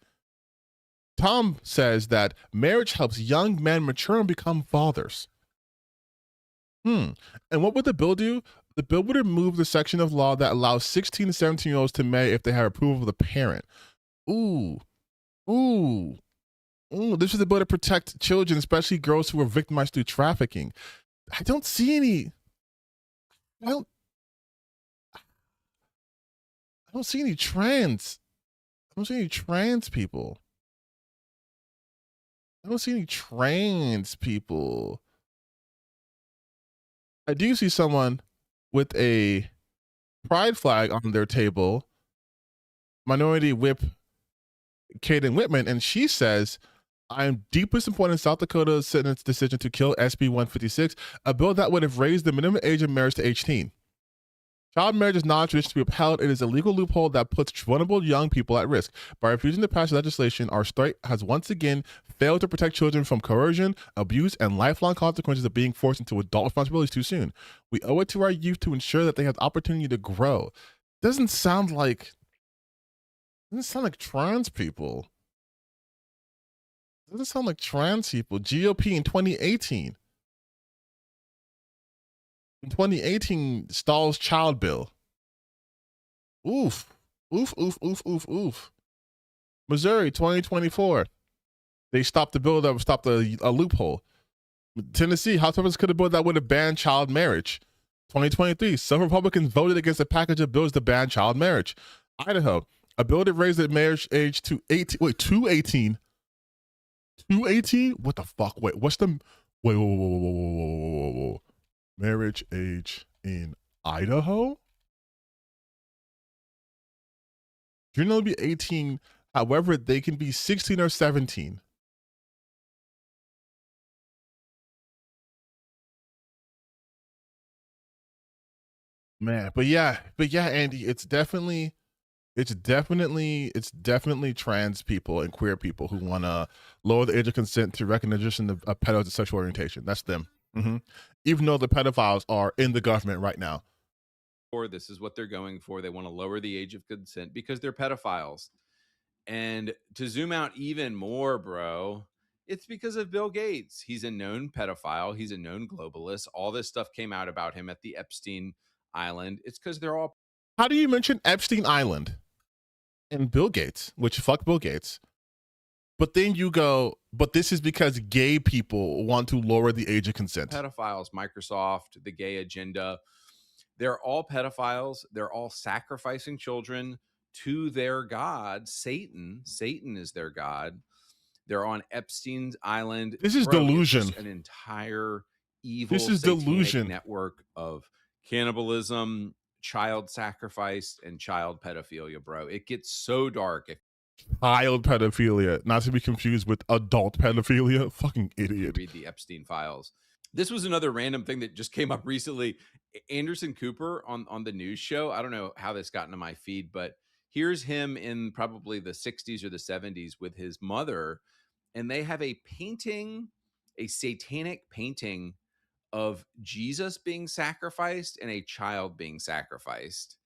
Tom says that marriage helps young men mature and become fathers. And what would the bill do? The bill would remove the section of law that allows 16 to 17-year-olds to marry if they have approval of the parent. Ooh. This is a bill to protect children, especially girls who are victimized through trafficking. I don't see any trans. I don't see any trans people. I do see someone with a pride flag on their table, Minority Whip Kaden Whitman, and she says, I am deeply disappointed in South Dakota's Senate's decision to kill SB 156, a bill that would have raised the minimum age of marriage to 18. Child marriage is not a tradition to be upheld. It is a legal loophole that puts vulnerable young people at risk. By refusing to pass legislation, our state has once again failed to protect children from coercion, abuse, and lifelong consequences of being forced into adult responsibilities too soon. We owe it to our youth to ensure that they have the opportunity to grow. Doesn't sound like trans people. Doesn't sound like trans people. GOP in 2018 stalls child bill. Oof. Oof, oof, oof, oof, oof. Missouri, 2024. They stopped the bill that would stop a loophole. Tennessee, House members could have bill that would have banned child marriage. 2023, some Republicans voted against a package of bills to ban child marriage. Idaho, a bill that raised the marriage age to 18. Wait, 218. 218? What the fuck? Wait, what's the whoa. Marriage age in Idaho? You're not be 18. However, they can be 16 or 17. Man, but yeah, Andy, it's definitely trans people and queer people who want to lower the age of consent to recognition of pedos and sexual orientation. That's them. Even though the pedophiles are in the government right now. Or this is what they're going for. They want to lower the age of consent because they're pedophiles. And to zoom out even more, bro, it's because of Bill Gates. He's a known pedophile. He's a known globalist. All this stuff came out about him at the Epstein Island. It's because they're all. How do you mention Epstein Island and Bill Gates, which fuck Bill Gates, but then you go, but this is because gay people want to lower the age of consent. Pedophiles, Microsoft, the gay agenda. They're all pedophiles. They're all sacrificing children to their god, Satan. Satan is their god. They're on Epstein's Island. This is delusion. An entire evil this is delusion network of cannibalism, child sacrifice, and child pedophilia, bro. It gets so dark. Child pedophilia, not to be confused with adult pedophilia. Fucking idiot. Read the Epstein files. This was another random thing that just came up recently. Anderson Cooper on the news show. I don't know how this got into my feed, but here's him in probably the 60s or the 70s with his mother, and they have a painting, a satanic painting of Jesus being sacrificed and a child being sacrificed.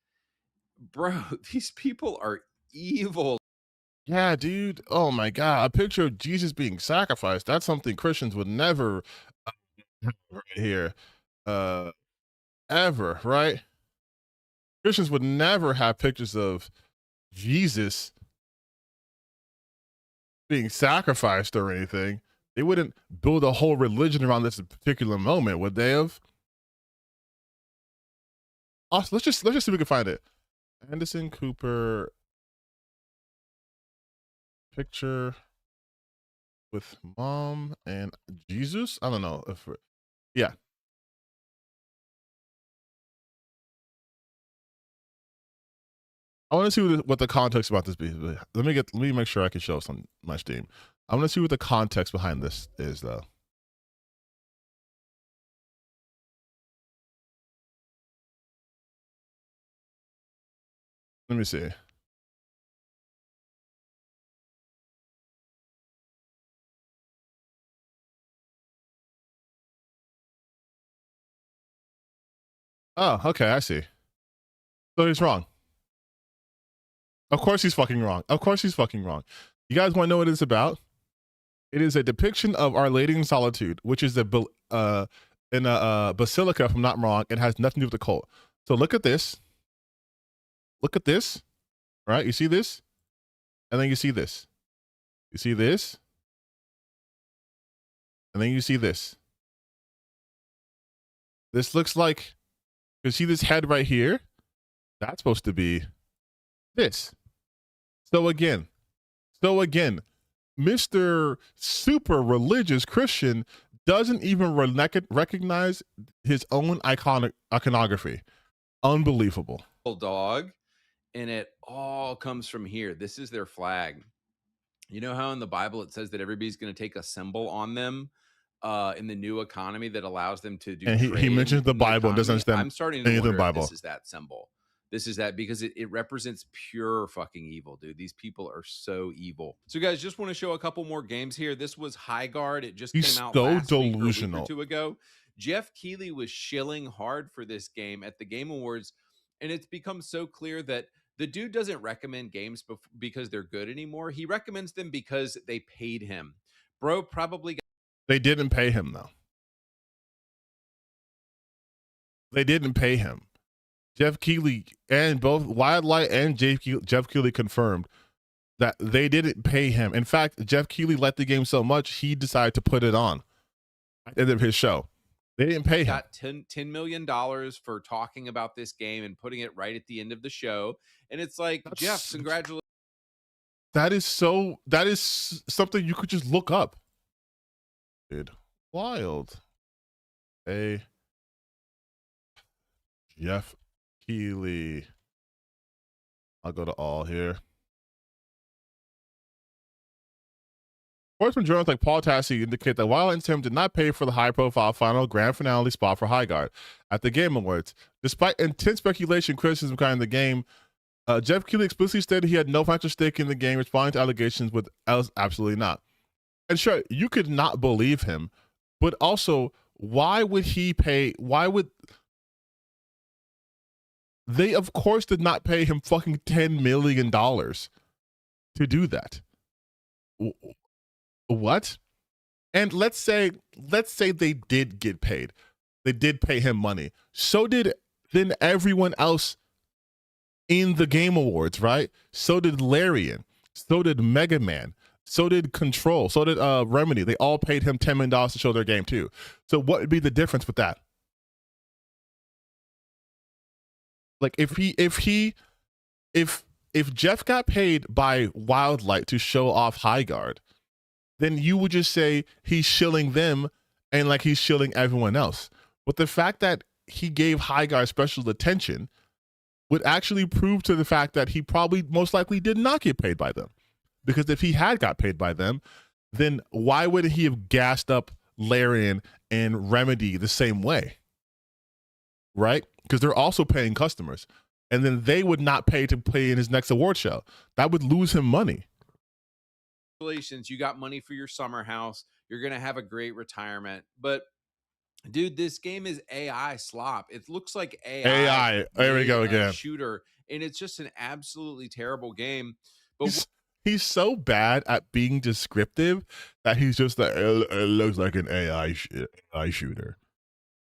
Bro, these people are evil. Yeah, dude. Oh my God. A picture of Jesus being sacrificed. That's something Christians would never right here. Ever, right? Christians would never have pictures of Jesus being sacrificed or anything. They wouldn't build a whole religion around this particular moment, would they have? Also, let's just see if we can find it. Anderson Cooper picture with mom and Jesus. I don't know if yeah. I want to see what the context about this be. Let me make sure I can show us on my stream. I want to see what the context behind this is, though. Let me see. Oh, okay, I see. So he's wrong. Of course he's fucking wrong. Of course he's fucking wrong. You guys want to know what it's about? It is a depiction of Our Lady in Solitude, which is in a basilica, if I'm not wrong. It has nothing to do with the cult. So look at this. Look at this. Right? You see this? And then you see this. You see this? And then you see this. This looks like, you see this head right here? That's supposed to be this. So again, Mr. Super Religious Christian doesn't even recognize his own iconography. Unbelievable. Dog, and it all comes from here. This is their flag. You know how in the Bible it says that everybody's going to take a symbol on them in the new economy that allows them to do. And he mentions the Bible and doesn't understand. I'm starting to wonder the Bible. If this is that symbol. This is that because it represents pure fucking evil, dude. These people are so evil. So, guys, just want to show a couple more games here. This was High Guard. It just came out last week or a week or two ago. Jeff Keighley was shilling hard for this game at the Game Awards, and it's become so clear that the dude doesn't recommend games because they're good anymore. He recommends them because they paid him. Bro probably They didn't pay him, though. They didn't pay him. Jeff Keighley and both Wildlight and Jeff Keighley confirmed that they didn't pay him. In fact, Jeff Keighley liked the game so much he decided to put it on at the end of his show. They didn't pay him. Got $10 million for talking about this game and putting it right at the end of the show. And it's like, Jeff, congratulations. That is something you could just look up. Dude, wild. Hey, Jeff Keighley. I'll go to all here. Sportsman journalists like Paul Tassi indicate that Wildlight and Tim did not pay for the high-profile final grand finale spot for Highguard at the Game Awards. Despite intense speculation and criticism regarding the game, Jeff Keighley explicitly stated he had no financial stake in the game, responding to allegations with absolutely not. And sure, you could not believe him, but also, why would he pay? Why would they? Of course, did not pay him fucking $10 million to do that. What? And let's say they did get paid. They did pay him money. So did then everyone else in the Game Awards, right? So did Larian. So did Mega Man. So did Control. So did Remedy. They all paid him $10 million to show their game too. So what would be the difference with that? Like if Jeff got paid by Wildlight to show off Highguard, then you would just say he's shilling them and like he's shilling everyone else. But the fact that he gave Highguard special attention would actually prove to the fact that he probably most likely did not get paid by them. Because if he had got paid by them, then why would he have gassed up Larian and Remedy the same way? Right? Because they're also paying customers. And then they would not pay to play in his next award show. That would lose him money. Congratulations, you got money for your summer house. You're going to have a great retirement. But dude, this game is AI slop. It looks like AI. There we go again. Shooter, and it's just an absolutely terrible game. But he's so bad at being descriptive that he's just like, it looks like an AI shooter.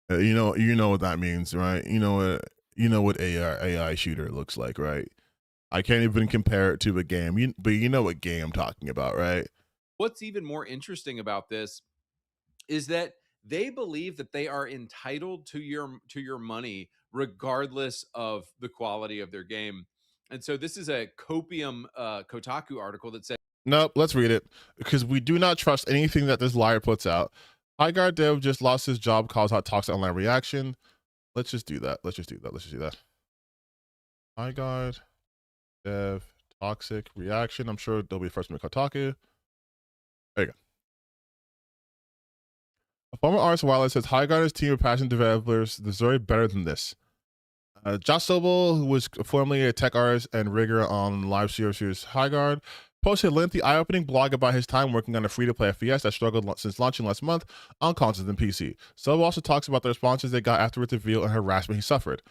You know what that means, right? You know what AI shooter looks like, right? I can't even compare it to a game, but you know what game I'm talking about, right? What's even more interesting about this is that they believe that they are entitled to your money regardless of the quality of their game. And so this is a Kotaku article that said, nope, let's read it, because we do not trust anything that this liar puts out. Highguard dev just lost his job, caused hot toxic online reaction. Let's just do that. Highguard dev toxic reaction. I'm sure there'll be a first one to Kotaku. There you go. A former artist Wildlight says Highguard's team of passionate developers deserve better than this. Josh Sobel, who was formerly a tech artist and rigger on live series Highguard, posted a lengthy eye-opening blog about his time working on a free-to-play FPS that struggled since launching last month on consoles and PC. Sobel also talks about the responses they got after its reveal and harassment he suffered.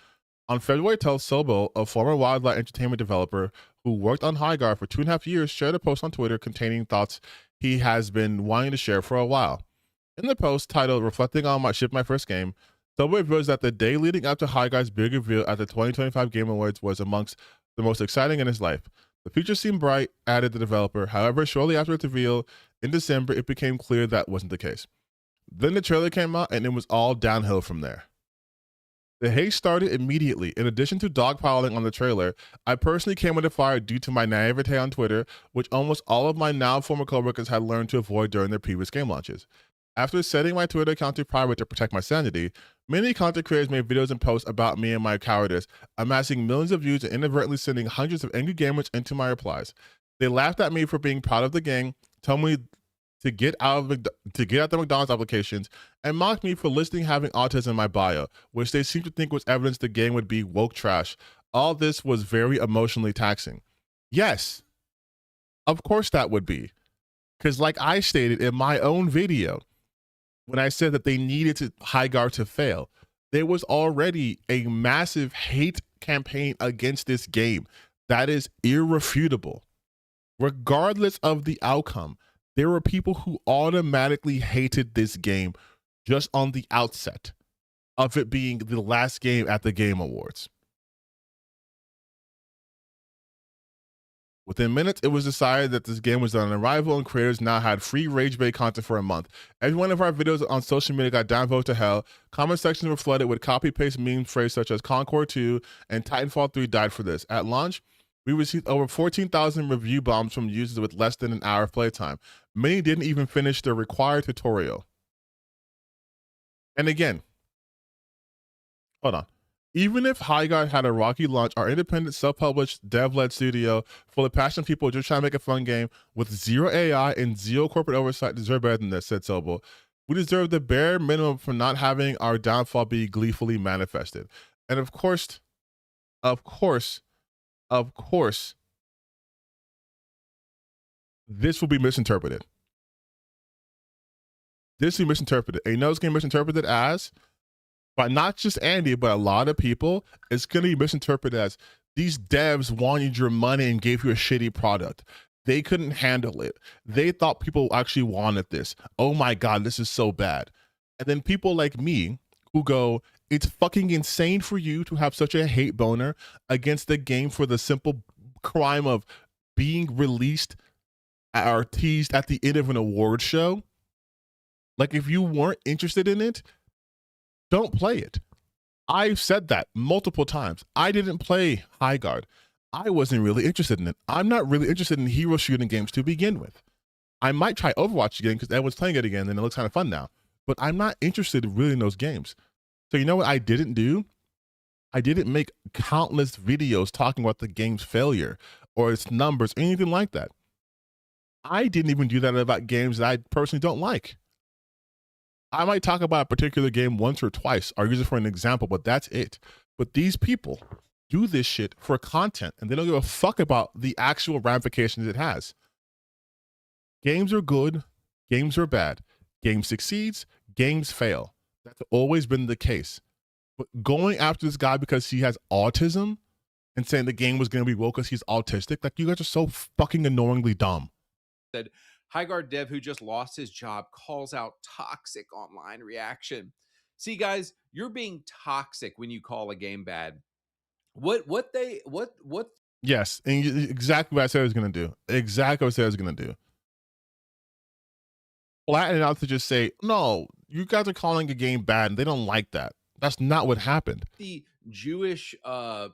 On February 12th, Sobel, a former Wildlight entertainment developer who worked on Highguard for 2.5 years, shared a post on Twitter containing thoughts he has been wanting to share for a while. In the post titled "Reflecting on my first game," Sobel reveals that the day leading up to Highguard's big reveal at the 2025 Game Awards was amongst the most exciting in his life. The future seemed bright, added the developer. However, shortly after its reveal in December, it became clear that wasn't the case. Then the trailer came out, and it was all downhill from there. The hate started immediately. In addition to dogpiling on the trailer, I personally came under fire due to my naivete on Twitter, which almost all of my now former coworkers had learned to avoid during their previous game launches. After setting my Twitter account to private to protect my sanity, many content creators made videos and posts about me and my cowardice, amassing millions of views and inadvertently sending hundreds of angry gamers into my replies. They laughed at me for being proud of the game, told me to get out the McDonald's applications, and mocked me for listing having autism in my bio, which they seemed to think was evidence the game would be woke trash. All this was very emotionally taxing. Yes, of course that would be. Because like I stated in my own video, when I said that they needed Highguard to fail, there was already a massive hate campaign against this game that is irrefutable. Regardless of the outcome, there were people who automatically hated this game just on the outset of it being the last game at the Game Awards. Within minutes, it was decided that this game was on arrival, and creators now had free rage bait content for a month. Every one of our videos on social media got downvoted to hell. Comment sections were flooded with copy-paste meme phrases such as Concord 2 and Titanfall 3 died for this. At launch, we received over 14,000 review bombs from users with less than an hour of playtime. Many didn't even finish the required tutorial. And again, hold on. Even if Highguard had a rocky launch, our independent, self-published, dev-led studio full of passionate people just trying to make a fun game with zero AI and zero corporate oversight deserve better than this, said Sobel. We deserve the bare minimum for not having our downfall be gleefully manifested. And of course, this will be misinterpreted. This will be misinterpreted. And you know it's going to be misinterpreted as, but not just Andy, but a lot of people, it's going to be misinterpreted as these devs wanted your money and gave you a shitty product. They couldn't handle it. They thought people actually wanted this. Oh my God, this is so bad. And then people like me who go, it's fucking insane for you to have such a hate boner against the game for the simple crime of being released or teased at the end of an award show. Like, if you weren't interested in it, don't play it. I've said that multiple times. I didn't play Highguard. I wasn't really interested in it. I'm not really interested in hero shooting games to begin with. I might try Overwatch again because everyone's playing it again and it looks kind of fun now. But I'm not interested really in those games. So you know what I didn't do? I didn't make countless videos talking about the game's failure or its numbers, anything like that. I didn't even do that about games that I personally don't like. I might talk about a particular game once or twice or use it for an example, but that's it. But these people do this shit for content and they don't give a fuck about the actual ramifications it has. Games are good, games are bad. Game succeeds, games fail. That's always been the case. But going after this guy because he has autism and saying the game was going to be woke because he's autistic, like, you guys are so fucking annoyingly dumb. Said Highguard dev who just lost his job calls out toxic online reaction. See, guys, you're being toxic when you call a game bad. What? Yes, and exactly what I said I was going to do. Exactly what I said I was going to do. Flatten it out to just say, no, you guys are calling a game bad and they don't like that. That's not what happened. The Jewish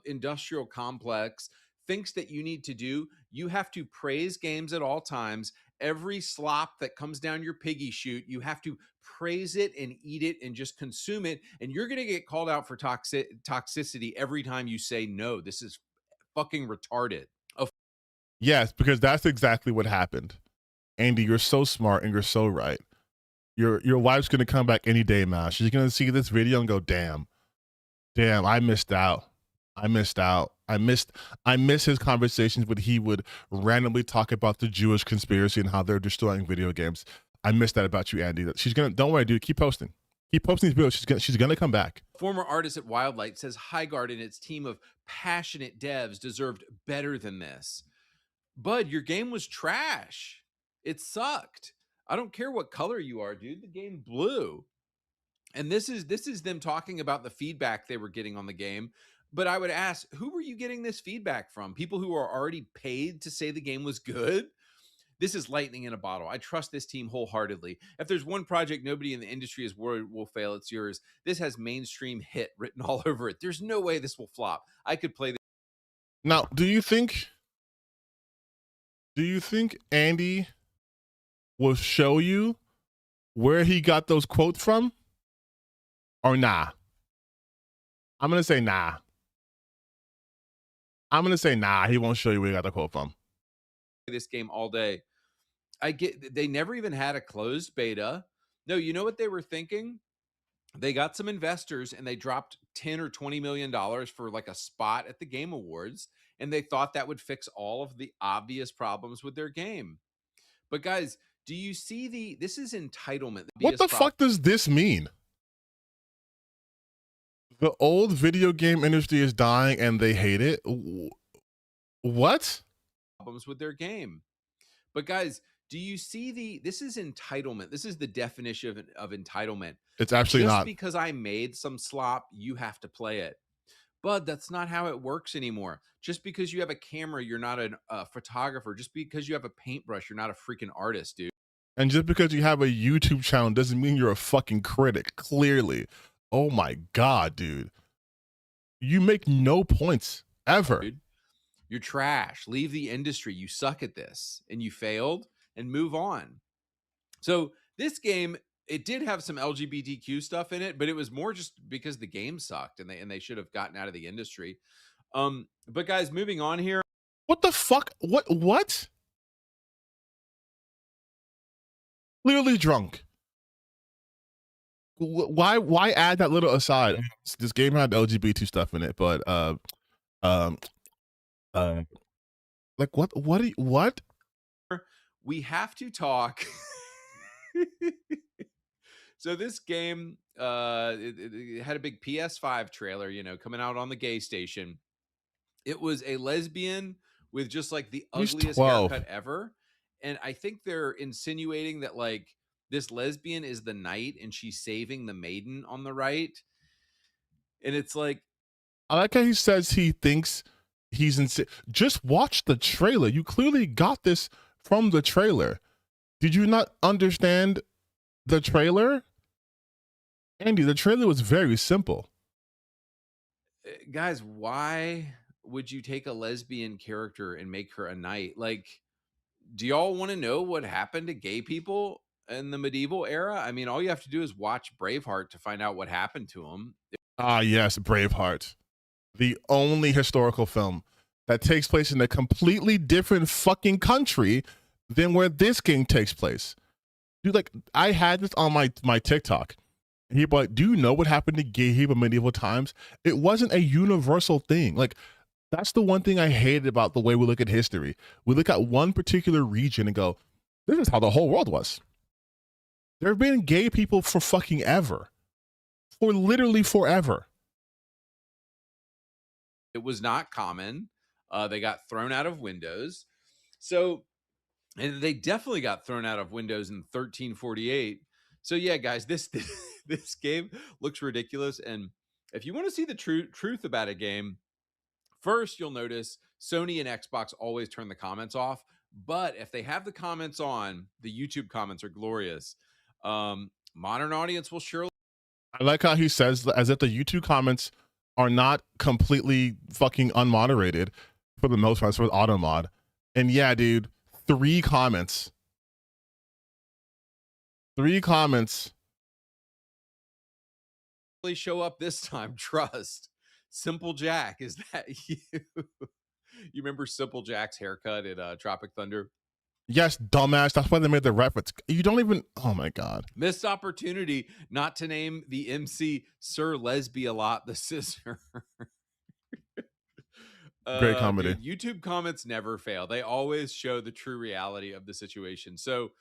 industrial complex thinks that you need to do, you have to praise games at all times. Every slop that comes down your piggy chute, you have to praise it and eat it and just consume it. And you're going to get called out for toxicity every time you say, no, this is fucking retarded. Yes, because that's exactly what happened. Andy, you're so smart and you're so right. Your wife's going to come back any day now. She's going to see this video and go, damn, I missed out. I miss his conversations when he would randomly talk about the Jewish conspiracy and how they're destroying video games. I miss that about you, Andy. She's gonna, don't worry, dude. Keep posting these videos. She's gonna come back. Former artist at Wildlight says Highguard and its team of passionate devs deserved better than this. Bud, your game was trash. It sucked. I don't care what color you are, dude. The game blew. And this is them talking about the feedback they were getting on the game. But I would ask, who were you getting this feedback from? People who are already paid to say the game was good? This is lightning in a bottle. I trust this team wholeheartedly. If there's one project nobody in the industry is worried will fail, it's yours. This has mainstream hit written all over it. There's no way this will flop. I could play this. Now, do you think Andy will show you where he got those quotes from? Or nah? I'm going to say nah. He won't show you where he got the quote from. This game all day. They never even had a closed beta. No, you know what they were thinking? They got some investors and they dropped 10 or 20 million dollars for like a spot at the Game Awards, and they thought that would fix all of the obvious problems with their game. But guys, do you see this is entitlement. What the fuck does this mean? The old video game industry is dying and they hate it. What? Problems with their game. But guys, do you see this is entitlement. This is the definition of entitlement. It's actually Just not. because I made some slop, you have to play it. Bud, that's not how it works anymore. Just because you have a camera, you're not a photographer. Just because you have a paintbrush, you're not a freaking artist, dude. And just because you have a YouTube channel doesn't mean you're a fucking critic, clearly. Oh my God, dude. You make no points ever. Dude, you're trash. Leave the industry. You suck at this and you failed, and move on. So this game, it did have some LGBTQ stuff in it, but it was more just because the game sucked and they should have gotten out of the industry. But guys, moving on here. What the fuck? What? Clearly drunk. Why add that little aside? This game had LGBT stuff in it, but like what? We have to talk. So this game, it had a big PS5 trailer, you know, coming out on the gay station. It was a lesbian with just like the He's ugliest 12. haircut ever. And I think they're insinuating that like this lesbian is the knight and she's saving the maiden on the right. And it's like, I like how he says he thinks he's insane. Just watch the trailer. You clearly got this from the trailer. Did you not understand the trailer? Andy, the trailer was very simple. guys, why would you take a lesbian character and make her a knight? Like, do y'all want to know what happened to gay people in the medieval era? I mean, all you have to do is watch Braveheart to find out what happened to them. Ah, yes, Braveheart. The only historical film that takes place in a completely different fucking country than where this game takes place. Dude, like, I had this on my TikTok. And people like, do you know what happened to gay people in medieval times? It wasn't a universal thing. Like, that's the one thing I hated about the way we look at history. We look at one particular region and go, this is how the whole world was. There have been gay people for fucking ever. For literally forever. It was not common. They got thrown out of Windows. So, and they definitely got thrown out of Windows in 1348. So yeah, guys, this game looks ridiculous. And if you want to see the truth about a game, first you'll notice Sony and Xbox always turn the comments off. But if they have the comments on, the YouTube comments are glorious. Modern audience will surely. I like how he says as if the YouTube comments are not completely fucking unmoderated for the most part, with auto mod. And yeah, dude, 3 comments. 3 comments. Really show up this time. Trust. Simple Jack, is that you? You remember Simple Jack's haircut at Tropic Thunder? Yes, dumbass. That's why they made the reference. You don't even. Oh my God. Missed opportunity not to name the MC Sir Lesbialot the Scissor. Great comedy. Dude, YouTube comments never fail. They always show the true reality of the situation. So,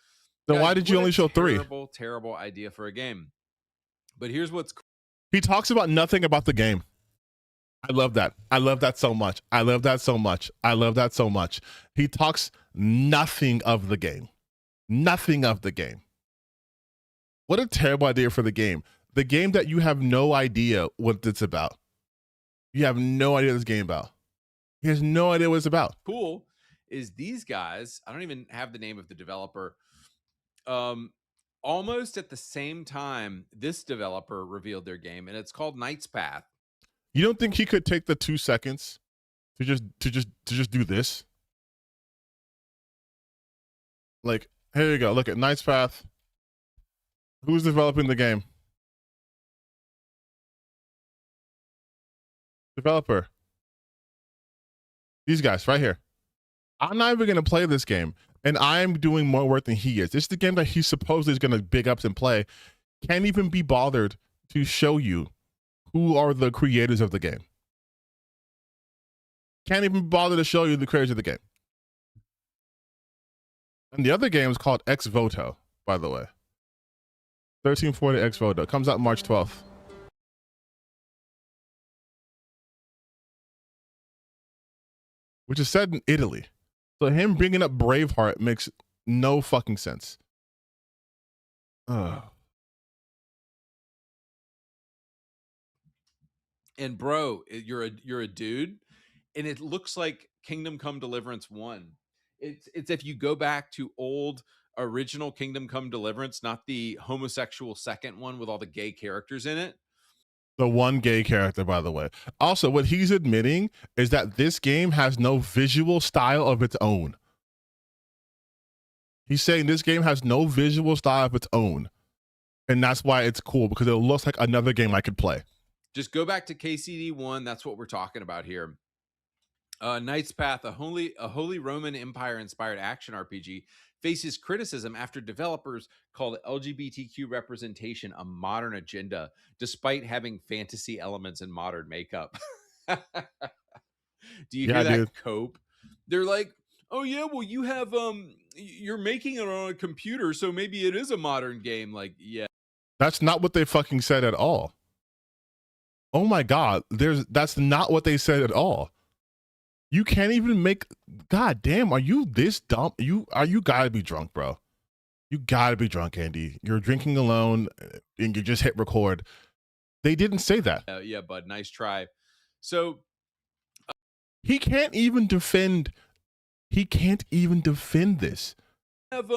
Then guys, why did you what only a show 3? Terrible, terrible idea for a game. But here's what's He talks about nothing about the game. I love that. I love that so much. I love that so much. I love that so much. He talks nothing of the game. Nothing of the game. What a terrible idea for the game. The game that you have no idea what it's about. You have no idea what this game about. He has no idea what it's about. cool is these guys, I don't even have the name of the developer. Almost at the same time, this developer revealed their game, and it's called Knight's Path. You don't think he could take the 2 seconds to just do this? Like, here you go. Look at Knight's Path. Who's developing the game? Developer. These guys right here. I'm not even going to play this game, and I'm doing more work than he is. This is the game that he supposedly is going to big ups and play. Can't even be bothered to show you who are the creators of the game. Can't even bother to show you the creators of the game. And the other game is called Ex Voto, by the way. 1340 Ex Voto. Comes out March 12th. Which is set in Italy. So him bringing up Braveheart makes no fucking sense. Ugh. And bro, you're a dude, and it looks like Kingdom Come Deliverance 1. It's if you go back to old original Kingdom Come Deliverance, not the homosexual second one with all the gay characters in it. The one gay character, by the way. Also, what he's admitting is that this game has no visual style of its own. He's saying this game has no visual style of its own. And that's why it's cool, because it looks like another game I could play. Just go back to KCD 1. That's what we're talking about here. Knight's Path, a Holy Roman Empire-inspired action RPG, faces criticism after developers called LGBTQ representation a modern agenda, despite having fantasy elements and modern makeup. Do you hear that, dude? Cope? They're like, oh yeah, well you have you're making it on a computer, so maybe it is a modern game. Like, yeah. That's not what they fucking said at all. Oh my God, that's not what they said at all. You can't even make. God damn, are you this dumb? You gotta be drunk, bro. You gotta be drunk, Andy. You're drinking alone, and you just hit record. They didn't say that. Yeah, bud. Nice try. So he can't even defend. He can't even defend this. Have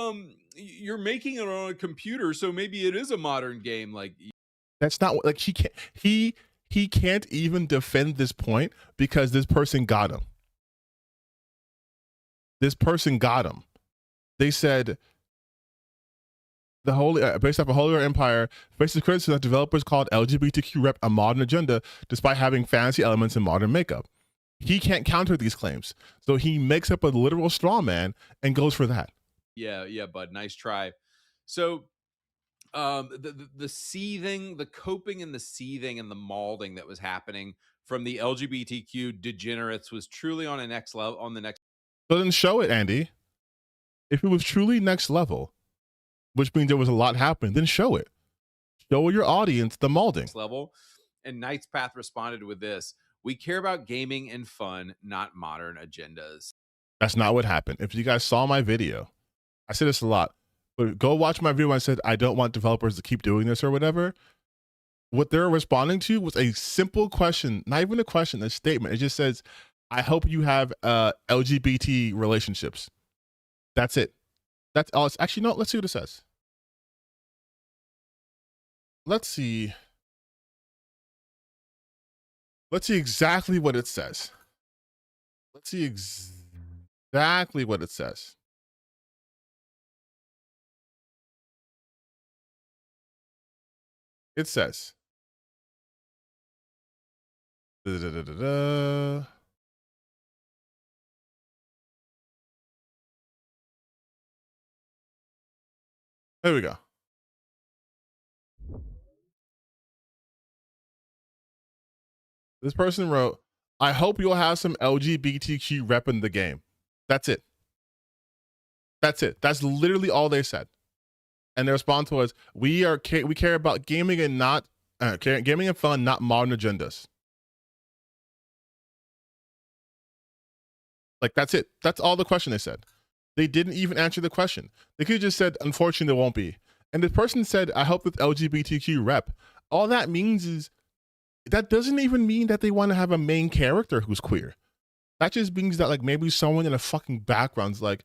you're making it on a computer, so maybe it is a modern game. Like, that's not like he can't even defend this point because this person got him. This person got him. They said the holy based off a Holy Empire faces criticism that developers called LGBTQ rep a modern agenda despite having fantasy elements and modern makeup. He can't counter these claims, so he makes up a literal straw man and goes for that. Yeah, bud. Nice try. So the seething, the coping and the seething and the malding that was happening from the LGBTQ degenerates was truly on a next level. On the next. So then show it, Andy. If it was truly next level, which means there was a lot happening, then show it. Show your audience the malding. Next level. And Knight's Path responded with this: "We care about gaming and fun, not modern agendas." That's not what happened. If you guys saw my video, I said this a lot, but go watch my video. I said I don't want developers to keep doing this or whatever. What they're responding to was a simple question, not even a question, a statement. It just says, I hope you have LGBT relationships. That's it. That's all. It's actually, no, let's see what it says. Let's see. Let's see exactly what it says. Let's see exactly what it says. It says, There we go. This person wrote, I hope you'll have some LGBTQ rep in the game. That's it. That's it. That's literally all they said. And their response was, we care about gaming and not gaming and fun, not modern agendas. Like, that's it. That's all the question they said. They didn't even answer the question. They could have just said, unfortunately, there won't be. And the person said, I hope with LGBTQ rep. All that means is, that doesn't even mean that they want to have a main character who's queer. That just means that, like, maybe someone in a fucking background's like,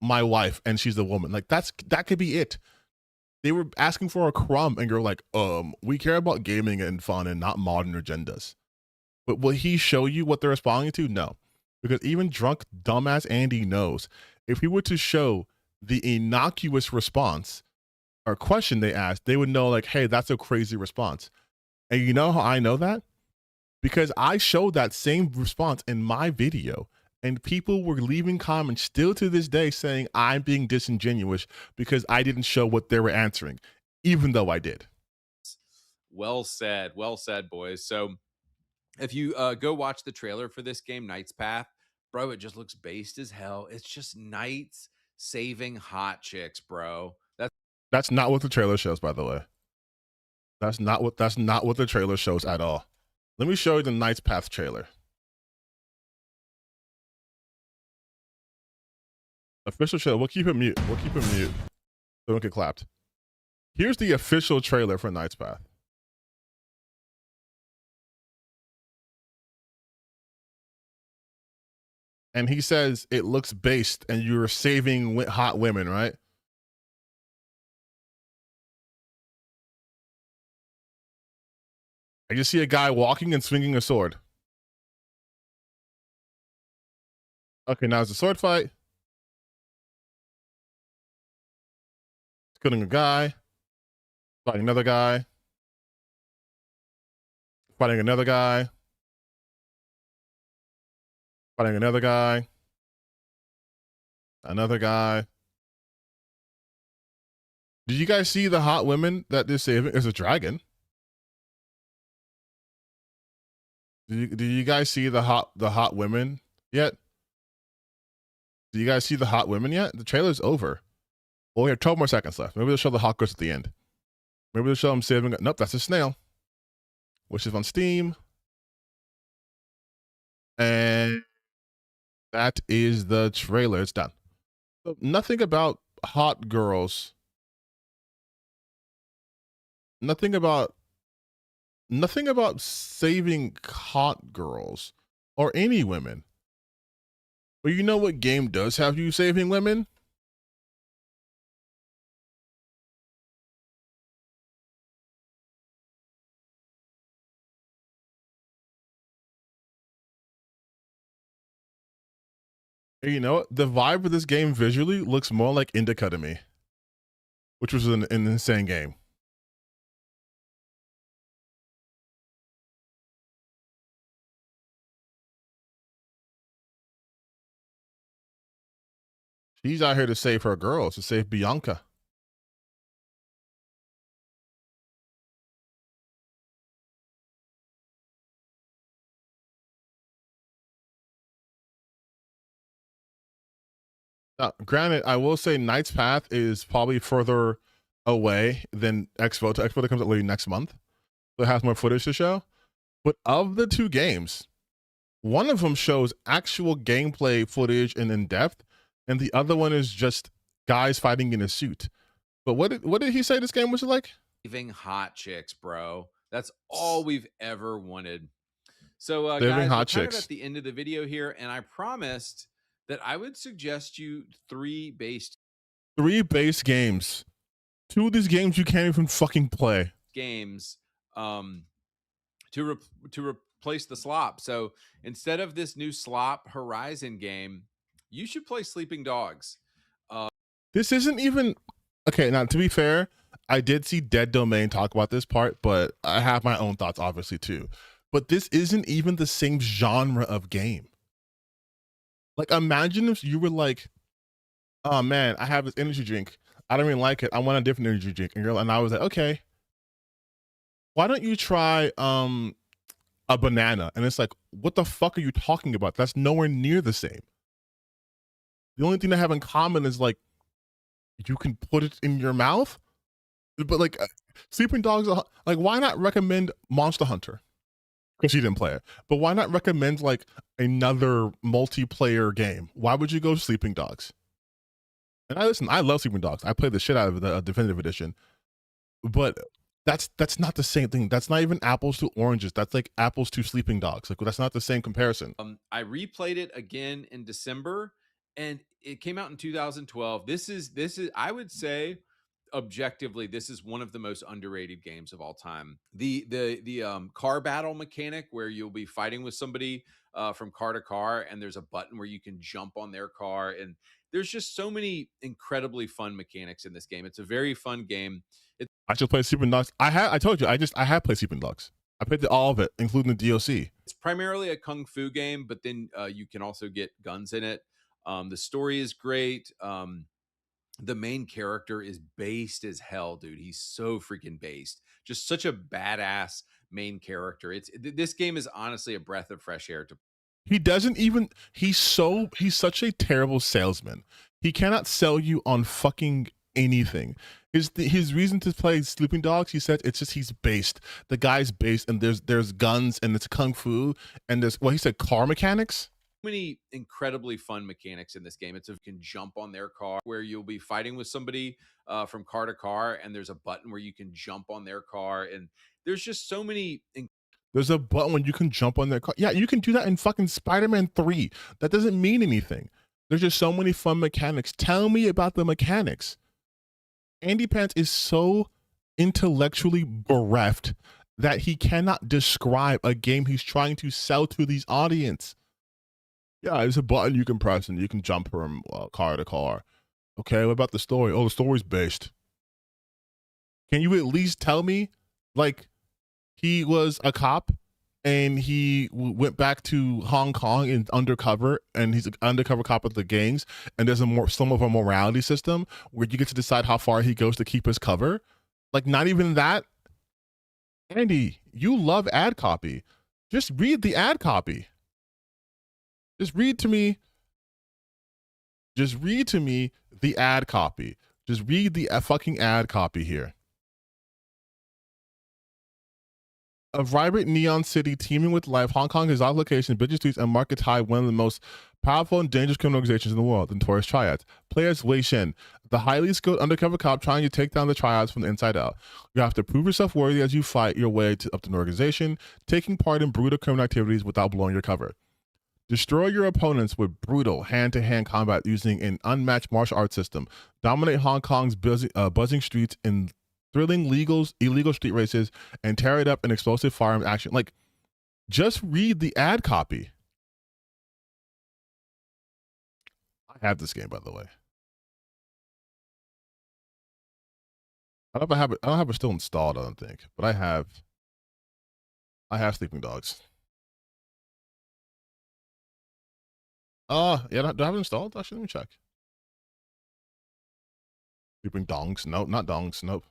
my wife and she's a woman. Like, that could be it. They were asking for a crumb and you're like, we care about gaming and fun and not modern agendas. But will he show you what they're responding to? No. Because even drunk dumbass Andy knows if he were to show the innocuous response or question they asked, they would know, like, hey, that's a crazy response. And you know how I know that? Because I showed that same response in my video and people were leaving comments still to this day saying I'm being disingenuous because I didn't show what they were answering, even though I did. Well said, boys. So if you go watch the trailer for this game, Knight's Path, bro, it just looks based as hell. It's just knights saving hot chicks, bro. That's not what the trailer shows, by the way. That's not what the trailer shows at all. Let me show you the Knight's Path trailer. Official trailer. We'll keep it mute. So don't get clapped. Here's the official trailer for Knight's Path. and he says it looks based, and you're saving hot women, right? I just see a guy walking and swinging a sword. Okay, now it's a sword fight. It's killing a guy, fighting another guy, fighting another guy, fighting another guy, another guy. Did you guys see the hot women that they're saving? There's a dragon. Did you guys see the hot women yet? Do you guys see the hot women yet? The trailer's over. Well, we have 12 more seconds left. Maybe they'll show the hot girls at the end. Maybe they'll show them saving. Nope, that's a snail, which is on Steam. And that is the trailer. It's done. So nothing about hot girls. Nothing about saving hot girls or any women. But you know what game does have you saving women? Hey, you know what? The vibe of this game visually looks more like Indica to me, which was an insane game. She's out here to save her girls, to save Bianca. Now, granted, I will say Knight's Path is probably further away than X-Voto. X-Voto comes out late next month, so it has more footage to show. But of the two games, one of them shows actual gameplay footage and in depth, and the other one is just guys fighting in a suit. But what did he say this game was like? Saving hot chicks, bro. That's all we've ever wanted. So, Saving guys, hot we're chicks. kind of at the end of the video here, and I promised that I would suggest you three base games. Two of these games you can't even fucking play. Games to replace the slop. So instead of this new slop Horizon game, you should play Sleeping Dogs. This isn't even okay. Now, to be fair, I did see Dead Domain talk about this part, but I have my own thoughts, obviously, too. But this isn't even the same genre of game. Like, imagine if you were like, "Oh man, I have this energy drink. I don't even like it. I want a different energy drink." And I was like, "Okay, why don't you try a banana?" And it's like, "What the fuck are you talking about? That's nowhere near the same." The only thing they have in common is like you can put it in your mouth. But like Sleeping Dogs, like why not recommend Monster Hunter? Because you didn't play it. But why not recommend like another multiplayer game? Why would you go Sleeping Dogs? And I love Sleeping Dogs. I played the shit out of the definitive edition. But that's not the same thing. That's not even apples to oranges. That's like apples to Sleeping Dogs. Like that's not the same comparison. I replayed it again in December, and it came out in 2012. This is I would say objectively this is one of the most underrated games of all time. The car battle mechanic where you'll be fighting with somebody from car to car, and there's a button where you can jump on their car, and there's just so many incredibly fun mechanics in this game. It's a very fun game. I should play Sleeping Dogs. I told you I have played Sleeping Dogs. I played all of it, including the DLC. It's primarily a kung fu game, but then you can also get guns in it. The story is great. The main character is based as hell, dude. He's so freaking based. Just such a badass main character. This game is honestly a breath of fresh air to. He doesn't even. He's such a terrible salesman. He cannot sell you on fucking anything. His reason to play Sleeping Dogs, he said, it's just he's based. The guy's based, and there's guns, and it's kung fu, and there's he said car mechanics. Many incredibly fun mechanics in this game. You can jump on their car where you'll be fighting with somebody from car to car, and there's a button where you can jump on their car, and there's just so many There's a button when you can jump on their car. Yeah, you can do that in fucking Spider-Man 3. That doesn't mean anything. There's just so many fun mechanics. Tell me about the mechanics. Andy Pants is so intellectually bereft that he cannot describe a game he's trying to sell to these audience. Yeah, there's a button you can press and you can jump from car to car. Okay, what about the story? Oh, the story's based. Can you at least tell me, like, he was a cop and he went back to Hong Kong in undercover, and he's an undercover cop of the gangs, and there's some of a morality system where you get to decide how far he goes to keep his cover? Like, not even that? Andy, you love ad copy. Just read the ad copy. Just read to me the ad copy. Just read the fucking ad copy here. A vibrant neon city teeming with life, Hong Kong is odd location, busy streets, and markets high one of the most powerful and dangerous criminal organizations in the world, the Notorious Triads. Play as Wei Shen, the highly skilled undercover cop trying to take down the Triads from the inside out. You have to prove yourself worthy as you fight your way up to an organization, taking part in brutal criminal activities without blowing your cover. Destroy your opponents with brutal hand-to-hand combat using an unmatched martial arts system. Dominate Hong Kong's buzzing streets in thrilling illegal street races, and tear it up in explosive firearm action. Like, just read the ad copy. I have this game, by the way. I don't have it still installed, I don't think, but I have Sleeping Dogs. Yeah, do I have it installed? Actually, let me check. Sleeping Dongs? Nope, not Dongs. Nope.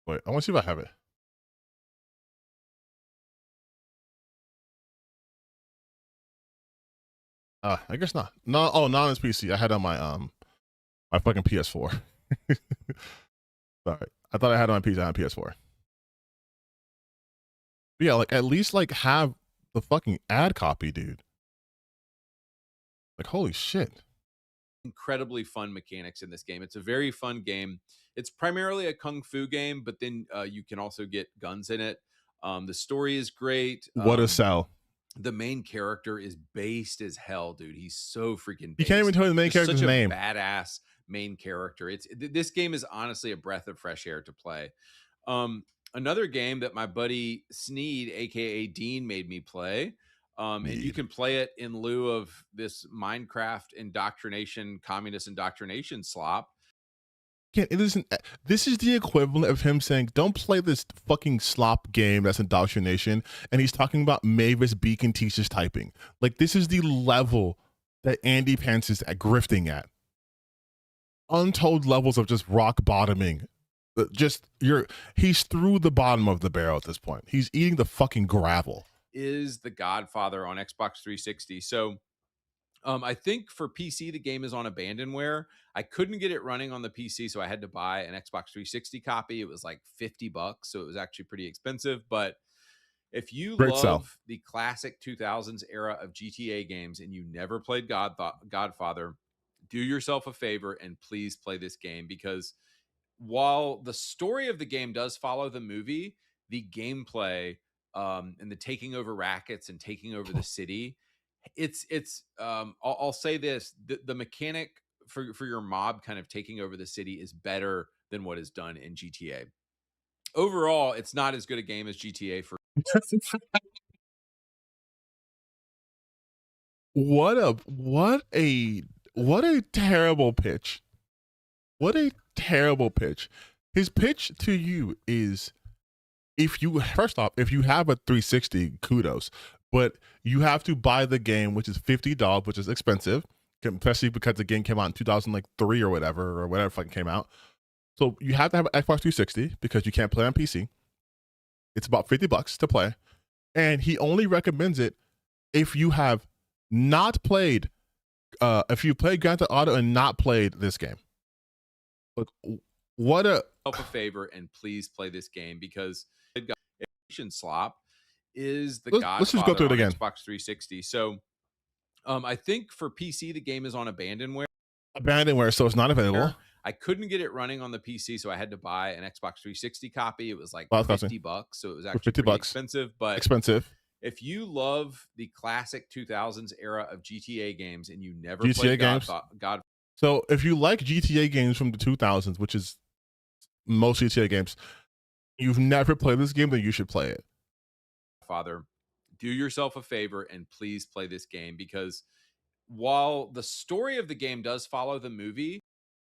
Wait, I want to see if I have it. I guess not. No, oh, not on this PC. I had it on my my fucking PS4. Sorry, I thought I had it on my PC. I had PS4. But yeah, like at least like have the fucking ad copy, dude. Like, holy shit. Incredibly fun mechanics in this game. It's a very fun game. It's primarily a kung fu game, but then you can also get guns in it. The story is great. What a sell. The main character is based as hell, dude. He's so freaking based. You can't even tell me the main character's such a name. Badass main character. This game is honestly a breath of fresh air to play. Another game that my buddy Sneed, aka Dean, made me play. And you can play it in lieu of this Minecraft indoctrination, communist indoctrination slop. It isn't. This is the equivalent of him saying, "Don't play this fucking slop game that's indoctrination," and he's talking about Mavis Beacon teaches typing. Like, this is the level that Andy Pants is grifting at. Untold levels of just rock bottoming. He's through the bottom of the barrel at this point. He's eating the fucking gravel. Is The Godfather on Xbox 360. So I think for PC, the game is on abandonware. I couldn't get it running on the PC, so I had to buy an Xbox 360 copy. It was like $50, so it was actually pretty expensive. But if you love the classic 2000s era of GTA games and you never played Godfather, do yourself a favor and please play this game, because while the story of the game does follow the movie, the gameplay and the taking over rackets and taking over the city, I'll say this, the mechanic for your mob kind of taking over the city is better than what is done in GTA. Overall, it's not as good a game as GTA for What a terrible pitch. What a terrible pitch. His pitch to you is, first off, if you have a 360, kudos, but you have to buy the game, which is $50, which is expensive, especially because the game came out in 2003 or whatever fucking came out. So you have to have an Xbox 360 because you can't play on PC. It's about $50 to play. And he only recommends it if you have not played, if you played Grand Theft Auto and not played this game. Look, what a favor and please play this game, because slop is the Godfather. Let's just go through it again. Xbox 360. So I think for PC, the game is on abandonware. Abandonware, so it's not available. I couldn't get it running on the PC, so I had to buy an Xbox 360 copy. It was like Well, $50, so it was actually 50 pretty bucks. expensive. But Expensive. if you love the classic 2000s era of GTA games and you never GTA played games. God, So if you like GTA games from the 2000s, which is most GTA games, you've never played this game, then you should play it. Father, do yourself a favor and please play this game, because while the story of the game does follow the movie.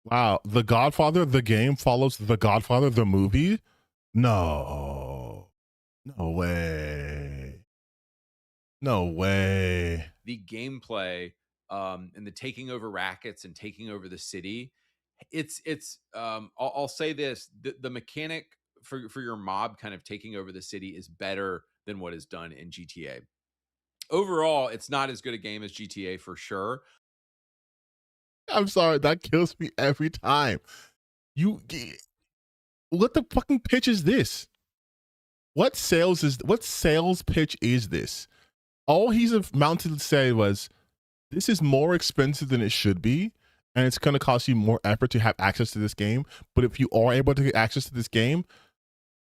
Wow, The Godfather, the game follows The Godfather, the movie? No. No way. No way. The gameplay and the taking over rackets and taking over the city, I'll say this, the mechanic for your mob kind of taking over the city is better than what is done in GTA. Overall, it's not as good a game as GTA for sure. I'm sorry, that kills me every time. What the fucking pitch is this? What sales pitch is this? All he's mounted to say was, this is more expensive than it should be, and it's going to cost you more effort to have access to this game. But if you are able to get access to this game,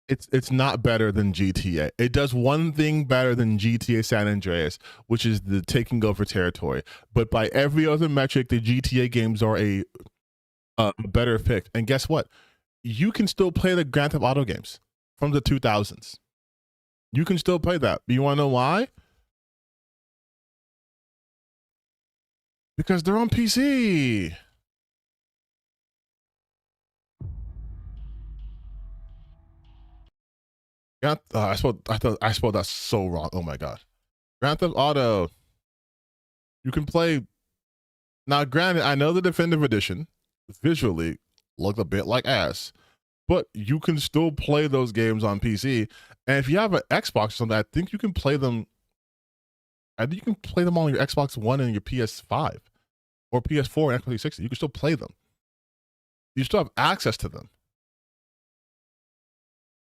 it's not better than GTA. It does one thing better than GTA San Andreas, which is the taking over territory. But by every other metric, the GTA games are a better pick. And guess what? You can still play the Grand Theft Auto games from the 2000s. You can still play that. You want to know why? Because they're on PC. I spelled that so wrong. Oh my god. Grand Theft Auto. You can play. Now, granted, I know the Definitive Edition visually looked a bit like ass, but you can still play those games on PC. And if you have an Xbox or something, I think you can play them. I think you can play them on your Xbox One and your PS5 or PS4 and Xbox 360. You can still play them. You still have access to them.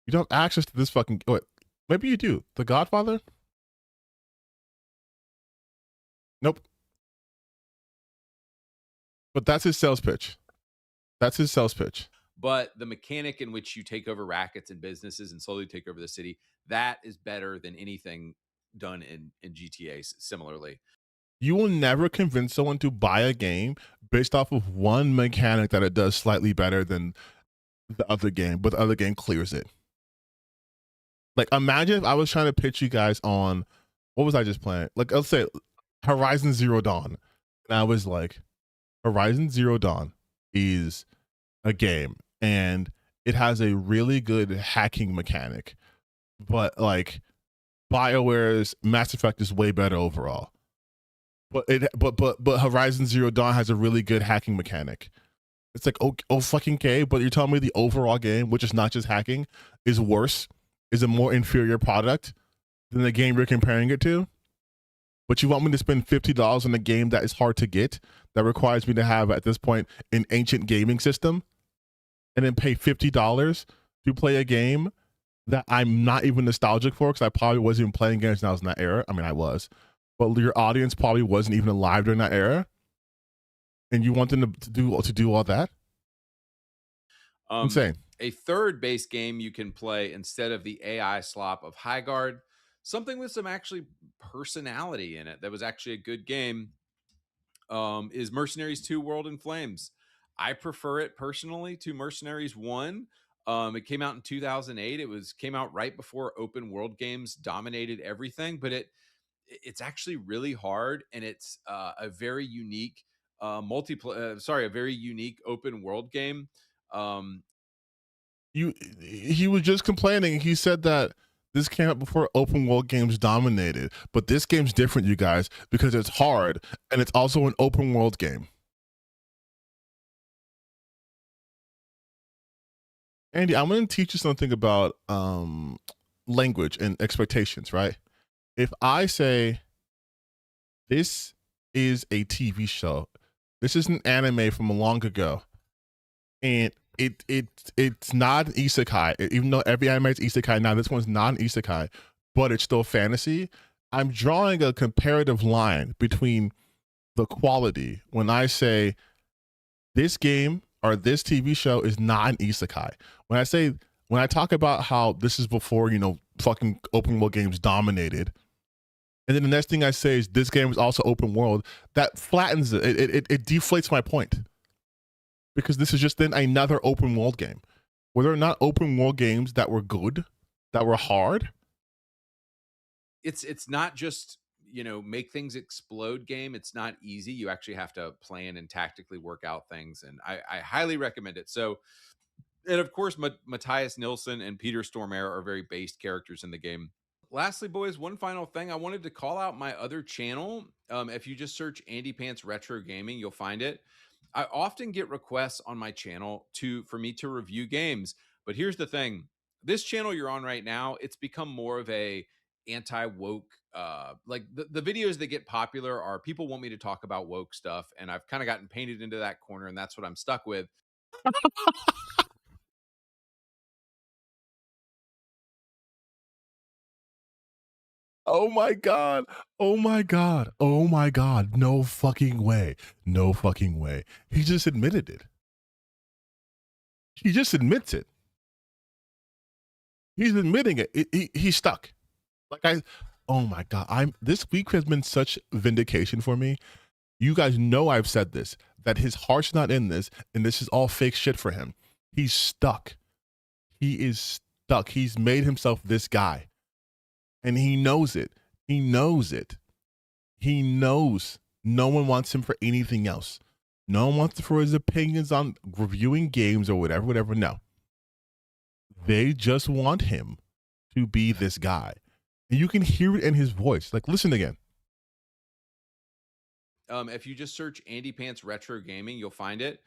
You don't have access to this fucking. Wait, maybe you do. The Godfather? Nope. But that's his sales pitch. That's his sales pitch. But the mechanic in which you take over rackets and businesses and slowly take over the city, that is better than anything done in GTA similarly. You will never convince someone to buy a game based off of one mechanic that it does slightly better than the other game, but the other game clears it. Like, imagine if I was trying to pitch you guys on, what was I just playing? Like, let's say Horizon Zero Dawn. And I was like, Horizon Zero Dawn is a game and it has a really good hacking mechanic, but like BioWare's Mass Effect is way better overall. But Horizon Zero Dawn has a really good hacking mechanic. It's like, oh fucking okay, but you're telling me the overall game, which is not just hacking, is worse, is a more inferior product than the game you're comparing it to? But you want me to spend $50 on a game that is hard to get, that requires me to have, at this point, an ancient gaming system, and then pay $50 to play a game that I'm not even nostalgic for, because I probably wasn't even playing games when I was in that era. I mean, I was. But your audience probably wasn't even alive during that era. And you want them to do all that? Insane. A third base game you can play instead of the AI slop of Highguard, something with some actually personality in it that was actually a good game, is Mercenaries 2 World in Flames. I prefer it personally to Mercenaries 1. It came out in 2008. Came out right before open world games dominated everything, but it's actually really hard, and it's a very unique a very unique open world game. He was just complaining. He said that this came out before open world games dominated, but this game's different, you guys, because it's hard and it's also an open world game. Andy, I'm going to teach you something about language and expectations, right? If I say this is a TV show, this is an anime from long ago, and it's not an isekai, even though every anime is isekai now, this one's not an isekai, but it's still fantasy. I'm drawing a comparative line between the quality when I say This game or this TV show is not an isekai. When I talk about how this is before, you know, fucking open world games dominated, and then the next thing I say is this game is also open world, that flattens it. It deflates my point. Because this is just then another open world game. Were there not open world games that were good, that were hard? It's not just, you know, make things explode game. It's not easy. You actually have to plan and tactically work out things. And I highly recommend it. So, and of course, Matthias Nilsson and Peter Stormare are very based characters in the game. Lastly, boys, one final thing. I wanted to call out my other channel. If you just search Andy Pants Retro Gaming, you'll find it. I often get requests on my channel for me to review games. But here's the thing. This channel you're on right now, it's become more of a anti-woke, like the videos that get popular are people want me to talk about woke stuff. And I've kind of gotten painted into that corner, and that's what I'm stuck with. Oh my God. Oh my God. Oh my God. No fucking way. No fucking way. He just admitted it. He just admits it. He's admitting it. He's stuck. Oh my God. This week has been such vindication for me. You guys know I've said this, that his heart's not in this, and this is all fake shit for him. He's stuck. He is stuck. He's made himself this guy. And he knows it. He knows it. He knows no one wants him for anything else. No one wants him for his opinions on reviewing games or whatever. No. They just want him to be this guy. And you can hear it in his voice. Like, listen again. If you just search Andy Pants Retro Gaming, you'll find it.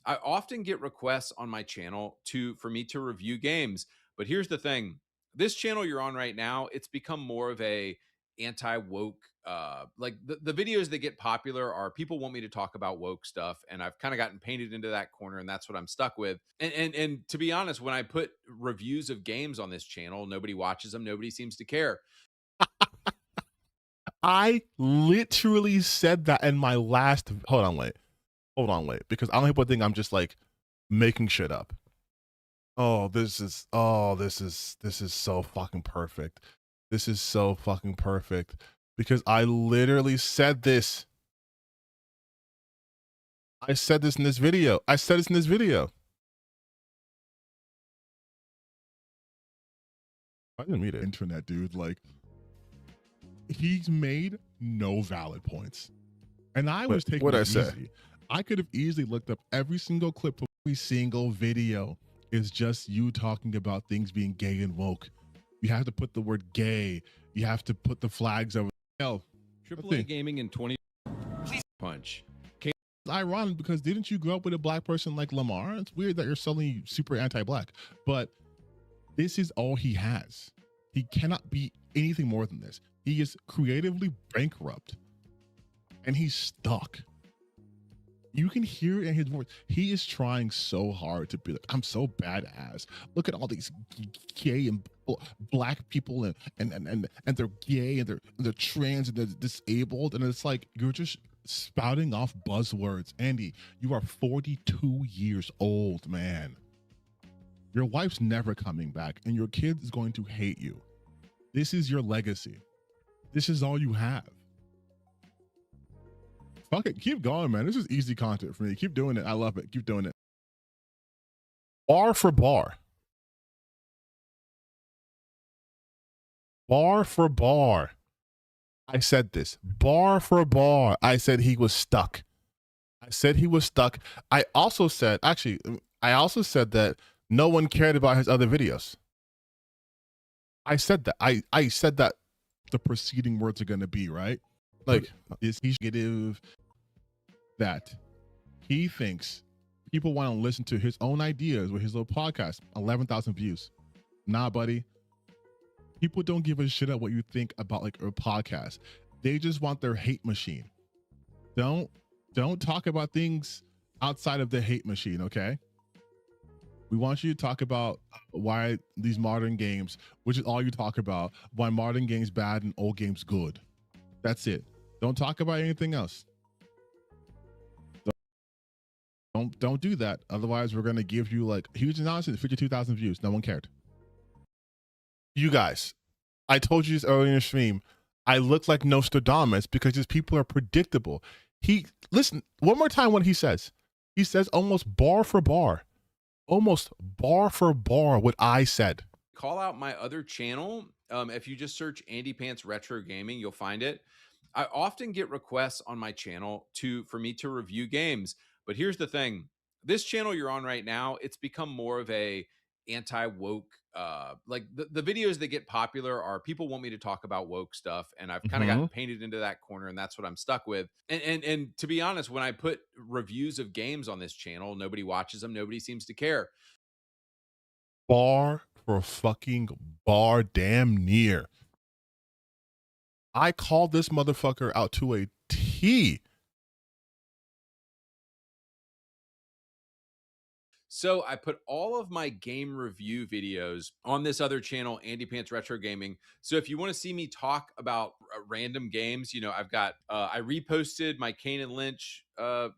I often get requests on my channel for me to review games. But here's the thing. This channel you're on right now, it's become more of a anti-woke, like the videos that get popular are people want me to talk about woke stuff, and I've kind of gotten painted into that corner, and that's what I'm stuck with. And to be honest, when I put reviews of games on this channel, nobody watches them, nobody seems to care. I literally said that in my last, hold on, wait, because I don't people think I'm just like making shit up. This is so fucking perfect. This is so fucking perfect because I literally said this. I said this in this video. I didn't mean it. Internet, dude. Like, he's made no valid points. And I was taking it easy. I could have easily looked up every single clip of every single video. Is just you talking about things being gay and woke. You have to put the word gay. You have to put the flags over. AAA Gaming in 20 punch. It's ironic because didn't you grow up with a black person like Lamar? It's weird that you're suddenly super anti-black, but this is all he has. He cannot be anything more than this. He is creatively bankrupt and he's stuck. You can hear it in his voice. He is trying so hard to be like, I'm so badass. Look at all these gay and black people and they're gay and they're trans and they're disabled. And it's like, you're just spouting off buzzwords. Andy, you are 42 years old, man. Your wife's never coming back and your kid is going to hate you. This is your legacy. This is all you have. Fuck it, keep going, man. This is easy content for me. Keep doing it. I love it. Keep doing it. Bar for bar. Bar for bar. I said this. Bar for bar. I said he was stuck. I also said that no one cared about his other videos. I said that. I said that the preceding words are going to be, right? Like, is he negative that he thinks people want to listen to his own ideas with his little podcast, 11,000 views? Nah, buddy. People don't give a shit about what you think about like a podcast. They just want their hate machine. Don't talk about things outside of the hate machine, okay? We want you to talk about why these modern games, which is all you talk about, why modern games bad and old games good. That's it. Don't talk about anything else. Don't do that. Otherwise, we're gonna give you like huge announcement, 52,000 views. No one cared. You guys, I told you this earlier in the stream. I look like Nostradamus because these people are predictable. Listen one more time what he says. He says almost bar for bar what I said. Call out my other channel. If you just search Andy Pants Retro Gaming, you'll find it. I often get requests on my channel for me to review games. But here's the thing. This channel you're on right now, it's become more of a anti-woke, like the videos that get popular are people want me to talk about woke stuff, and I've kind of gotten painted into that corner, and that's what I'm stuck with. And to be honest, when I put reviews of games on this channel, nobody watches them, nobody seems to care. Bar for fucking bar, damn near. I called this motherfucker out to a T. So I put all of my game review videos on this other channel, Andy Pants Retro Gaming. So if you want to see me talk about random games, you know, I've got, I reposted my Kane and Lynch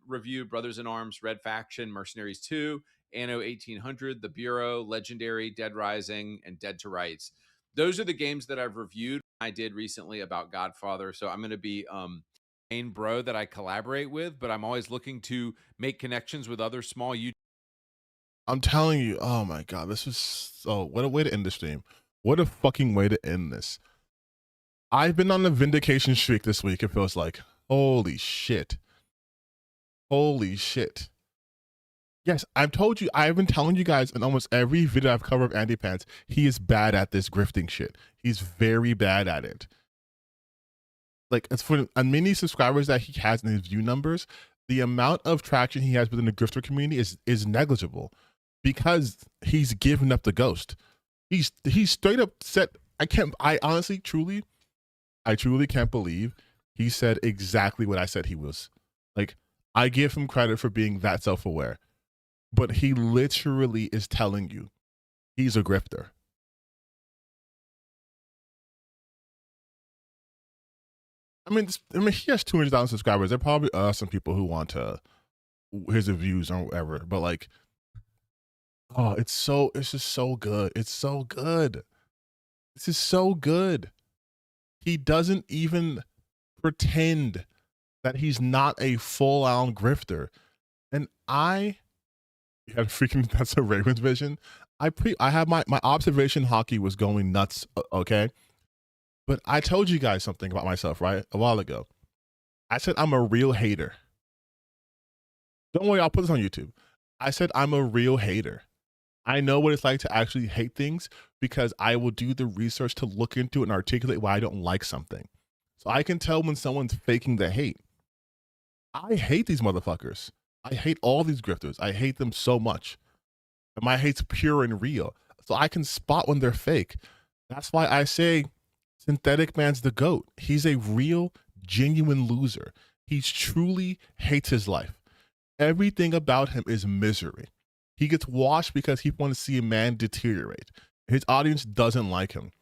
review, Brothers in Arms, Red Faction, Mercenaries 2, Anno 1800, The Bureau, Legendary, Dead Rising, and Dead to Rights. Those are the games that I've reviewed. I did recently about Godfather. So I'm going to be main bro that I collaborate with, but I'm always looking to make connections with other small YouTubers. I'm telling you, oh my God, this was what a way to end the stream. What a fucking way to end this. I've been on a vindication streak this week, it feels like. Holy shit. Holy shit. Yes, I've told you, I've been telling you guys in almost every video I've covered of Andy Pants, he is bad at this grifting shit. He's very bad at it. Like, as for the many subscribers that he has in his view numbers, the amount of traction he has within the grifter community is negligible. Because he's given up the ghost. He's straight up said, I honestly, truly can't believe he said exactly what I said he was. Like, I give him credit for being that self-aware. But he literally is telling you he's a grifter. I mean, he has 200,000 subscribers. There probably are some people who want his reviews or whatever, but like, oh, it's just so good. It's so good. This is so good. He doesn't even pretend that he's not a full-on grifter. And you had freaking, that's a Ravens vision. I have my observation hockey was going nuts, okay? But I told you guys something about myself, right? A while ago. I said I'm a real hater. Don't worry, I'll put this on YouTube. I said I'm a real hater. I know what it's like to actually hate things because I will do the research to look into it and articulate why I don't like something. So I can tell when someone's faking the hate. I hate these motherfuckers. I hate all these grifters. I hate them so much. And my hate's pure and real. So I can spot when they're fake. That's why I say Synthetic Man's the GOAT. He's a real, genuine loser. He truly hates his life. Everything about him is misery. He gets watched because he wants to see a man deteriorate. His audience doesn't like him.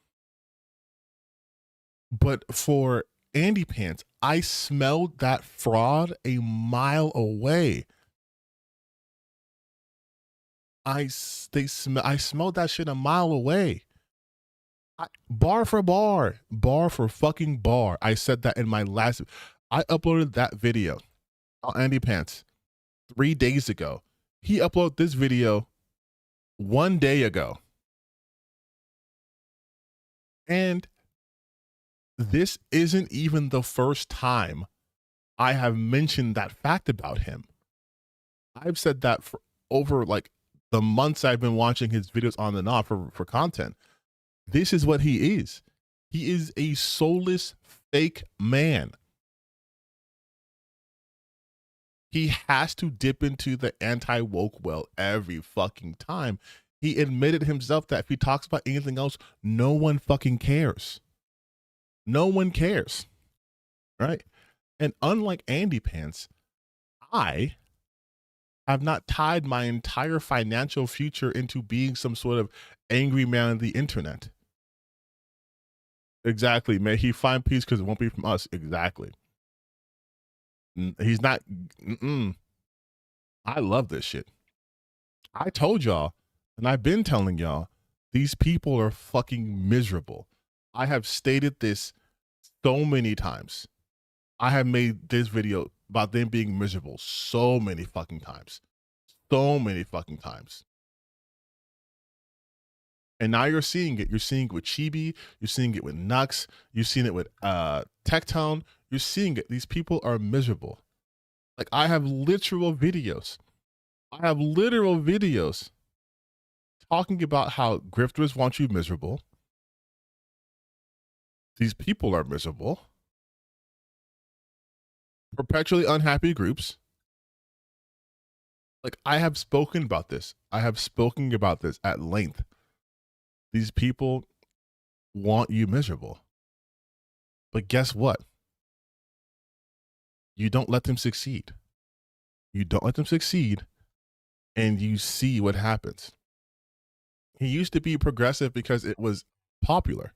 But for Andy Pants, I smelled that fraud a mile away. I smelled that shit a mile away. Bar for fucking bar. I said that in my last. I uploaded that video on Andy Pants 3 days ago. He uploaded this video 1 day ago. And this isn't even the first time I have mentioned that fact about him. I've said that for over like the months I've been watching his videos on and off for content. This is what he is. He is a soulless fake man. He has to dip into the anti-woke well every fucking time. He admitted himself that if he talks about anything else, no one fucking cares. No one cares. Right? And unlike Andy Pants, I have not tied my entire financial future into being some sort of angry man on the internet. Exactly. May he find peace because it won't be from us. Exactly. He's not. I love this shit. I told y'all, and I've been telling y'all, these people are fucking miserable. I have stated this so many times. I have made this video about them being miserable so many fucking times. So many fucking times. And now you're seeing it. You're seeing it with Chibi. You're seeing it with Nux. You've seen it with Tectone. You're seeing it. These people are miserable. Like, I have literal videos. I have literal videos talking about how grifters want you miserable. These people are miserable. Perpetually unhappy groups. Like, I have spoken about this. I have spoken about this at length. These people want you miserable. But guess what? You don't let them succeed. You don't let them succeed, and you see what happens. He used to be progressive because it was popular.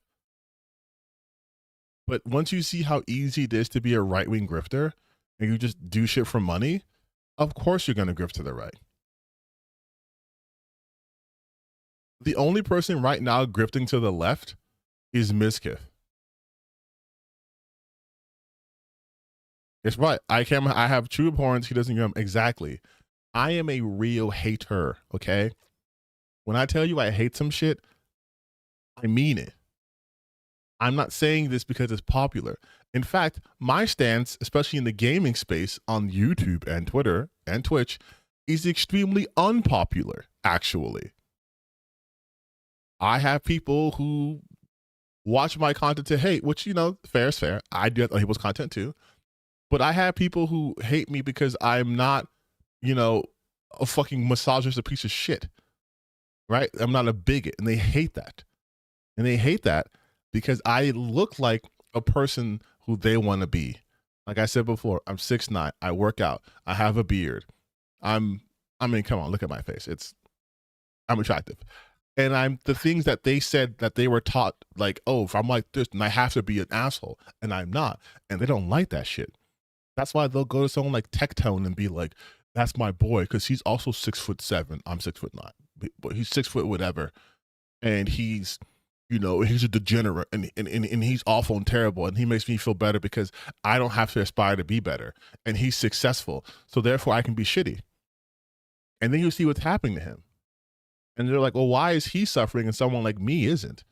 But once you see how easy it is to be a right-wing grifter, and you just do shit for money, of course you're going to grift to the right. The only person right now grifting to the left is Mizkif. It's right. I have true abhorrence. He doesn't get exactly. I am a real hater. Okay. When I tell you I hate some shit, I mean it. I'm not saying this because it's popular. In fact, my stance, especially in the gaming space on YouTube and Twitter and Twitch, is extremely unpopular, actually. I have people who watch my content to hate, which, you know, fair is fair. I do other people's content too. But I have people who hate me because I'm not, you know, a fucking misogynist, a piece of shit. Right? I'm not a bigot. And they hate that. And they hate that because I look like a person who they want to be. Like I said before, I'm 6'9". I work out. I have a beard. I mean, come on, look at my face. I'm attractive. And I'm the things that they said that they were taught, like, oh, if I'm like this, then I have to be an asshole. And I'm not. And they don't like that shit. That's why they'll go to someone like Tectone and be like, that's my boy, because he's also 6'7". I'm 6'9". But he's 6 foot whatever. And he's, you know, he's a degenerate and he's awful and terrible. And he makes me feel better because I don't have to aspire to be better. And he's successful. So therefore I can be shitty. And then you see what's happening to him. And they're like, well, why is he suffering and someone like me isn't?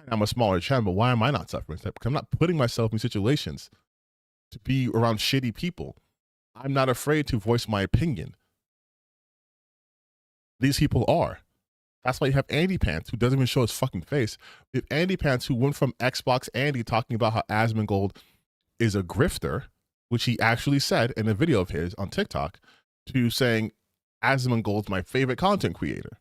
I'm a smaller channel, but why am I not suffering? Because I'm not putting myself in situations to be around shitty people. I'm not afraid to voice my opinion. These people are. That's why you have Andy Pants, who doesn't even show his fucking face. You have Andy Pants, who went from Xbox Andy talking about how Asmongold is a grifter, which he actually said in a video of his on TikTok, to saying Asmongold's my favorite content creator.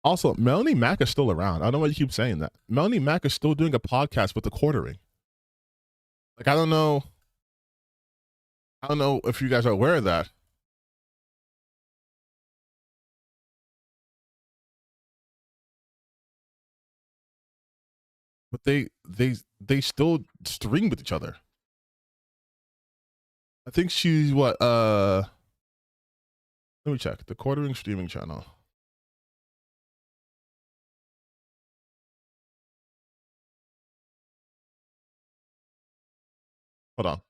Also, Melanie Mack is still around. I don't know why you keep saying that. Melanie Mack is still doing a podcast with the quartering. Like, I don't know if you guys are aware of that. But they still stream with each other. I think she's what, let me check. The quartering streaming channel. Hold on.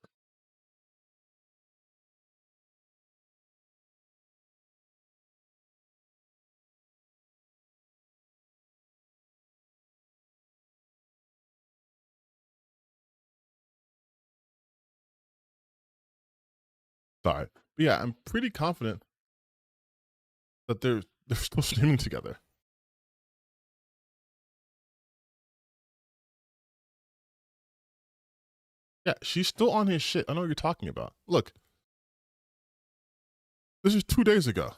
Sorry. But yeah, I'm pretty confident that they're still streaming together. Yeah, she's still on his shit. I know what you're talking about. Look. This is 2 days ago.